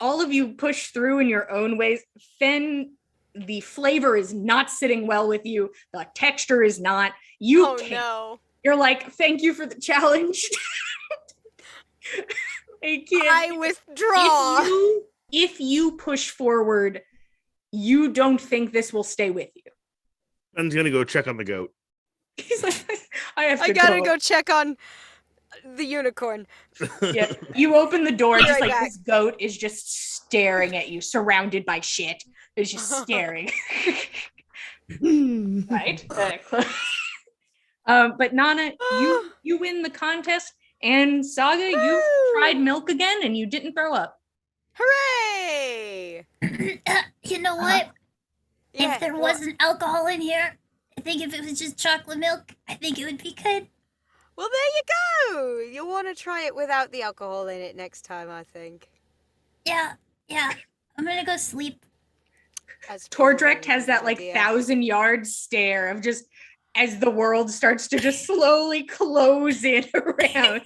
all of you push through in your own ways. Fen, the flavor is not sitting well with you. The texture is not. You Oh, can't. no. You're like, thank you for the challenge. I can't. I withdraw. If you push forward, you don't think this will stay with you. Fen's gonna go check on the goat. He's like, I have to I gotta go check on the unicorn. Yeah. You open the door, Be just right like back. this goat is just staring at you, surrounded by shit. It's just staring. Right? But Nana, you win the contest, and Saga, you Woo! tried milk again, and you didn't throw up. Hooray! You know what? Yeah, If there well- wasn't alcohol in here, I think if it was just chocolate milk, I think it would be good. Well, there you go. You'll want to try it without the alcohol in it next time, I think. Yeah. I'm gonna go sleep. That's Tordrek probably has a that good like idea. 1,000-yard stare of just as the world starts to just slowly close in around.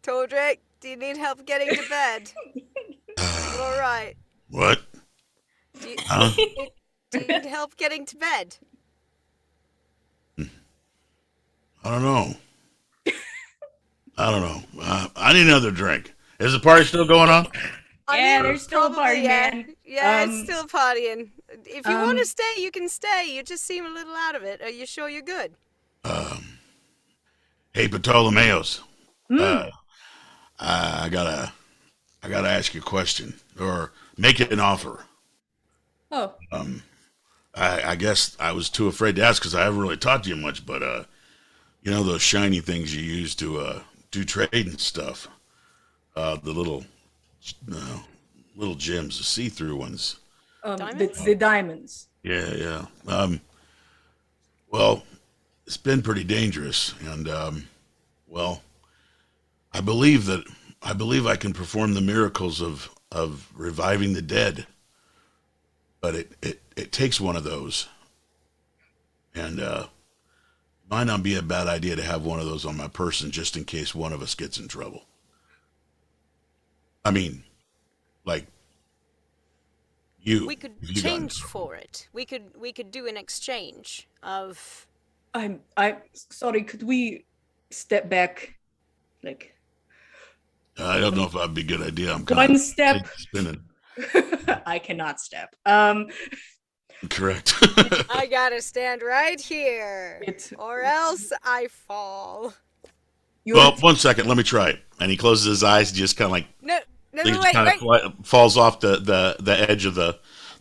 Tordrek, do you need help getting to bed? You all right? What? Do you, Huh? do you need help getting to bed? I don't know. I need another drink. Is the party still going on? Yeah, there's still a party, yeah. man. Yeah, it's still partying. If you want to um, stay, you can stay. You just seem a little out of it. Are you sure you're good? Hey, Ptolemaeus. Mm. I gotta ask you a question or make it an offer. Oh, I guess I was too afraid to ask because I haven't really talked to you much, but those shiny things you use to do trade and stuff. The little gems, the see-through ones. Diamonds? the diamonds. Yeah. Well, it's been pretty dangerous, and I believe I can perform the miracles of reviving the dead. but it takes one of those, and might not be a bad idea to have one of those on my person just in case one of us gets in trouble. I mean, like you. We could if you got in change trouble. for it. We could do an exchange of. I'm sorry, could we step back? Like, I don't know if that'd be a good idea. I'm kind one of step. spinning. I cannot step. Correct. I gotta stand right here, or else I fall. Well, 1 second. Let me try it. And he closes his eyes. Just kind of like No, wait. Falls off the edge of the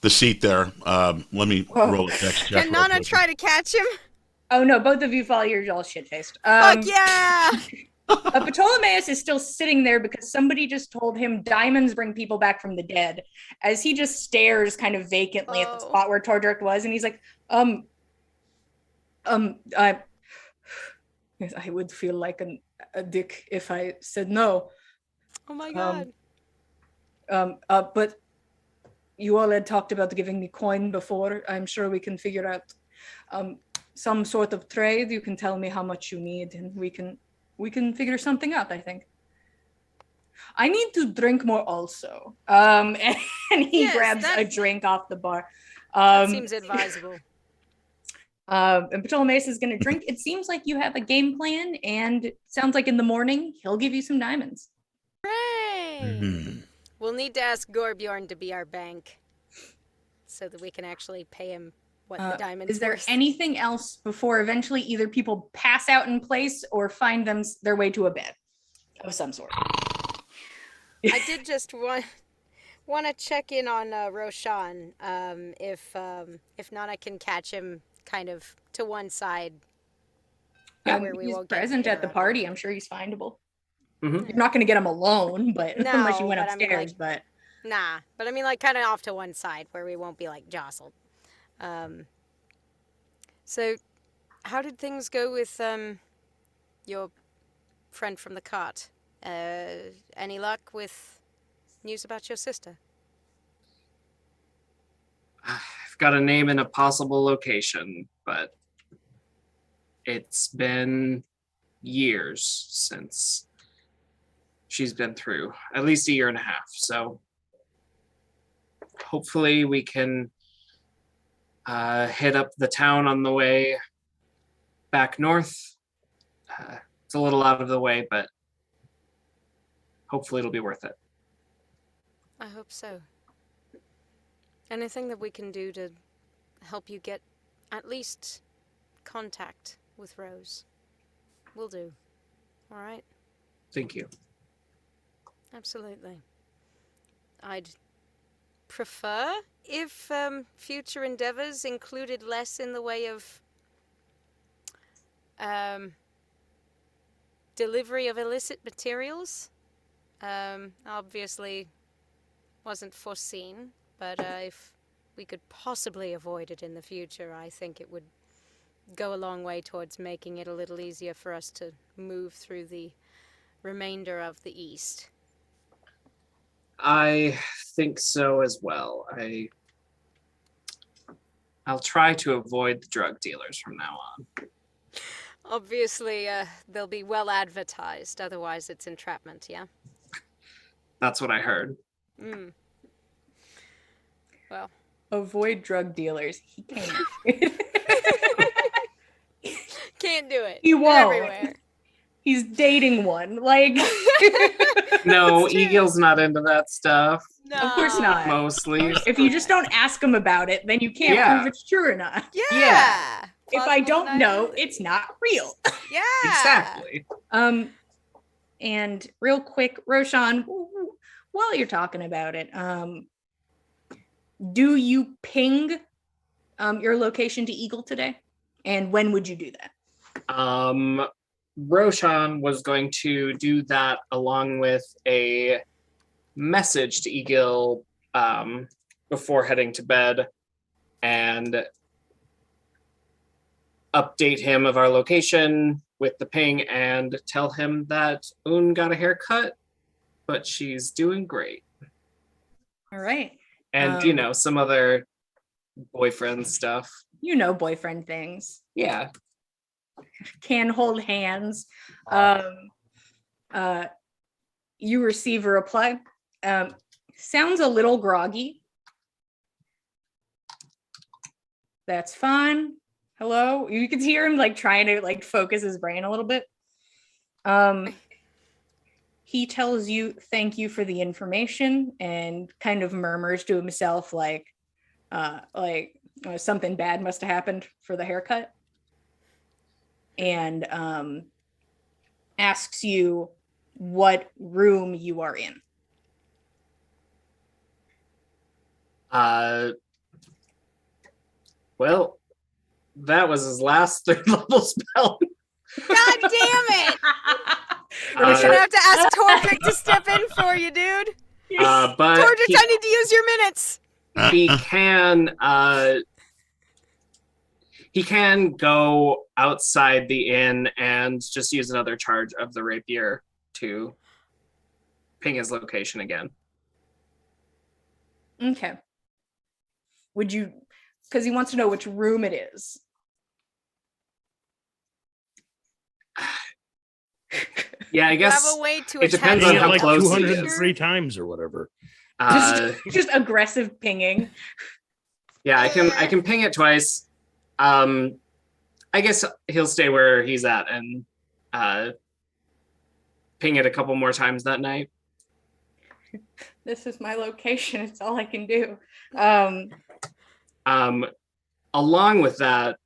seat there. Let me roll a dex check. Can Nana try to catch him? Oh no, both of you fall. You're all shit-faced. Fuck yeah! Ptolemaeus is still sitting there because somebody just told him diamonds bring people back from the dead. As he just stares kind of vacantly at the spot where Tordrick was, and he's like, I would feel like a dick if I said no. Oh my god. But you all had talked about giving me coin before. I'm sure we can figure out some sort of trade. You can tell me how much you need, and we can figure something out, I think. I need to drink more also. And he grabs a drink off the bar. That seems advisable. And Ptolemaeus is going to drink. It seems like you have a game plan, and it sounds like in the morning, he'll give you some diamonds. Hooray! Mm-hmm. We'll need to ask Gorbjorn to be our bank so that we can actually pay him what the diamonds Is there worth. anything else before eventually either people pass out in place or find their way to a bed of some sort? I did just want to check in on Roshan. If Nana can catch him kind of to one side where we he's won't get present at the interrupted. party. I'm sure he's findable. Mm-hmm. You're not going to get him alone, but No, unless you went but I mean, upstairs. But Nah, but I mean, like, kind of off to one side where we won't be, like, jostled. So, how did things go with, your friend from the cart? Any luck with news about your sister? I've got a name and a possible location, but it's been years since she's been through, at least a year and a half. So hopefully we can hit up the town on the way back north. It's a little out of the way, but hopefully it'll be worth it. I hope so. Anything that we can do to help you get at least contact with Rose, we'll do. All right? Thank you. Absolutely. I'd prefer if future endeavors included less in the way of delivery of illicit materials. Obviously wasn't foreseen, but if we could possibly avoid it in the future, I think it would go a long way towards making it a little easier for us to move through the remainder of the East. I think so as well. I'll try to avoid the drug dealers from now on. Obviously, they'll be well advertised, otherwise it's entrapment, yeah? That's what I heard. Well. avoid drug dealers. He can't. Can't do it. He won't. Everywhere. He's dating one. Like No, Eagle's not into that stuff. No. Of course not. Mostly. If you just don't ask him about it, then you can't prove it's true or not. Yeah. If I don't know, it's not real. Yeah. Exactly. And real quick, Roshan, while you're talking about it, do you ping your location to Eagle today? And when would you do that? Roshan was going to do that along with a message to Eagle before heading to bed and update him of our location with the ping and tell him that Un got a haircut, but she's doing great. All right. And, some other boyfriend stuff. You know, boyfriend things. Yeah. Can hold hands. You receive a reply. Sounds a little groggy. That's fine. Hello. You can hear him like trying to like focus his brain a little bit. He tells you thank you for the information and kind of murmurs to himself like something bad must have happened for the haircut. And asks you what room you are in. Well, that was his last 3rd level spell. God damn it! We're gonna have to ask Tordrick to step in for you, dude. But Tordrick, I need to use your minutes. He can go outside the inn and just use another charge of the rapier to ping his location again. Okay. Would you, because he wants to know which room it is. Yeah, I guess have a way to it depends on how like close he 203 is. times or whatever. Just aggressive pinging. Yeah, I can ping it twice. I guess he'll stay where he's at and ping it a couple more times that night. This is my location. It's all I can do. Along with that,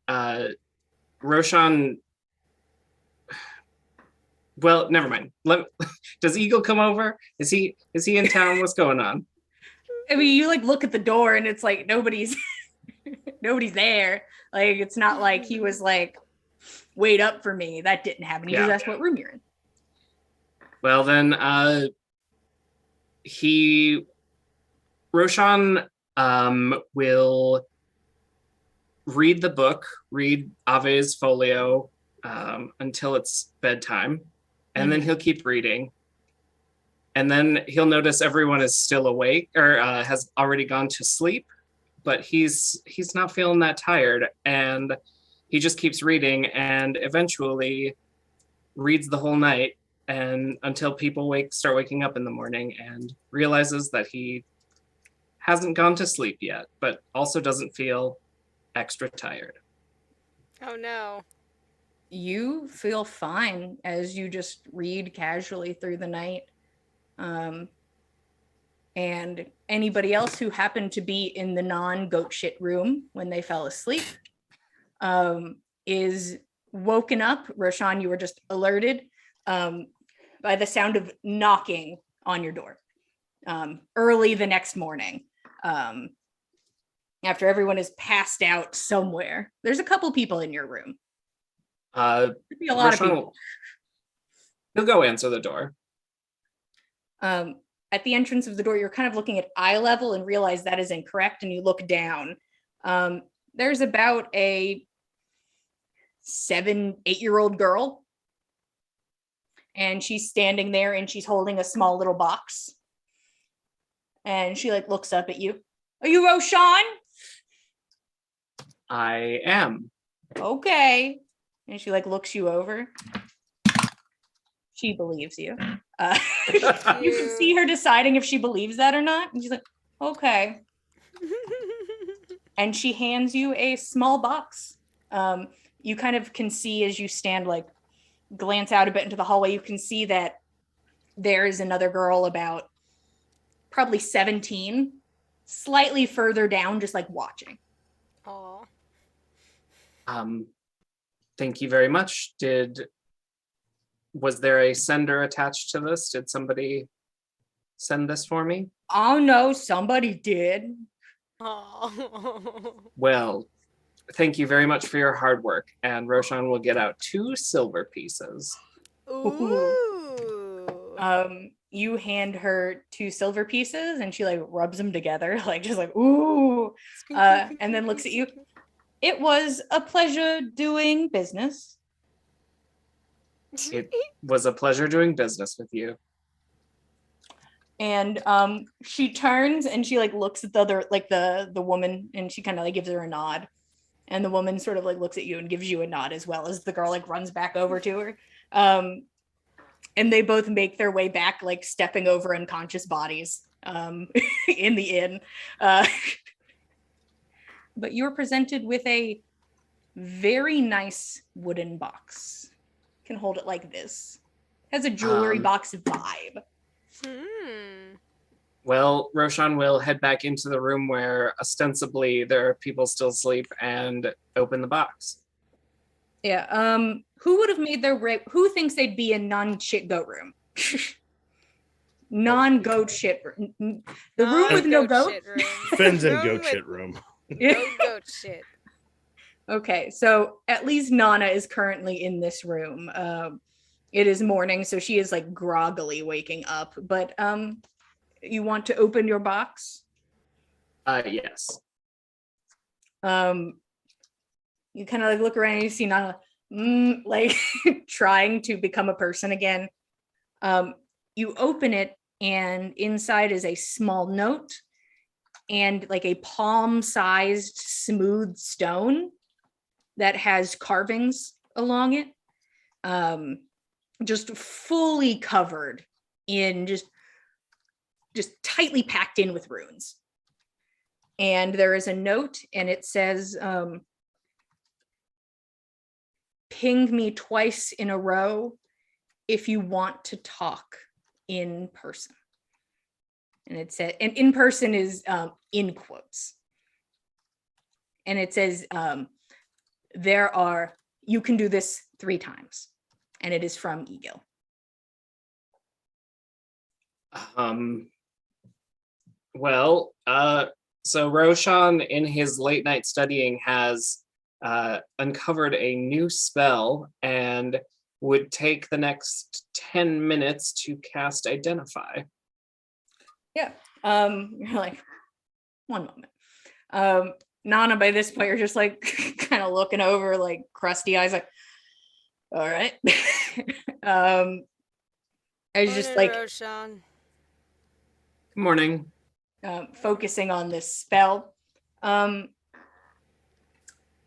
Roshan. Well, never mind. Does Eagle come over? Is he in town? What's going on? I mean, you like look at the door and it's like nobody's there. Like it's not like he was like, wait up for me. That didn't happen. He just asked what room you're in. Well then, Roshan will read the book, read Ave's folio until it's bedtime, and then he'll keep reading. And then he'll notice everyone is still awake or has already gone to sleep, but he's not feeling that tired, and he just keeps reading and eventually reads the whole night and until people start waking up in the morning and realizes that he hasn't gone to sleep yet, but also doesn't feel extra tired. Oh no. You feel fine as you just read casually through the night. And anybody else who happened to be in the non-goat shit room when they fell asleep is woken up. Roshan, you were just alerted by the sound of knocking on your door early the next morning. After everyone is passed out somewhere. There's a couple people in your room. Could be a lot of people. He'll go answer the door. At the entrance of the door, you're kind of looking at eye level and realize that is incorrect, and you look down. There's about a 7-8-year-old girl, and she's standing there and she's holding a small little box. And she like looks up at you. Are you Roshan? I am. Okay. And she like looks you over. She believes you. You can see her deciding if she believes that or not. And she's like, okay. And she hands you a small box. You kind of can see as you stand, like glance out a bit into the hallway, you can see that there is another girl about probably 17, slightly further down, just like watching. Aw. Thank you very much. Was there a sender attached to this? Did somebody send this for me? Oh no, somebody did. Oh. Well, thank you very much for your hard work. And Roshan will get out 2 silver pieces. Ooh. You hand her 2 silver pieces and she like rubs them together, like just like, ooh, and then looks at you. It was a pleasure doing business. It was a pleasure doing business with you. And she turns and she like looks at the other, like the woman, and she kind of like gives her a nod. And the woman sort of like looks at you and gives you a nod as well as the girl like runs back over to her. And they both make their way back, like stepping over unconscious bodies in the inn. But you're presented with a very nice wooden box. You can hold it like this. Has a jewelry box vibe. Well, Roshan will head back into the room where ostensibly there are people still asleep and open the box. Yeah. Who would have made their who thinks they'd be in non-shit goat room? Non-goat shit room. The room with no goat? Finn's in goat shit room. No goat shit. Okay, so at least Nana is currently in this room. It is morning, so she is like groggily waking up. But you want to open your box? Yes. You kind of like look around and you see Nana like trying to become a person again. You open it and inside is a small note and like a palm-sized smooth stone that has carvings along it. Just fully covered in just tightly packed in with runes. And there is a note and it says, ping me twice in a row if you want to talk in person. And it said, and in person is in quotes. And it says, you can do this 3 times. And it is from Egil. Well, so Roshan in his late night studying has uncovered a new spell and would take the next 10 minutes to cast Identify. Yeah. You're like, one moment. Nana, by this point, you're just like kind of looking over, like crusty eyes, like, all right. I was just like, Roshan. Good morning. Focusing on this spell. The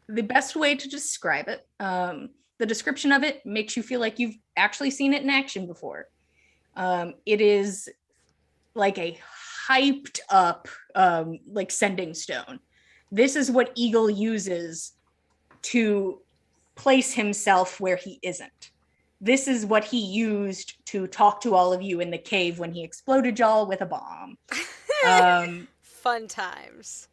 best way to describe it, the description of it makes you feel like you've actually seen it in action before. It is like a hyped up like sending stone. This is what Egil uses to place himself where he isn't. This is what he used to talk to all of you in the cave when he exploded y'all with a bomb. Fun times.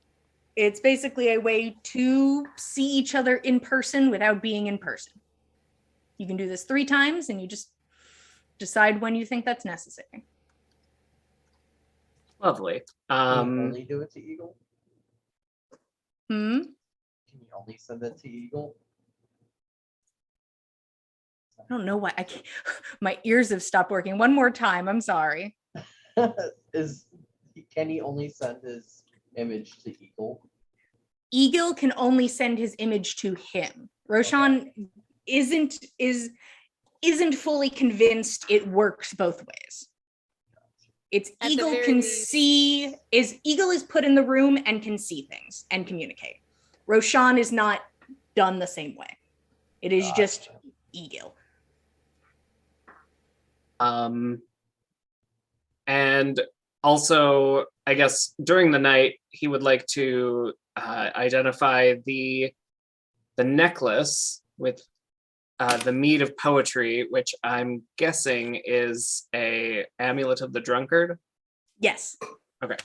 It's basically a way to see each other in person without being in person. You can do this 3 times and you just decide when you think that's necessary. Lovely. Can you only do it to Egil? Hmm? Can you only send it to Egil? I don't know why I can't. My ears have stopped working. One more time. I'm sorry. Can he only send his image to Egil? Egil can only send his image to him. Roshan isn't fully convinced it works both ways. It's Egil can see, Egil is put in the room and can see things and communicate. Roshan is not done the same way. It is just Egil. And also, I guess during the night, he would like to identify the necklace with the mead of poetry, which I'm guessing is a amulet of the drunkard. Yes. Okay.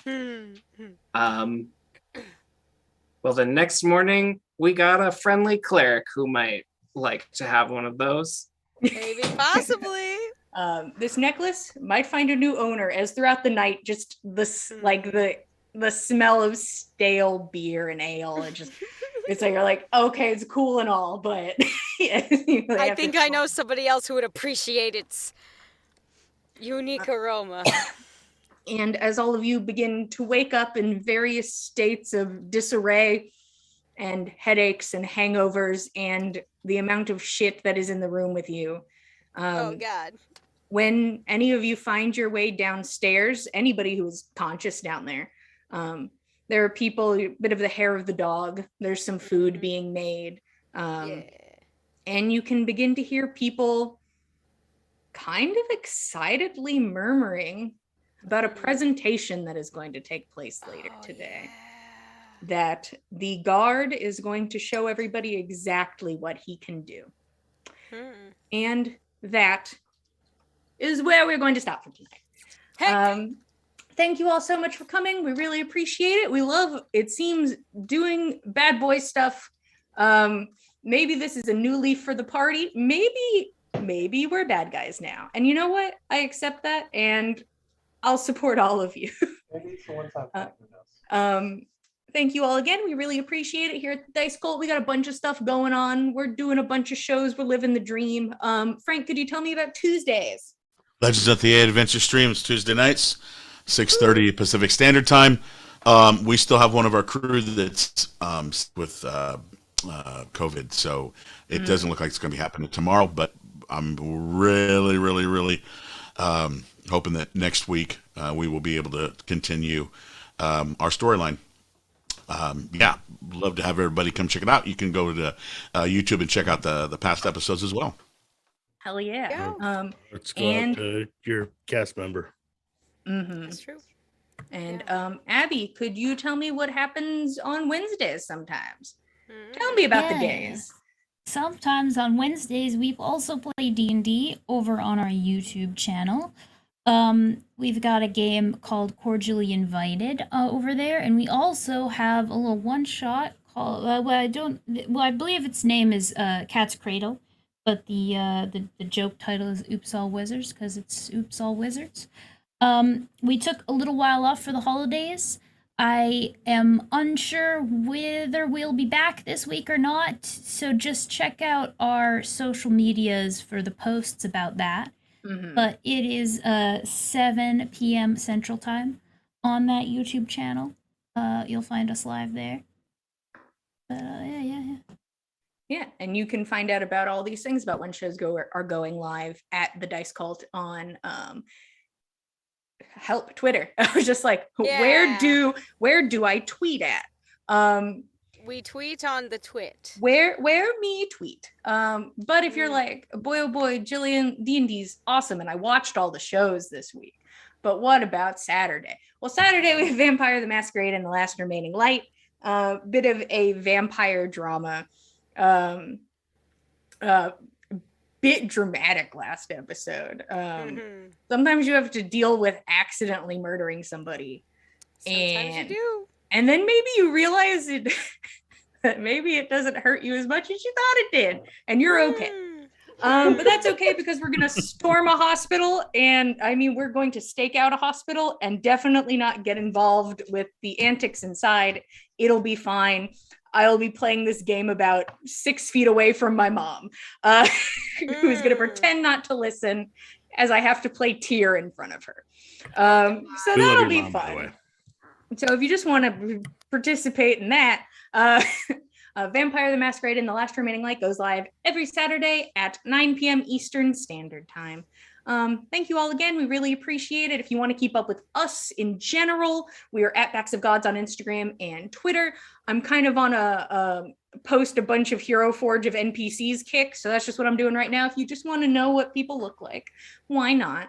Well, the next morning we got a friendly cleric who might like to have one of those. Maybe, possibly. This necklace might find a new owner, as throughout the night, just this like the smell of stale beer and ale, and just it's like you're like, okay, it's cool and all, but I think I know somebody else who would appreciate its unique aroma. And as all of you begin to wake up in various states of disarray and headaches and hangovers and the amount of shit that is in the room with you. Oh God. when any of you find your way downstairs, anybody who's conscious down there, there are people, a bit of the hair of the dog. There's some food being made. And you can begin to hear people kind of excitedly murmuring about a presentation that is going to take place later today. That the guard is going to show everybody exactly what he can do. And that is where we're going to stop for tonight. Thank you all so much for coming. We really appreciate it. We love, it seems, doing bad boy stuff. Maybe this is a new leaf for the party. Maybe we're bad guys now. And you know what? I accept that, and I'll support all of you. Maybe it's the one time. Thank you all again. We really appreciate it here at the Dice Cult. We got a bunch of stuff going on. We're doing a bunch of shows. We're living the dream. Frank, could you tell me about Tuesdays? Legends of the Eight Adventure streams Tuesday nights, 6:30 Pacific Standard Time. We still have one of our crew that's with COVID, so it doesn't look like it's going to be happening tomorrow. But I'm really hoping that next week we will be able to continue our storyline. Love to have everybody come check it out. You can go to YouTube and check out the past episodes as well. Hell yeah. Let's go out to your cast member. That's true. And Abby, could you tell me what happens on Wednesdays sometimes? Tell me about the days. Sometimes on Wednesdays, we've also played D&D over on our YouTube channel. We've got a game called Cordially Invited over there, and we also have a little one-shot called, I believe its name is Cat's Cradle, but the joke title is Oops All Wizards, because it's Oops All Wizards. We took a little while off for the holidays. I am unsure whether we'll be back this week or not, so just check out our social medias for the posts about that. But it is 7 p.m. Central Time on that YouTube channel. You'll find us live there. Yeah, and you can find out about all these things about when shows are going live at the Dice Cult on Twitter. I was just like, where do I tweet at? We tweet on the twit. Where me tweet. But if you're like, boy oh boy, Jillian, D&D's awesome, and I watched all the shows this week. But what about Saturday? Well, Saturday we have Vampire the Masquerade and the Last Remaining Light. Bit of a vampire drama. Bit dramatic last episode. Sometimes you have to deal with accidentally murdering somebody. Sometimes you do. And then maybe you realize that maybe it doesn't hurt you as much as you thought it did, and you're okay. But that's okay, because we're gonna storm a hospital, and I mean, we're going to stake out a hospital and definitely not get involved with the antics inside. It'll be fine. I'll be playing this game about 6 feet away from my mom, who's gonna pretend not to listen as I have to play Tyr in front of her. So that'll be fun. So if you just want to participate in that, Vampire the Masquerade and the Last Remaining Light goes live every Saturday at 9 p.m. Eastern Standard Time. Thank you all again. We really appreciate it. If you want to keep up with us in general, we are at Backs of Gods on Instagram and Twitter. I'm kind of on a post a bunch of Hero Forge of NPCs kick, so that's just what I'm doing right now. If you just want to know what people look like, why not?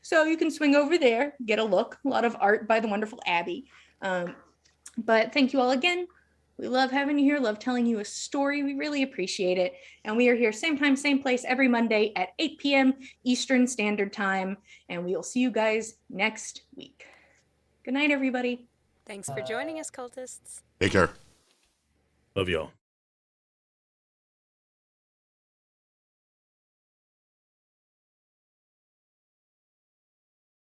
So you can swing over there, get a look. A lot of art by the wonderful Abby. But thank you all again. We love having you here, love telling you a story. We really appreciate it. And we are here same time, same place every Monday at 8 p.m. Eastern Standard Time. And we will see you guys next week. Good night, everybody. Thanks for joining us, cultists. Take care. Love y'all.